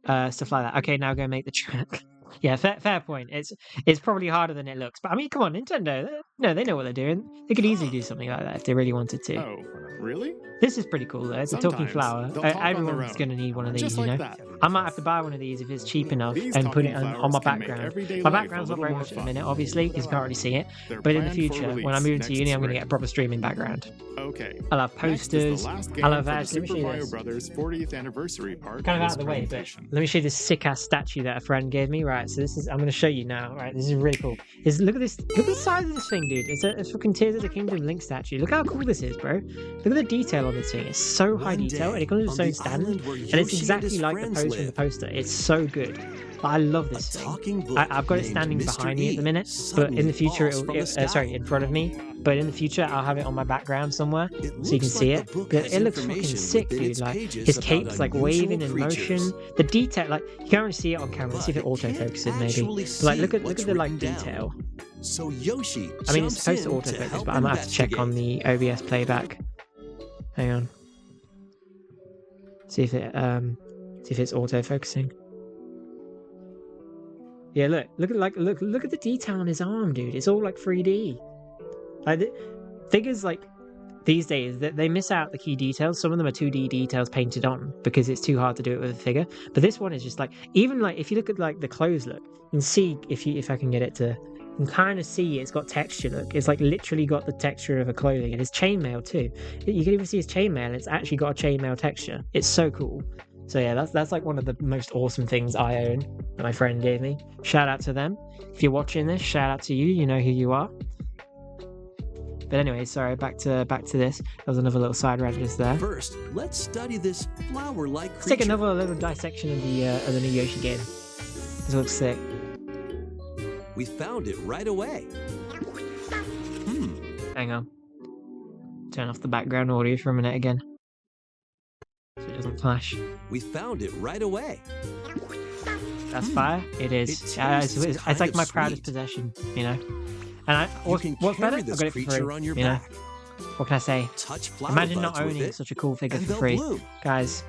stuff like that. Okay, now go make the track. Yeah, fair point. It's probably harder than it looks. But I mean, come on, Nintendo. They know what they're doing. They could easily do something like that if they really wanted to. Oh, really? This is pretty cool, though. It's a talking flower. Everyone's going to need one of these, you know? I might have to buy one of these if it's cheap enough and put it on my background. My background's not very much at the minute, obviously, because you can't really see it. But in the future, when I move into uni, I'm going to get a proper streaming background. Okay. I'll have posters. I'll have actually, let me show you Mario this. Brothers 40th anniversary part. Kind of out of the way, but let me show you this sick-ass statue that a friend gave me. Right, so this is, I'm going to show you now. Right, this is really cool. Look at the size of this thing, dude. It's a fucking Tears of the Kingdom Link statue. Look how cool this is, bro. Look at the detail on this thing. It's so high detail, and it comes with its own stand, and it's exactly like the pose from the poster. It's so good. I love this thing. I've got it standing behind me at the minute, but in the future, in front of me. But in the future, I'll have it on my background somewhere so you can see it. But it looks fucking sick, dude. Like his cape's like waving in motion. The detail, like you can't really see it on camera. Let's see if it autofocuses maybe. But, like look at the like detail. So Yoshi, I mean, it's supposed to autofocus, but I might have to check on the OBS playback. Hang on. See if it's autofocusing. Yeah, look at the detail on his arm, dude. It's all like 3D. Like figures like these days that they miss out the key details. Some of them are 2D details painted on because it's too hard to do it with a figure. But this one is just like, even like if you look at like the clothes look, you can see if I can get it to, you can kind of see it's got texture. Look, it's like literally got the texture of a clothing, and it's chainmail too. You can even see his chainmail. It's actually got a chainmail texture. It's so cool. So yeah, that's like one of the most awesome things I own that my friend gave me. Shout out to them. If you're watching this, shout out to you. You know who you are. But anyway, sorry, back to this. That was another little side rant just there. First, let's study this flower-like creature. Let's take another little dissection of the new Yoshi game. This looks sick. We found it right away. Hang on. Turn off the background audio for a minute again, so it doesn't flash. We found it right away. That's fire. It is. It's like my proudest possession, you know. And what's better? I've got it for free. You know. What can I say? Imagine not owning such a cool figure for free, guys.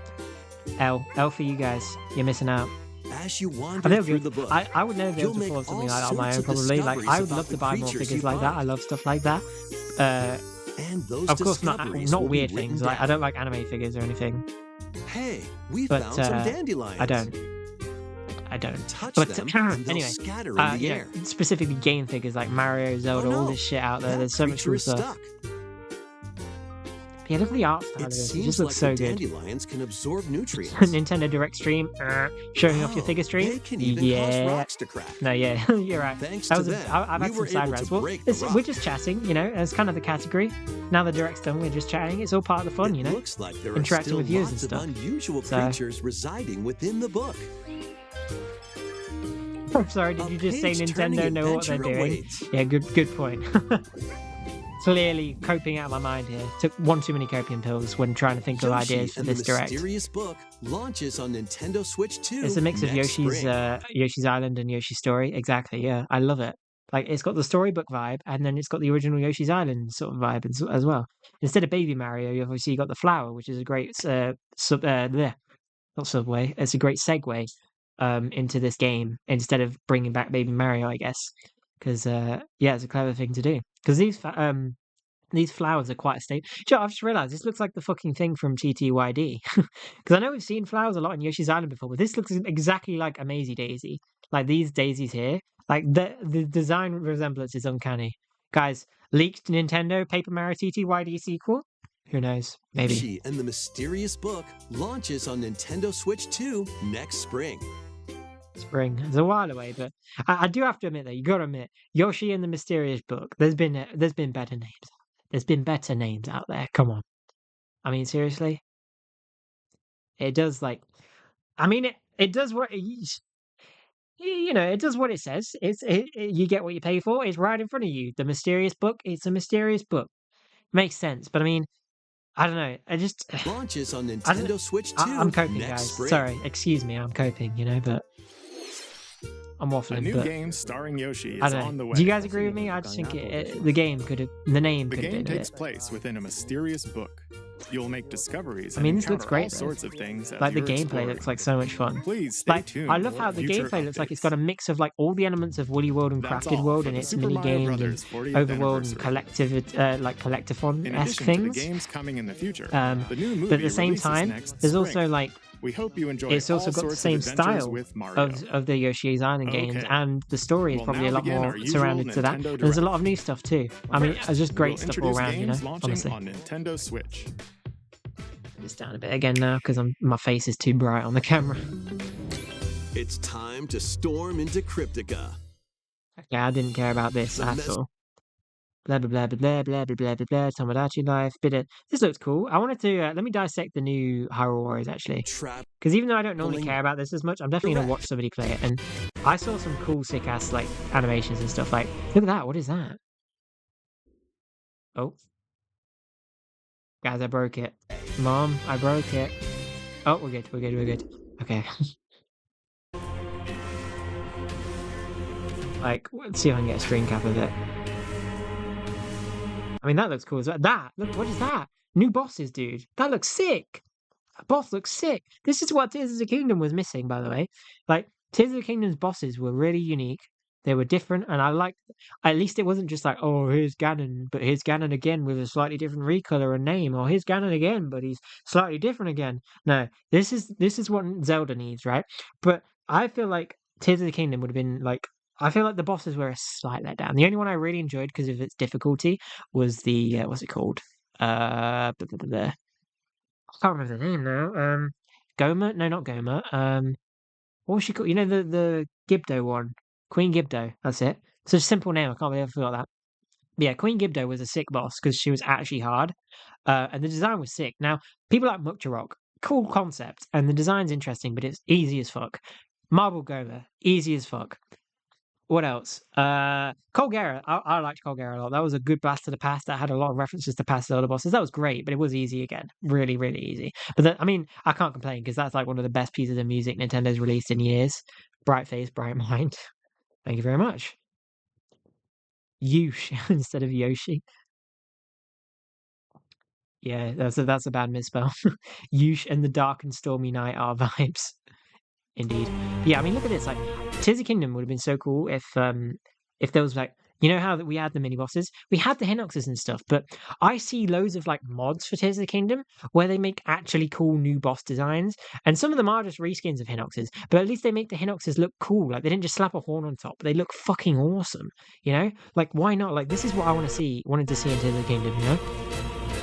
L for you guys. You're missing out. As you wander through the book, I would never be able to afford something like that on my own. Probably, like I would love to buy more figures like that. I love stuff like that. Of course, not weird things. Like I don't like anime figures or anything. Hey, we found some dandelions. I don't. Touch but them, and they'll anyway, scatter in the air. Specifically game figures like Mario, Zelda, all this shit out there. There's so much cool stuff. Yeah, look at the art style of this. It just looks so good. Dandelions can absorb nutrients. Nintendo Direct stream, showing off your figure stream. They can even cause rocks to crack. No, yeah, you're right. Thanks I've to them, had some side rants. Well, we're just chatting, you know. It's kind of the category. Now the Direct's done, we're just chatting. It's all part of the fun, you know. Looks like there are interacting still with viewers lots and of stuff. unusual creatures residing within the book. I'm sorry, did you just say Nintendo know what they're doing? Yeah, good point. Clearly coping out of my mind here. Took one too many copium pills when trying to think of ideas for this Direct. Mysterious Book launches on Nintendo Switch 2. It's a mix of Yoshi's Island and Yoshi's Story. Exactly, yeah. I love it. Like it's got the storybook vibe, and then it's got the original Yoshi's Island sort of vibe as well. Instead of Baby Mario, you've obviously got the flower, which is a great not subway. It's a great segue into this game instead of bringing back Baby Mario, I guess, because it's a clever thing to do. Because these flowers are quite a staple. I've just realised this looks like the fucking thing from TTYD. Because I know we've seen flowers a lot in Yoshi's Island before, but this looks exactly like a Maisie Daisy. Like these daisies here, like the design resemblance is uncanny. Guys, leaked Nintendo Paper Mario TTYD sequel? Who knows? Maybe. Yoshi and the Mysterious Book launches on Nintendo Switch 2 next spring. Spring. It's a while away, but I do have to admit, though, you got to admit, Yoshi and the Mysterious Book. There's been better names. There's been better names out there. Come on. I mean, seriously. It does it does what it does what it says. You get what you pay for. It's right in front of you. The Mysterious Book. It's a mysterious book. Makes sense, but I mean, I don't know. I just launches on Nintendo Switch 2. I'm coping, next guys. spring. Sorry, excuse me. I'm coping, but I'm waffling. A new but game starring Yoshi I is don't on the know. way. Do you guys agree with me? I just think the name could have the name. The could have game been takes place within a mysterious book. You'll make discoveries. I mean, and this looks encounter great. all sorts of things as Like the you're gameplay exploring. looks like so much fun. Please stay Like tuned. I love for how the future gameplay looks like updates. it's got a mix of like all the elements of Woolly World and That's Crafted all World for and the its Super mini Mario games Brothers and 40th overworld and anniversary. like collectathon In esque addition to the things. games coming in the future, The new movie but at the same releases time, next there's spring. also like we hope you enjoy it's also all got the sorts same of adventures style with Mario. of the Yoshi's Island games, Okay. and the story is We'll probably now a lot begin more our usual surrounded to that. Nintendo And there's a Direct. lot of new stuff too. I mean, it's just great We'll stuff all introduce around, games launching honestly. on Nintendo Switch. It's down a bit again now because my face is too bright on the camera. It's time to storm into Cryptica. Yeah, I didn't care about this at all. Blah blah blah blah blah blah blah blah blah. Tomodachi Life. This looks cool. I wanted to let me dissect the new Hyrule Warriors actually, because even though I don't normally care about this as much, I'm definitely gonna watch somebody play it. And I saw some cool, sick ass like animations and stuff. Like, look at that. What is that? Oh, guys, I broke it. Mom, I broke it. Oh, we're good. We're good. We're good. Okay. Like, let's see if I can get a screen cap of it. I mean, that looks cool as well. Look, what is that? New bosses, dude. That looks sick. That boss looks sick. This is what Tears of the Kingdom was missing, by the way. Like, Tears of the Kingdom's bosses were really unique. They were different, and I liked. At least it wasn't just like, oh, here's Ganon, but here's Ganon again with a slightly different recolor and name, or here's Ganon again, but he's slightly different again. No, this is what Zelda needs, right? But I feel like Tears of the Kingdom would have been like. I feel like the bosses were a slight letdown. The only one I really enjoyed because of its difficulty was the what's it called? I can't remember the name now. Goma? No, not Goma. What was she called? You know the Gibdo one, Queen Gibdo. That's it. It's a simple name. I can't believe I forgot that. But yeah, Queen Gibdo was a sick boss because she was actually hard, and the design was sick. Now people like Muktarok, cool concept, and the design's interesting, but it's easy as fuck. Marble Goma, easy as fuck. What else? Colgera. I liked Colgera a lot. That was a good blast to the past that had a lot of references to past Zelda bosses. That was great, but it was easy again. Really, really easy. But I mean, I can't complain because that's like one of the best pieces of music Nintendo's released in years. Bright face, bright mind. Thank you very much. Yush instead of Yoshi. Yeah, that's a bad misspell. Yush and the dark and stormy night are vibes. Indeed. Yeah, I mean, look at this. Like, Tears of the Kingdom would have been so cool if there was like, you know how that we had the mini bosses, we had the Hinoxes and stuff, but I see loads of like mods for Tears of the Kingdom where they make actually cool new boss designs, and some of them are just reskins of Hinoxes, but at least they make the Hinoxes look cool. Like they didn't just slap a horn on top; they look fucking awesome. You know, like why not? Like this is what I wanted to see in Tears of the Kingdom. You know.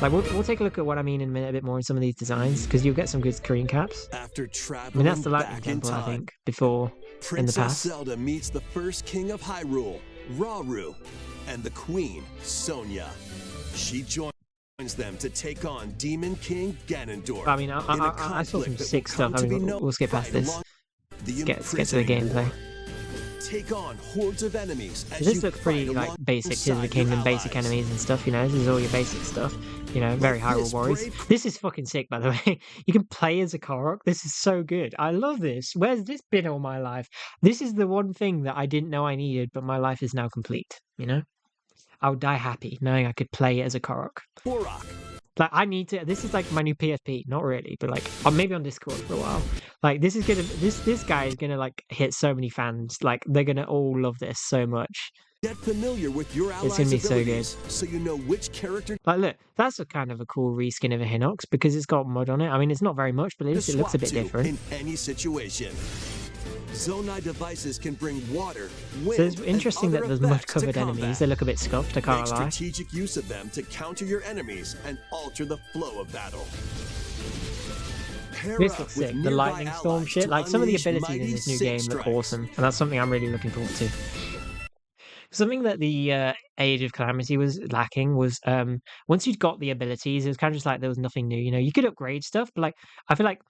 Like we'll take a look at what I mean in a minute, a bit more in some of these designs, because you'll get some good screen caps. After I mean, that's the Lightning back in Temple, I time, think, before in the Princess past. Zelda meets the first king of Hyrule, Rauru, and the queen, Sonia. She joins them to take on Demon King Ganondorf. I mean, I saw some sick stuff. I mean, we'll skip past this. Let's get to the gameplay. Take on hordes of enemies. This looks pretty like basic Tears of the Kingdom, basic enemies and stuff. You know, this is all your basic stuff. You know, very Hyrule Warriors. This is fucking sick, by the way. You can play as a Korok. This is so good. I love this. Where's this been all my life? This is the one thing that I didn't know I needed, but my life is now complete. You know, I would die happy knowing I could play as a Korok. Like I need to. This is like my new PSP. Not really, but like maybe on Discord for a while. Like this is gonna. This guy is gonna like hit so many fans. Like they're gonna all love this so much. Get familiar with your allies' It's gonna be so good. so you know which character. Like look, that's a kind of a cool reskin of a Hinox because it's got mud on it. I mean, it's not very much, but at least it looks a bit different. In any situation. Zonai devices can bring water, wind, so it's interesting that there's mud-covered combat. enemies. They look a bit scuffed, I can't Make lie. strategic use of them to counter your enemies and alter the flow of battle. This looks sick. The lightning storm shit. Like some of the abilities in this new game look awesome, and that's something I'm really looking forward to. Something that the Age of Calamity was lacking was once you'd got the abilities, it was kind of just like there was nothing new. You know, you could upgrade stuff, but like I feel like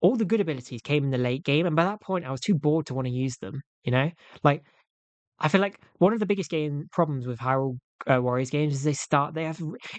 all the good abilities came in the late game, and by that point, I was too bored to want to use them. You know, like I feel like one of the biggest problems with Hyrule Warriors games is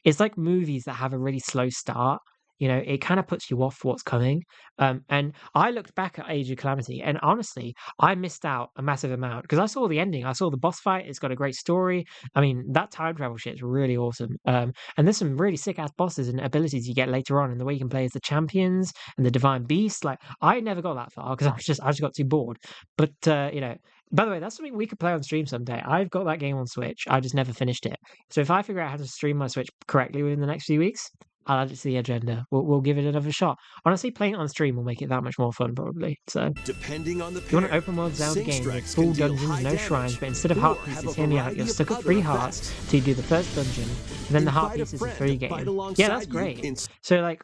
it's like movies that have a really slow start. You know, it kind of puts you off what's coming. And I looked back at Age of Calamity, and honestly, I missed out a massive amount because I saw the ending. I saw the boss fight. It's got a great story. I mean, that time travel shit is really awesome. And there's some really sick ass bosses and abilities you get later on, and the way you can play as the champions and the divine beast. Like, I never got that far because I just got too bored. But you know, by the way, that's something we could play on stream someday. I've got that game on Switch. I just never finished it. So if I figure out how to stream my Switch correctly within the next few weeks, I'll add it to the agenda. We'll give it another shot. Honestly, playing it on stream will make it that much more fun, probably. So, depending on the if you want an open world Zelda game with full dungeons, no shrines, but instead of heart pieces, hear me out. You're stuck at 3 hearts till you do the first dungeon, and then the heart pieces are 3 games. Yeah, that's great. So, like,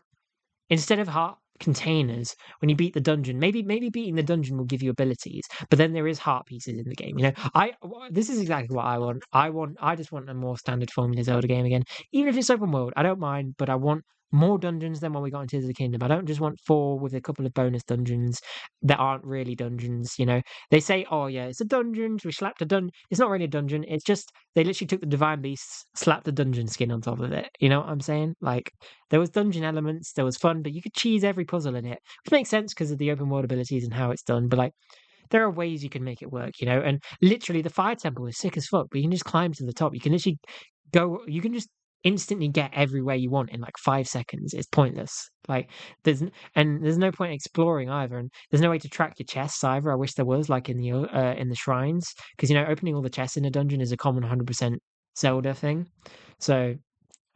instead of heart containers, when you beat the dungeon, maybe beating the dungeon will give you abilities, but then there is heart pieces in the game. You know, this is exactly what I want. I just want a more standard formula Zelda game again. Even if it's open world, I don't mind, but I want more dungeons than when we got into Tears of the Kingdom. I don't just want 4 with a couple of bonus dungeons that aren't really dungeons. You know, they say, oh yeah, it's a dungeon, we slapped a dungeon. It's not really a dungeon, it's just they literally took the divine beasts, slapped the dungeon skin on top of it. You know what I'm saying? Like, there was dungeon elements, there was fun, but you could cheese every puzzle in it, which makes sense because of the open world abilities and how it's done. But like, there are ways you can make it work, you know. And literally, the fire temple is sick as fuck, but you can just climb to the top. You can literally you can just instantly get everywhere you want in like 5 seconds. It's pointless. Like, there's no point exploring either, and there's no way to track your chests either. I wish there was, like in the shrines, because you know, opening all the chests in a dungeon is a common 100% Zelda thing. So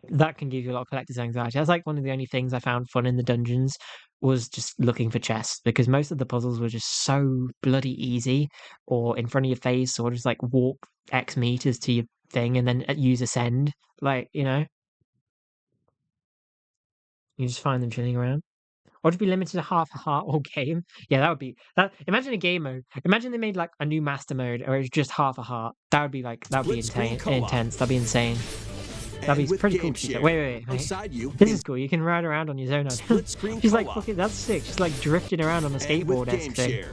that can give you a lot of collector's anxiety. That's like one of the only things I found fun in the dungeons was just looking for chests, because most of the puzzles were just so bloody easy, or in front of your face, or just like walk X meters to your thing and then use ascend. Like, you know, you just find them chilling around. Or to be limited to half a heart all game. Yeah, that would be that. Imagine a game mode. Imagine they made like a new master mode, or it's just half a heart. That would be intense. That'd be insane. That'd be pretty cool. Wait. This is cool. You can ride around on your Zonai. She's like, fucking, that's sick. She's like drifting around on a skateboard-esque thing.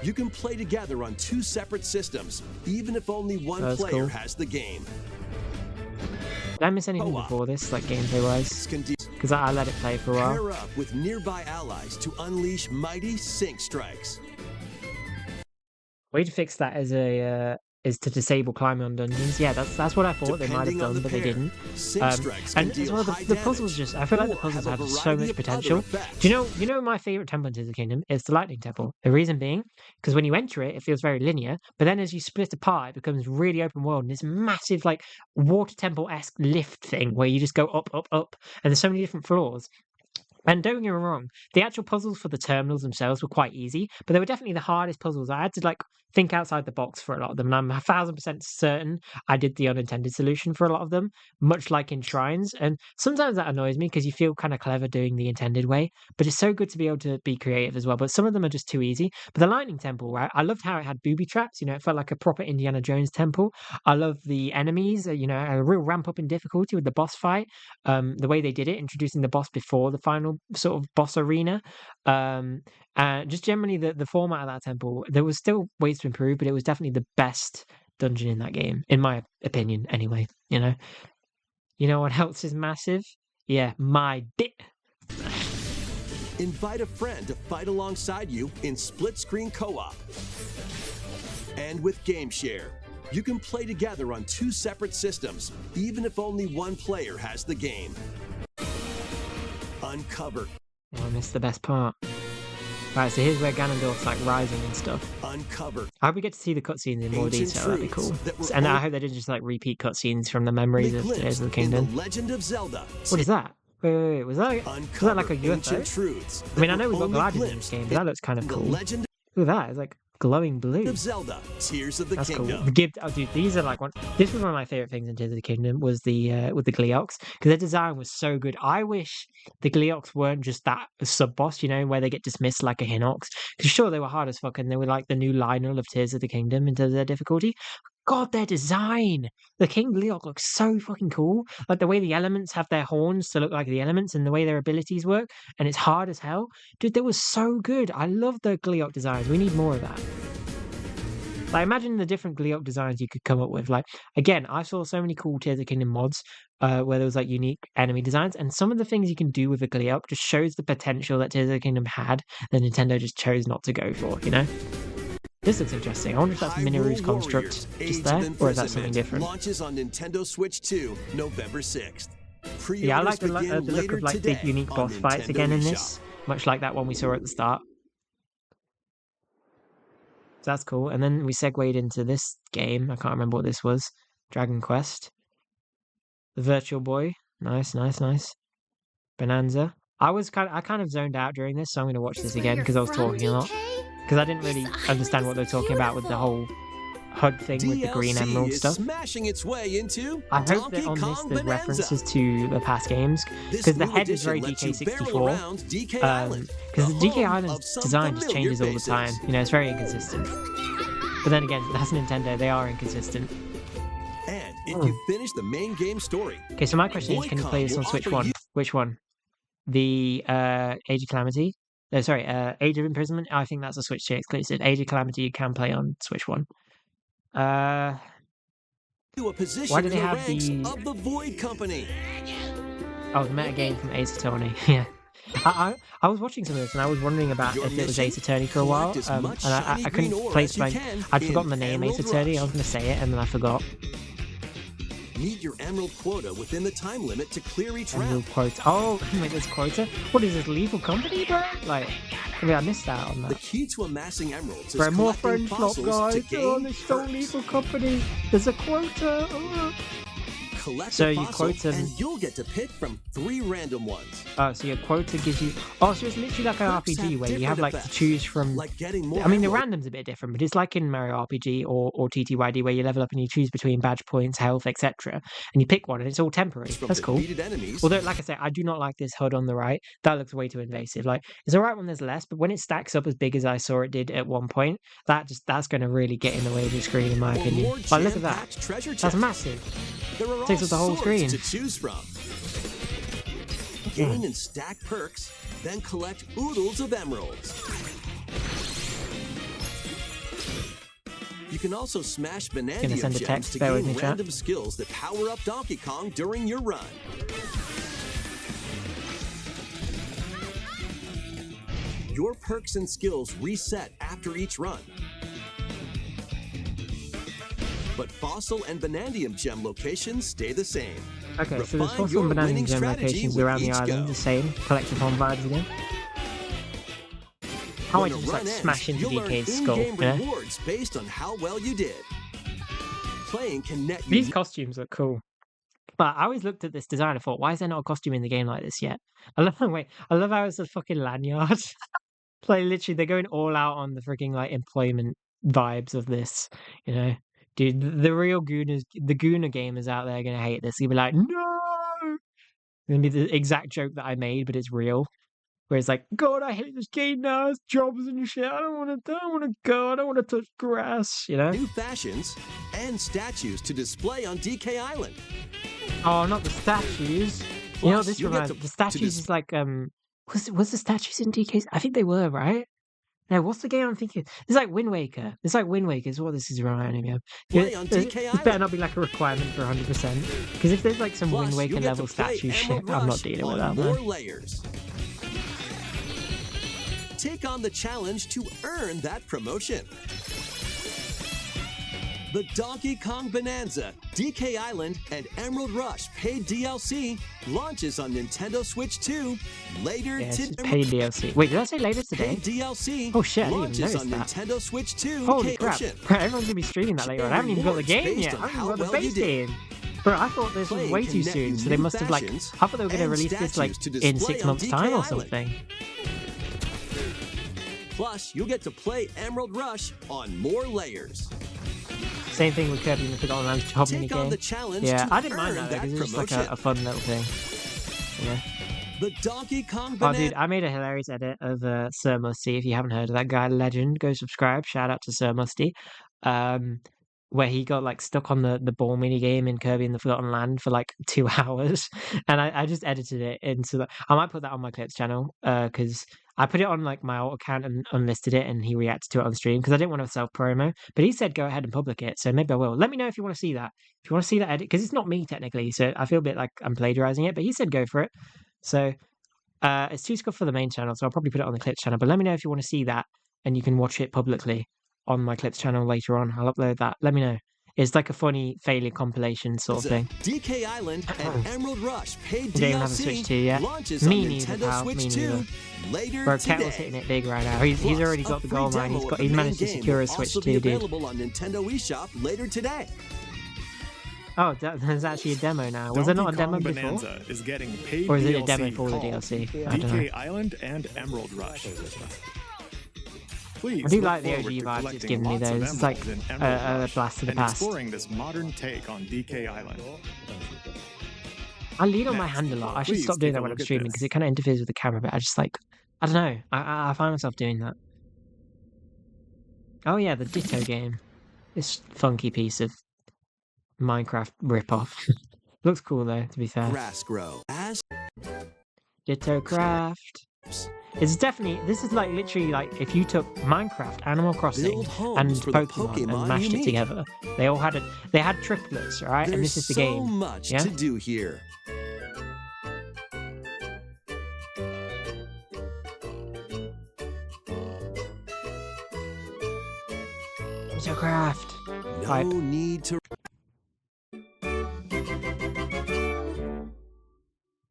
You can play together on 2 separate systems, even if only one player has the game. Did I miss anything before this, like gameplay-wise? Because I let it play for a while. Pair up with nearby allies to unleash mighty sync strikes. Way to fix that is to disable climbing on dungeons. Yeah, that's what I thought they might have done, but they didn't. And as well, the puzzles I feel like the puzzles have so much potential. Do you know my favorite temple in Tears of the Kingdom is the Lightning Temple. The reason being, because when you enter it, it feels very linear, but then as you split apart, it becomes really open world, and this massive like water temple-esque lift thing where you just go up, and there's so many different floors. And don't get me wrong, the actual puzzles for the terminals themselves were quite easy, but they were definitely the hardest puzzles. I had to like think outside the box for a lot of them, and I'm 1000% certain I did the unintended solution for a lot of them, much like in Shrines. And sometimes that annoys me because you feel kind of clever doing the intended way, but it's so good to be able to be creative as well. But some of them are just too easy. But the Lightning Temple, right? I loved how it had booby traps. You know, it felt like a proper Indiana Jones temple. I love the enemies. You know, a real ramp up in difficulty with the boss fight. The way they did it, introducing the boss before the final sort of boss arena. Just generally the format of that temple, there was still ways to improve, but it was definitely the best dungeon in that game, in my opinion anyway. You know what else is massive? Yeah, my dick. Invite a friend to fight alongside you in split-screen co-op. And with Game Share, you can play together on 2 separate systems, even if only one player has the game. Uncover. Oh, I missed the best part. Right, so here's where Ganondorf's like rising and stuff. Uncover. I hope we get to see the cutscenes in more detail. That'd be cool. And I hope they didn't just like repeat cutscenes from the memories of Tears of the Kingdom. The Legend of Zelda. What is that? Wait. Was that like a UFO? I mean, I know we've got gliders in this game, but that looks kind of cool. Look at that. It's like glowing blue. Of Zelda, Tears of the Kingdom. Cool. Oh, dude, these are like this was one of my favorite things in Tears of the Kingdom was the with the Gleeoks, because their design was so good. I wish the Gleeoks weren't just that sub boss, you know, where they get dismissed like a Hinox. Because sure, they were hard as fuck, and they were like the new Lionel of Tears of the Kingdom in terms of their difficulty. God, their design! The King Gleeok looks so fucking cool. Like the way the elements have their horns to look like the elements, and the way their abilities work, and it's hard as hell. Dude, that was so good. I love the Gleeok designs. We need more of that. Like, imagine the different Gleeok designs you could come up with. Like, again, I saw so many cool Tears of the Kingdom mods where there was like unique enemy designs, and some of the things you can do with a Gleeok just shows the potential that Tears of the Kingdom had that Nintendo just chose not to go for, you know? This looks interesting. I wonder if that's Minoru's construct just there, or is that something different? Launches on Nintendo Switch 2, November 6th. Yeah, I like the look of like big unique boss fights again in this, much like that one we saw at the start. So that's cool. And then we segued into this game. I can't remember what this was. Dragon Quest. The Virtual Boy. Nice. Bonanza. I kind of zoned out during this, so I'm going to watch this again because I was talking a lot. Because I didn't really understand what they were talking about with the whole HUD thing with the green emerald stuff. Smashing its way into I hope that on this there's references to the past games, because the head is very DK64. Because the DK Island's design just changes all the time. You know, it's very inconsistent. But then again, that's Nintendo. They are inconsistent. And if you finish the main game story. Okay, so my question is, can you play this on Switch 1? Which one? The Age of Calamity? No, sorry, Age of Imprisonment. I think that's a Switch 2 exclusive. Age of Calamity you can play on Switch 1. To a position why do they in the have ranks the of the Void Company? Oh, the metagame from Ace Attorney. Yeah. I was watching some of this and I was wondering about if it was Ace Attorney for a while, and I couldn't place my. I'd forgotten the name Ace Attorney. I was going to say it and then I forgot. Meet your emerald quota within the time limit to clear each Emerald round. quota. Oh, wait, there's quota. What is this, Lethal Company, bro? Like, I mean, I missed out on The that. key to amassing emeralds is Bro, more collecting friends, not fossils to guys. Oh, gain there's so perks. Lethal Company. There's a quota. Oh. Collect So a you fossil quota- and you'll get to pick from 3 random ones. Oh, so your quota gives you. Oh, so it's literally like an Perks RPG have where you have like to different choose from. Like getting more I mean, the emerald- random's a bit different, but it's like in Mario RPG or TTYD where you level up and you choose between badge points, health, etc. And you pick one, and it's all temporary. from That's cool. defeated enemies. Although, like I say, I do not like this HUD on the right. That looks way too invasive. Like, it's alright when there's less, but when it stacks up as big as I saw it did at one point, that's going to really get in the way of the screen, in my For opinion. more Like, look at that. jam-packed treasure That's chests. massive. There are Takes all up the whole sorts screen. to choose from. Gain and stack perks, then collect oodles of emeralds. You can also smash Gonna Bonanza send a gems text, to bear with gain me, chat. random skills that power up Donkey Kong during your run. Your perks and skills reset after each run. But Fossil and Bonandium gem locations stay the same. Okay, so there's Refine fossil your and banana winning gem strategy locations with around the each island, go. the same. Collectathon vibes again. How When I a just like run ends, smash into you'll earn DK's skull, in-game you know? rewards based on how well you did. Playing can net you These costumes look cool. But I always looked at this design and thought, why is there not a costume in the game like this yet? I love how it's a fucking lanyard. Like, literally, they're going all out on the freaking, like, employment vibes of this, you know? Dude, the real Gooners, the Gooner gamers out there are going to hate this. You'll be like, no! It's going to be the exact joke that I made, but it's real. Where it's like, God, I hate this game now. It's jobs and shit. I don't want to go. I don't want to touch grass, you know? new fashions and statues to display on DK Island. Oh, not the statues. You know, Plus, this you get reminds to- the to statues is like was the statues in DK's? I think they were, right? No, what's the game I'm thinking? It's like Wind Waker. It's like Wind Waker is what this is reminding me of. Play on DK This Island. better not be like a requirement for 100%. Because if there's like some Plus, Wind you Waker get level to play statue shit, Emerald I'm not Rush dealing with on that, more man. layers. Take on the challenge to earn that promotion. The Donkey Kong Bonanza, DK Island, and Emerald Rush paid DLC launches on Nintendo Switch 2 later Yeah, it's today. paid DLC. Wait, did I say later today? Paid DLC Oh shit, I didn't even launches notice on that. Nintendo Switch 2 Holy crap. Ocean. Everyone's gonna be streaming that later on. I haven't even got the game Rewards yet. based I on haven't how even got the well you base did. game. Bro, I thought this was Playing way can too net soon, you so they new must have like. I fashions thought they were gonna and release this like statues to in display 6 on months' DK time or Island. something. Plus, you'll get to play Emerald Rush on more layers. Same thing with Kirby and the Forgotten Lands job mini Take on game. the challenge Yeah, to I didn't mind earn that because that it was just like promotion. a fun little thing. Yeah. The Donkey Kong Oh, Bonanza. dude, I made a hilarious edit of Sir Musty. If you haven't heard of that guy, legend, go subscribe. Shout out to Sir Musty. where he got like stuck on the ball mini game in Kirby and the Forgotten Land for like 2 hours, and I just edited it into the. I might put that on my clips channel because I put it on like my alt account and unlisted it, and he reacted to it on stream because I didn't want to self promo. But he said go ahead and public it, so maybe I will. Let me know if you want to see that. If you want to see that edit, because it's not me technically, so I feel a bit like I'm plagiarizing it. But he said go for it, so it's too scuffed for the main channel, so I'll probably put it on the clips channel. But let me know if you want to see that, and you can watch it publicly on my clips channel later on. I'll upload that. Let me know. It's like a funny failure compilation sort of thing. DK Island and Emerald Rush paid Don't even have a Switch 2 yet. launches Me on neither, Nintendo pal. Switch Me 2 neither. later Bro, today. Kettle's hitting it big right now. He's already got the gold mine. He's managed to secure a Switch 2, dude. Available on Nintendo eShop later today. Oh, there's actually a demo now. Was there not a demo before? Bonanza is getting paid Or is it a DLC demo for the called DLC? I don't know. DK Island and Emerald Rush. Please I do look like the OG forward to vibes it's collecting giving me lots though. of This is like emeralds in Emerald a Rush blast to the and past. exploring this modern take on DK Island. I lean on my Next, hand a lot. I should please stop doing take a that when I'm look at streaming this. because it kind of interferes with the camera. But I just like, I don't know. I find myself doing that. Oh yeah, the Ditto game. This funky piece of Minecraft ripoff. Looks cool though, to be fair. Grass grow as Ditto Craft. It's definitely, this is like literally like if you took Minecraft, Animal Crossing, Build homes and for the Pokemon Pokemon and mashed you it meet. together. They had triplets, right? There's And this is the so game. much Yeah? to do here. Ditto Craft. No Right. need to.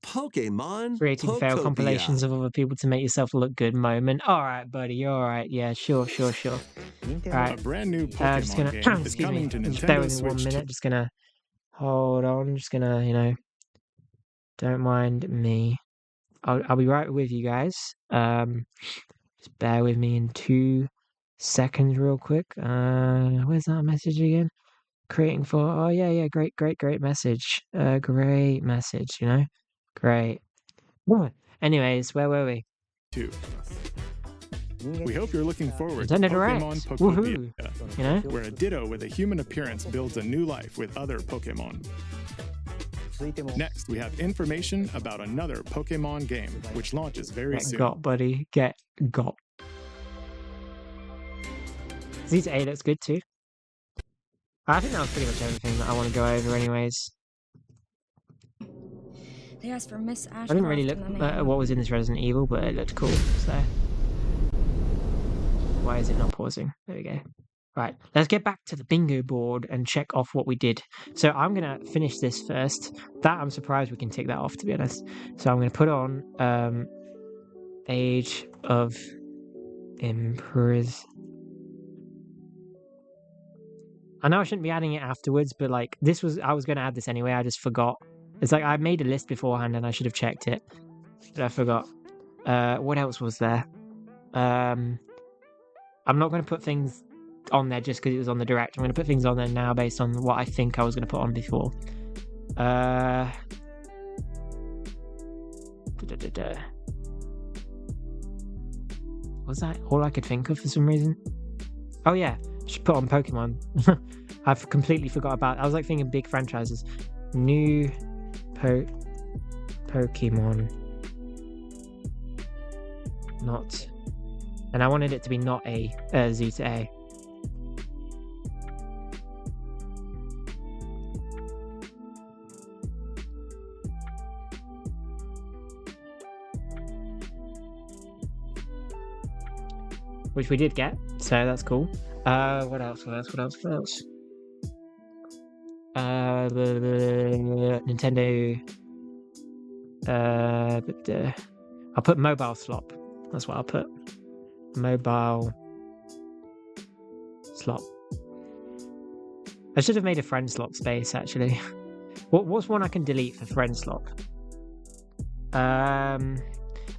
Pokemon Creating fail Pokopia. compilations of other people to make yourself look good moment. Alright, buddy, you're alright. Yeah, sure. Alright. A brand new Just gonna Pokemon game is excuse me. coming to Just bear Nintendo with me 1 Switch 2. minute. Just gonna hold on. Just gonna, you know, don't mind me. I'll be right with you guys. Just bear with me in 2 seconds, real quick. Where's that message again? Creating for. Oh yeah. Great message. Great message. You know, great. Anyways, where were we? 2. We hope you're looking forward to Nintendo Direct. Pokemon Woohoo. Pokopia, You know. where a Ditto with a human appearance builds a new life with other Pokemon. Next, we have information about another Pokemon game, which launches very Get soon. got, buddy. Get got. Zeta A looks good too. I think that was pretty much everything that I want to go over, anyways. They asked for Miss Ashcroft. I didn't really look and then they at what was in this Resident Evil, but it looked cool. So, why is it not pausing? There we go. Right, let's get back to the bingo board and check off what we did. So I'm gonna finish this first. That I'm surprised we can tick that off, to be honest. So I'm gonna put on Age of Emperors. I know I shouldn't be adding it afterwards, but like I was gonna add this anyway. I just forgot. It's like I made a list beforehand and I should have checked it, but I forgot. What else was there? I'm not gonna put things on there just because it was on the direct. I'm going to put things on there now based on what I think I was going to put on before. Was that all I could think of for some reason? Oh yeah, I should put on Pokemon. I've completely forgot about. I was like thinking big franchises. New Pokemon. Not. And I wanted it to be not a Zeta A. Which we did get, so that's cool. What else? Nintendo. I'll put mobile slop. That's what I'll put. Mobile slot. I should have made a friend slot space actually. What's one I can delete for friend slot?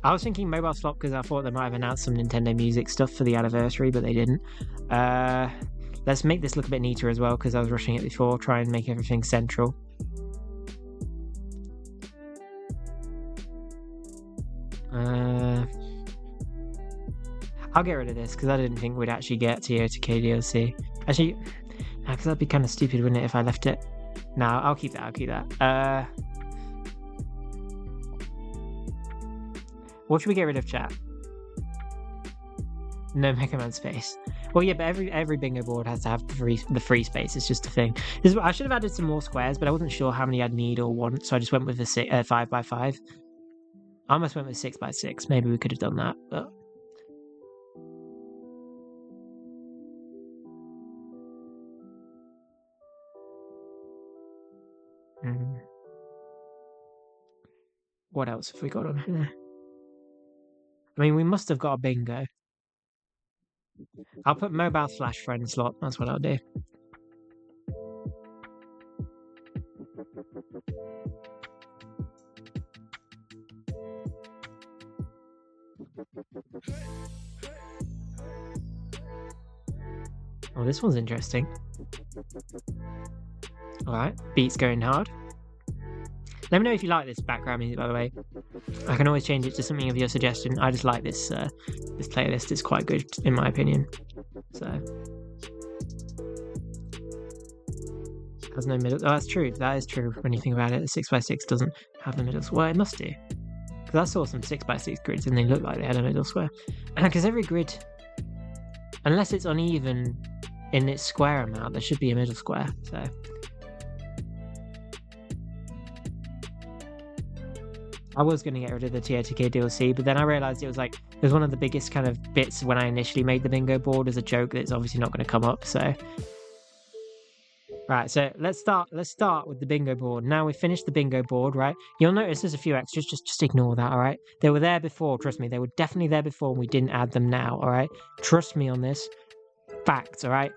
I was thinking mobile slot because I thought they might have announced some Nintendo Music stuff for the anniversary, but they didn't. Let's make this look a bit neater as well because I was rushing it before. Try and make everything central. I'll get rid of this because I didn't think we'd actually get to KDLC. Actually, Because that'd be kind of stupid, wouldn't it, if I left it? No, I'll keep that. What should we get rid of, chat? No Mega Man space. Well, yeah, but every bingo board has to have the free space. It's just a thing. I should have added some more squares, but I wasn't sure how many I'd need or want, so I just went with the 5x5. I almost went with 6x6. Maybe we could have done that, but... What else have we got on here? I mean, we must have got a bingo. I'll put mobile flash friend slot. That's what I'll do. Oh, this one's interesting. Alright, beats going hard. Let me know if you like this background music, by the way. I can always change it to something of your suggestion. I just like this this playlist. It's quite good, in my opinion. So... has no middle... Oh, that's true. That is true when you think about it. The 6x6 doesn't have the middle square. Well, it must do. Because I saw some 6x6 grids and they looked like they had a middle square. Because every grid... unless it's uneven in its square amount, there should be a middle square, so... I was going to get rid of the TOTK DLC, but then I realised it was one of the biggest kind of bits when I initially made the bingo board as a joke that it's obviously not going to come up, so... Right, so let's start with the bingo board. Now we've finished the bingo board, right? You'll notice there's a few extras, just ignore that, alright? They were there before, trust me, they were definitely there before and we didn't add them now, alright? Trust me on this. Facts, alright?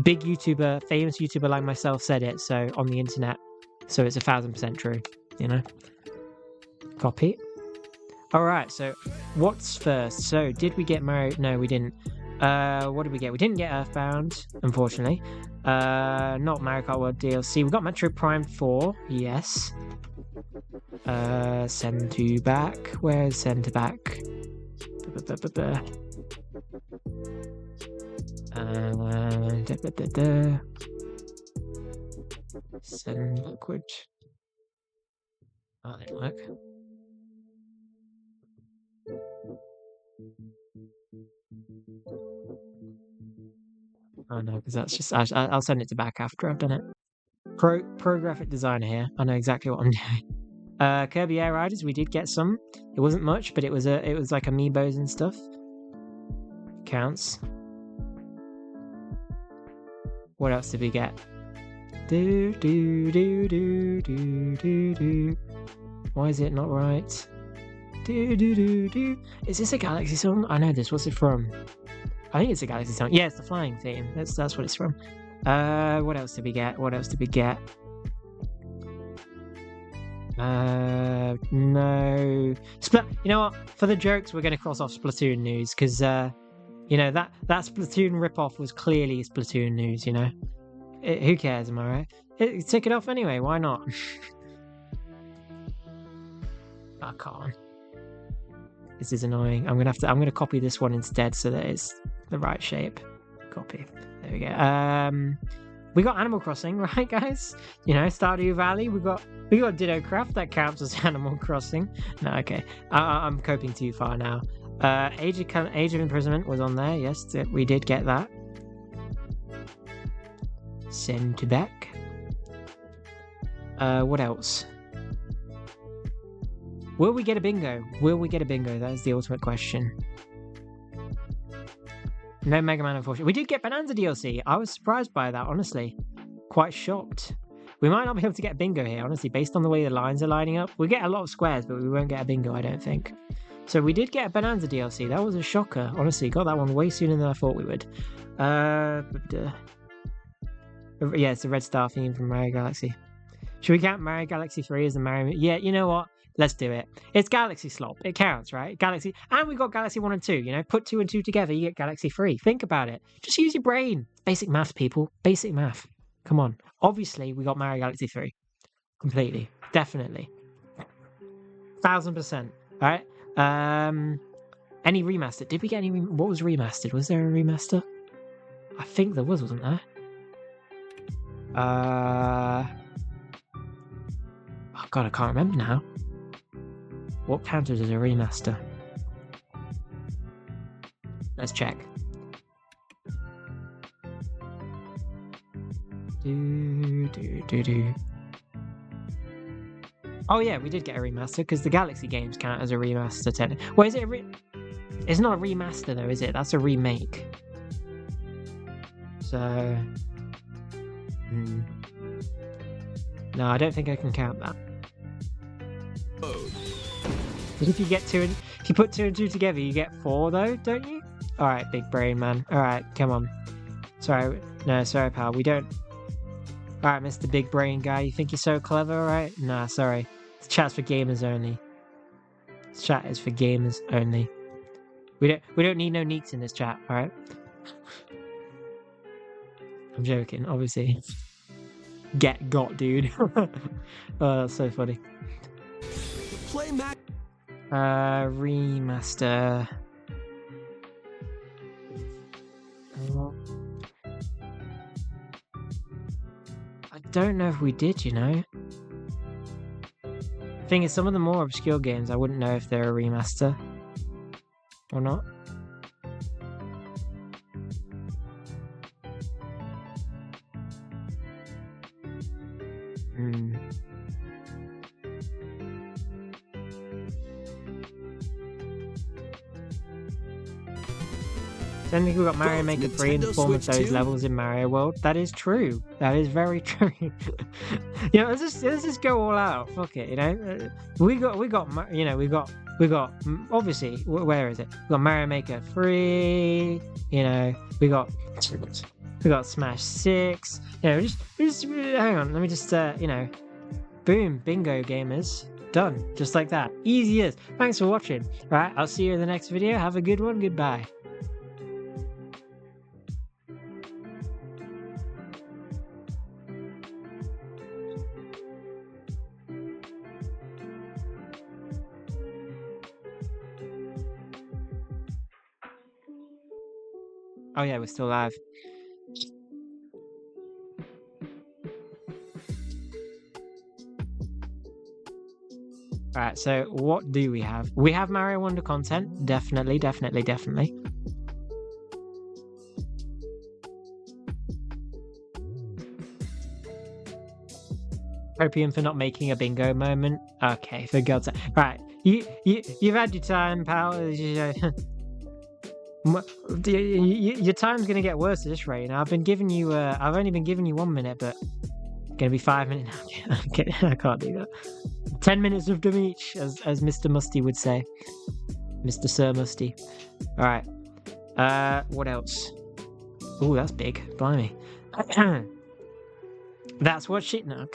Big YouTuber, famous YouTuber like myself said it, so on the internet, so it's 1000% true, you know? Copy. Alright, so what's first? So, did we get Mario? No, we didn't. What did we get? We didn't get Earthbound, unfortunately. Not Mario Kart World DLC. We got Metro Prime 4, yes. Send to back. Where's send to back? Send backward. Oh, that didn't work. Oh no, because that's just... I'll send it to back after I've done it. Pro graphic designer here. I know exactly what I'm doing. Kirby Air Riders, we did get some. It wasn't much, but it was like amiibos and stuff. Counts. What else did we get? Do do do do do do do. Why is it not right? Do do do do. Is this a Galaxy song? I know this. What's it from? I think it's a Galaxy song. Yeah, it's the flying theme. That's what it's from. What else did we get? No. You know what? For the jokes, we're going to cross off Splatoon news because, you know, that Splatoon ripoff was clearly Splatoon news. You know, who cares? Am I right? Take it off anyway. Why not? I can't. This is annoying. I'm gonna copy this one instead so that it's the right shape. Copy. There we go. We got Animal Crossing, right, guys? You know, Stardew Valley. We got Ditto Craft. That counts as Animal Crossing. No, okay. I'm coping too far now. Age of Imprisonment was on there. Yes, we did get that. Send to back. What else? Will we get a bingo? That is the ultimate question. No Mega Man, unfortunately. We did get Bonanza DLC. I was surprised by that, honestly. Quite shocked. We might not be able to get a bingo here, honestly, based on the way the lines are lining up. We get a lot of squares, but we won't get a bingo, I don't think. So we did get a Bonanza DLC. That was a shocker, honestly. Got that one way sooner than I thought we would. Yeah, it's the Red Star theme from Mario Galaxy. Should we count Mario Galaxy 3 as the Mario... Yeah, you know what? Let's do it. It's Galaxy Slop. It counts, right? Galaxy. And we got Galaxy 1 and 2, you know? Put 2 and 2 together, you get Galaxy 3. Think about it. Just use your brain. Basic math, people. Basic math. Come on. Obviously, we got Mario Galaxy 3. Completely. Definitely. 1000%. Alright? Any remastered? Did we get any... What was remastered? Was there a remaster? I think there was, wasn't there? Oh god, I can't remember now. What counted as a remaster? Let's check. Oh yeah, we did get a remaster because the Galaxy games count as a remaster. Well, is it it's not a remaster though, is it? That's a remake. So... No, I don't think I can count that. But if you put 2 and 2 together, you get 4 though, don't you? Alright, big brain man. Alright, come on. Sorry, pal, we don't... Alright, Mr. Big Brain guy, you think you're so clever, alright? Nah, sorry. The chat's for gamers only. This chat is for gamers only. We don't need no neats in this chat, alright? I'm joking, obviously. Got, dude. Oh, that's so funny. Play Mac. Remaster. I don't know if we did, you know. The thing is, some of the more obscure games, I wouldn't know if they're a remaster or not. I don't think we got Mario Maker 3 in the form of those levels in Mario World. That is true. That is very true. You know, let's just go all out. Fuck it. You know, we got. You know, we got. Obviously, where is it? We got Mario Maker 3. You know, we got Smash 6. You know, just hang on. Let me just you know, boom, bingo, gamers. Done. Just like that. Easy as. Thanks for watching. All right, I'll see you in the next video. Have a good one. Goodbye. Oh yeah, we're still live. Alright, so what do we have? We have Mario Wonder content. Definitely. Opium for not making a bingo moment. Okay, for God's sake. Right, you've had your time, pal. Your time's gonna get worse at this rate. Now I've only been giving you 1 minute, but it's gonna be 5 minutes now. Okay, I can't do that. 10 minutes of them each, as Mr. Musty would say. Mr. Sir Musty. Alright. What else? Oh, that's big. Blimey. That's what shit now.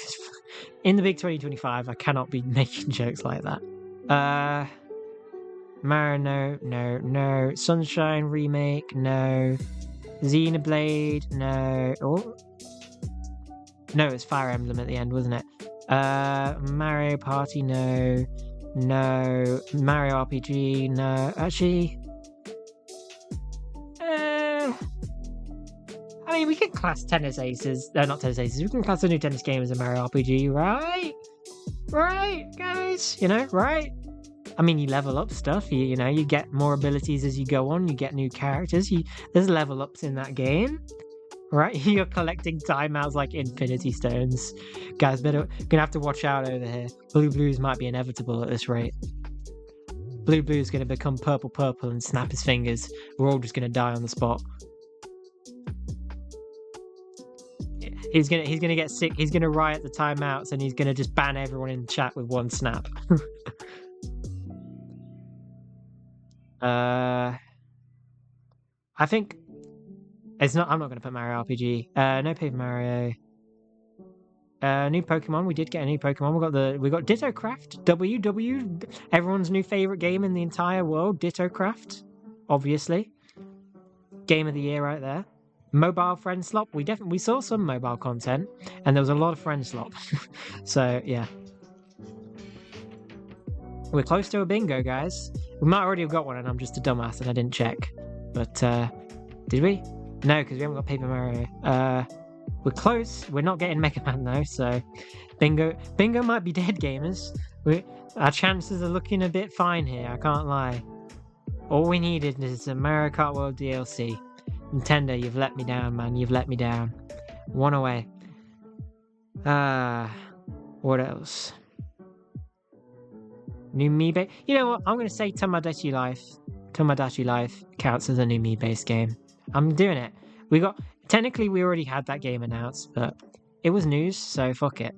In the big 2025, I cannot be making jokes like that. Mario, no. Sunshine remake, no. Xenoblade, no. Oh. No, it's Fire Emblem at the end, wasn't it? Mario Party, no. Mario RPG, no. Actually, I mean, we can class Tennis Aces. No, not Tennis Aces. We can class the new tennis game as a Mario RPG, right? Right, guys? You know, right? I mean, you level up stuff. You know, you get more abilities as you go on. You get new characters. There's level ups in that game, right? You're collecting timeouts like Infinity Stones. Guys, gonna have to watch out over here. Blue Blues might be inevitable at this rate. Blue Blue's gonna become purple and snap his fingers. We're all just gonna die on the spot. He's gonna get sick. He's gonna riot the timeouts and he's gonna just ban everyone in chat with one snap. I think it's not. I'm not going to put Mario RPG. No Paper Mario. New Pokemon. We did get a new Pokemon. We got Ditto Craft. WW. Everyone's new favorite game in the entire world. Ditto Craft. Obviously. Game of the year right there. Mobile friend slop. We saw some mobile content, and there was a lot of friend slop. So yeah. We're close to a bingo, guys. We might already have got one, and I'm just a dumbass and I didn't check. But, did we? No, because we haven't got Paper Mario. We're close. We're not getting Mega Man though, so bingo might be dead, gamers. Our chances are looking a bit fine here, I can't lie. All we needed is a Mario Kart World DLC. Nintendo, you've let me down, man. You've let me down. One away. What else? New Mii-based. You know what? I'm going to say Tomodachi Life. Tomodachi Life counts as a new Mii-based game. I'm doing it. Technically, we already had that game announced, but it was news, so fuck it.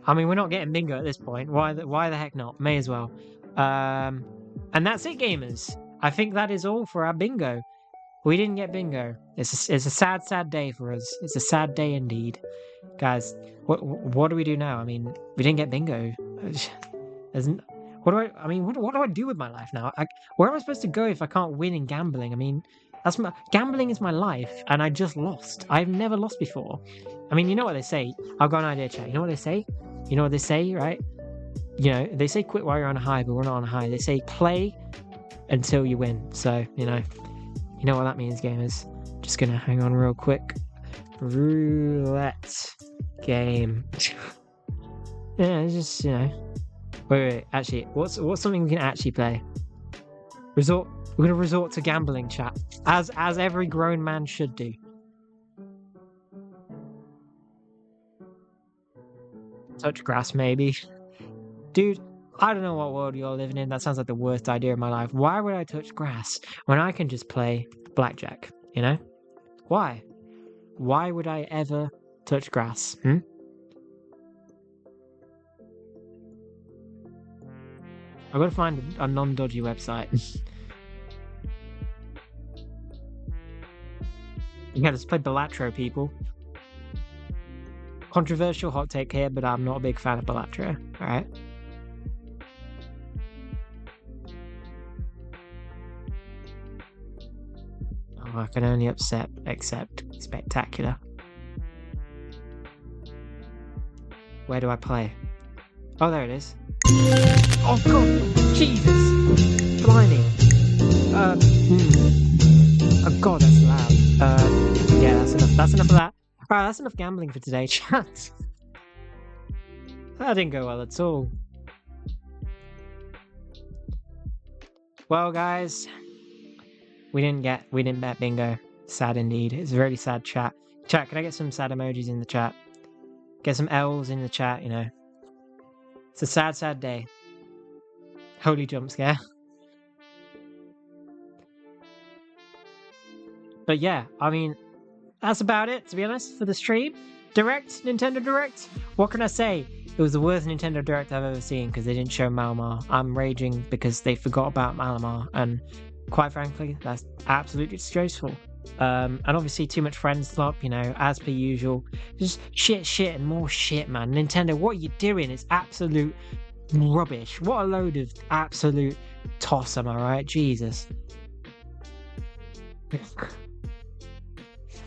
I mean, we're not getting bingo at this point. Why the heck not? May as well. And that's it, gamers. I think that is all for our bingo. We didn't get bingo. It's a sad day for us. It's a sad day indeed. Guys, what do we do now? I mean, we didn't get bingo. What do I do with my life now? Where am I supposed to go if I can't win in gambling? I mean, gambling is my life, and I just lost. I've never lost before. I mean, you know what they say. I've got an idea, chat. You know what they say? You know what they say, right? You know, they say quit while you're on a high, but we're not on a high. They say play until you win. So, you know what that means, gamers. Just gonna hang on real quick. Roulette game. Yeah, it's just, Wait. Actually, what's something we can actually play? We're gonna resort to gambling, chat, as every grown man should do. Touch grass, maybe. Dude, I don't know what world you're living in. That sounds like the worst idea of my life. Why would I touch grass when I can just play blackjack? You know? Why? Why would I ever touch grass? I've got to find a non-dodgy website. Yeah, let's play Balatro, people. Controversial hot take here, but I'm not a big fan of Balatro. Alright? Oh, I can only accept spectacular. Where do I play? Oh, there it is. Oh god! Jesus! Blimey! Oh god, that's loud. Yeah, that's enough. That's enough of that. Alright, that's enough gambling for today, chat. That didn't go well at all. Well, guys, we didn't bet bingo. Sad indeed. It's a really sad chat. Chat, can I get some sad emojis in the chat? Get some L's in the chat, you know. It's a sad day. Holy jump scare. But yeah, I mean, that's about it, to be honest, for the stream. Nintendo Direct? What can I say? It was the worst Nintendo Direct I've ever seen because they didn't show Malamar. I'm raging because they forgot about Malamar, and quite frankly, that's absolutely disgraceful. And obviously too much friends slop, you know, as per usual. Just shit and more shit, man. Nintendo, what are you doing? It's absolute rubbish. What a load of absolute toss, am I right? Jesus.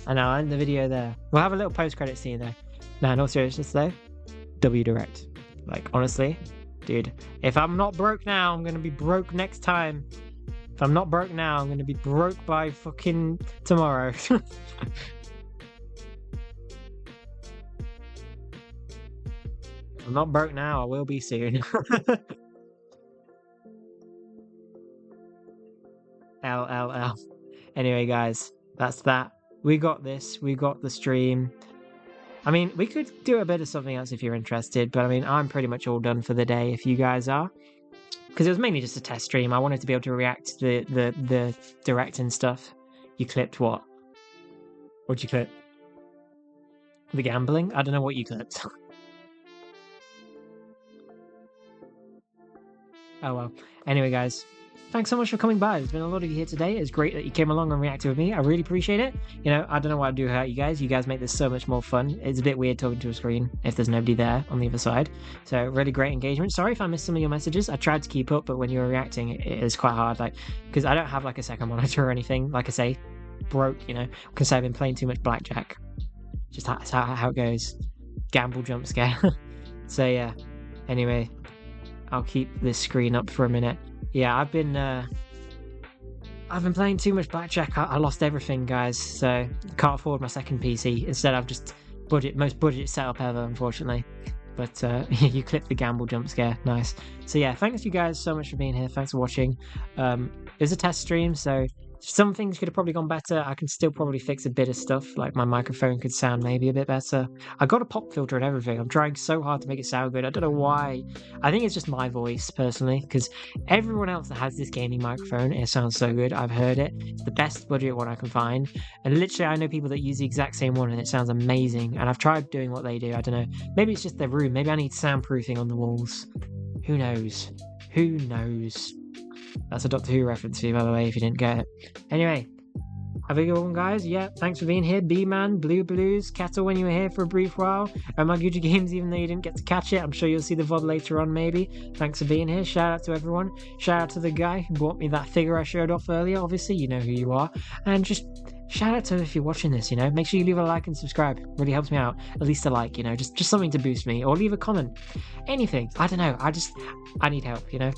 And I'll end the video there. We'll have a little post-credit scene though. Nah, no seriousness though. W Direct. Like, honestly, dude, if I'm not broke now, I'm gonna be broke next time. If I'm not broke now, I'm gonna be broke by fucking tomorrow. If I'm not broke now, I will be soon. LLL. Anyway, guys, that's that. We got this. We got the stream. I mean, we could do a bit of something else if you're interested, but I mean, I'm pretty much all done for the day if you guys are. Because it was mainly just a test stream. I wanted to be able to react to the direct and stuff. You clipped what? What'd you clip? The gambling? I don't know what you clipped. Oh well. Anyway, guys, thanks so much for coming by. There's been a lot of you here today. It's great that you came along and reacted with me. I really appreciate it. You know, I don't know what I'd do without you guys. You guys make this so much more fun. It's a bit weird talking to a screen if there's nobody there on the other side. So really great engagement. Sorry if I missed some of your messages. I tried to keep up, but when you were reacting, it is quite hard. Like, because I don't have like a second monitor or anything. Like I say, broke, you know, because I've been playing too much blackjack. Just that's how it goes. Gamble jump scare. So yeah. Anyway, I'll keep this screen up for a minute. Yeah, I've been playing too much blackjack. I lost everything, guys, so can't afford my second PC. Instead, I've just most budget setup ever, unfortunately. But you clipped the gamble jump scare. Nice. So yeah, thanks you guys so much for being here. Thanks for watching. It was a test stream, so some things could have probably gone better. I can still probably fix a bit of stuff, like my microphone could sound maybe a bit better. I got a pop filter and everything. I'm trying so hard to make it sound good. I don't know why. I think it's just my voice, personally, because everyone else that has this gaming microphone, it sounds so good. I've heard it. It's the best budget one I can find. And literally, I know people that use the exact same one, and it sounds amazing. And I've tried doing what they do. I don't know. Maybe it's just their room. Maybe I need soundproofing on the walls. Who knows? Who knows? That's a Doctor Who reference for you, by the way, if you didn't get it. Anyway, have a good one, guys. Yeah, thanks for being here. B-Man, Blue Blues, Kettle when you were here for a brief while. My Gucci Games, even though you didn't get to catch it. I'm sure you'll see the VOD later on, maybe. Thanks for being here. Shout out to everyone. Shout out to the guy who bought me that figure I showed off earlier. Obviously, you know who you are. And just shout out to if you're watching this, you know. Make sure you leave a like and subscribe. It really helps me out. At least a like, you know. Just something to boost me. Or leave a comment. Anything. I don't know. I need help, you know.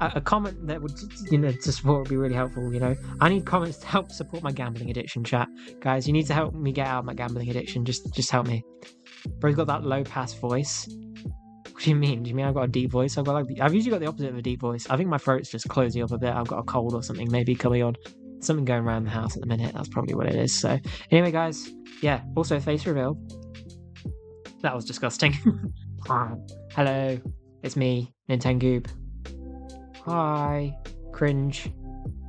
A comment that would, you know, to support would be really helpful, you know. I need comments to help support my gambling addiction, chat. Guys, you need to help me get out of my gambling addiction. Just help me. Bro's got that low-pass voice. What do you mean? Do you mean I've got a deep voice? I've usually got the opposite of a deep voice. I think my throat's just closing up a bit. I've got a cold or something maybe coming on. Something going around the house at the minute. That's probably what it is. So, anyway, guys. Yeah, also face reveal. That was disgusting. Hello. It's me, Nintengoob. Hi, cringe.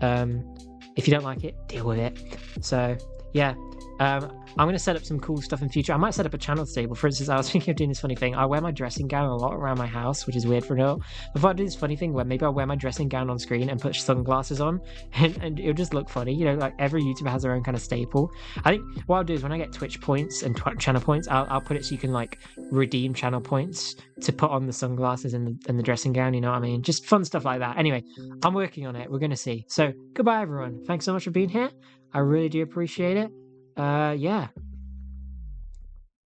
If you don't like it, deal with it. So yeah, I'm going to set up some cool stuff in future. I might set up a channel table. For instance, I was thinking of doing this funny thing. I wear my dressing gown a lot around my house, which is weird for an adult. Before I do this funny thing where maybe I'll wear my dressing gown on screen and put sunglasses on, and it'll just look funny. You know, like every YouTuber has their own kind of staple. I think what I'll do is when I get Twitch points and channel points, I'll put it so you can like redeem channel points to put on the sunglasses and the dressing gown. You know what I mean? Just fun stuff like that. Anyway, I'm working on it. We're going to see. So goodbye, everyone. Thanks so much for being here. I really do appreciate it. Yeah.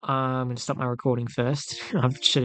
I'm going to stop my recording first. I should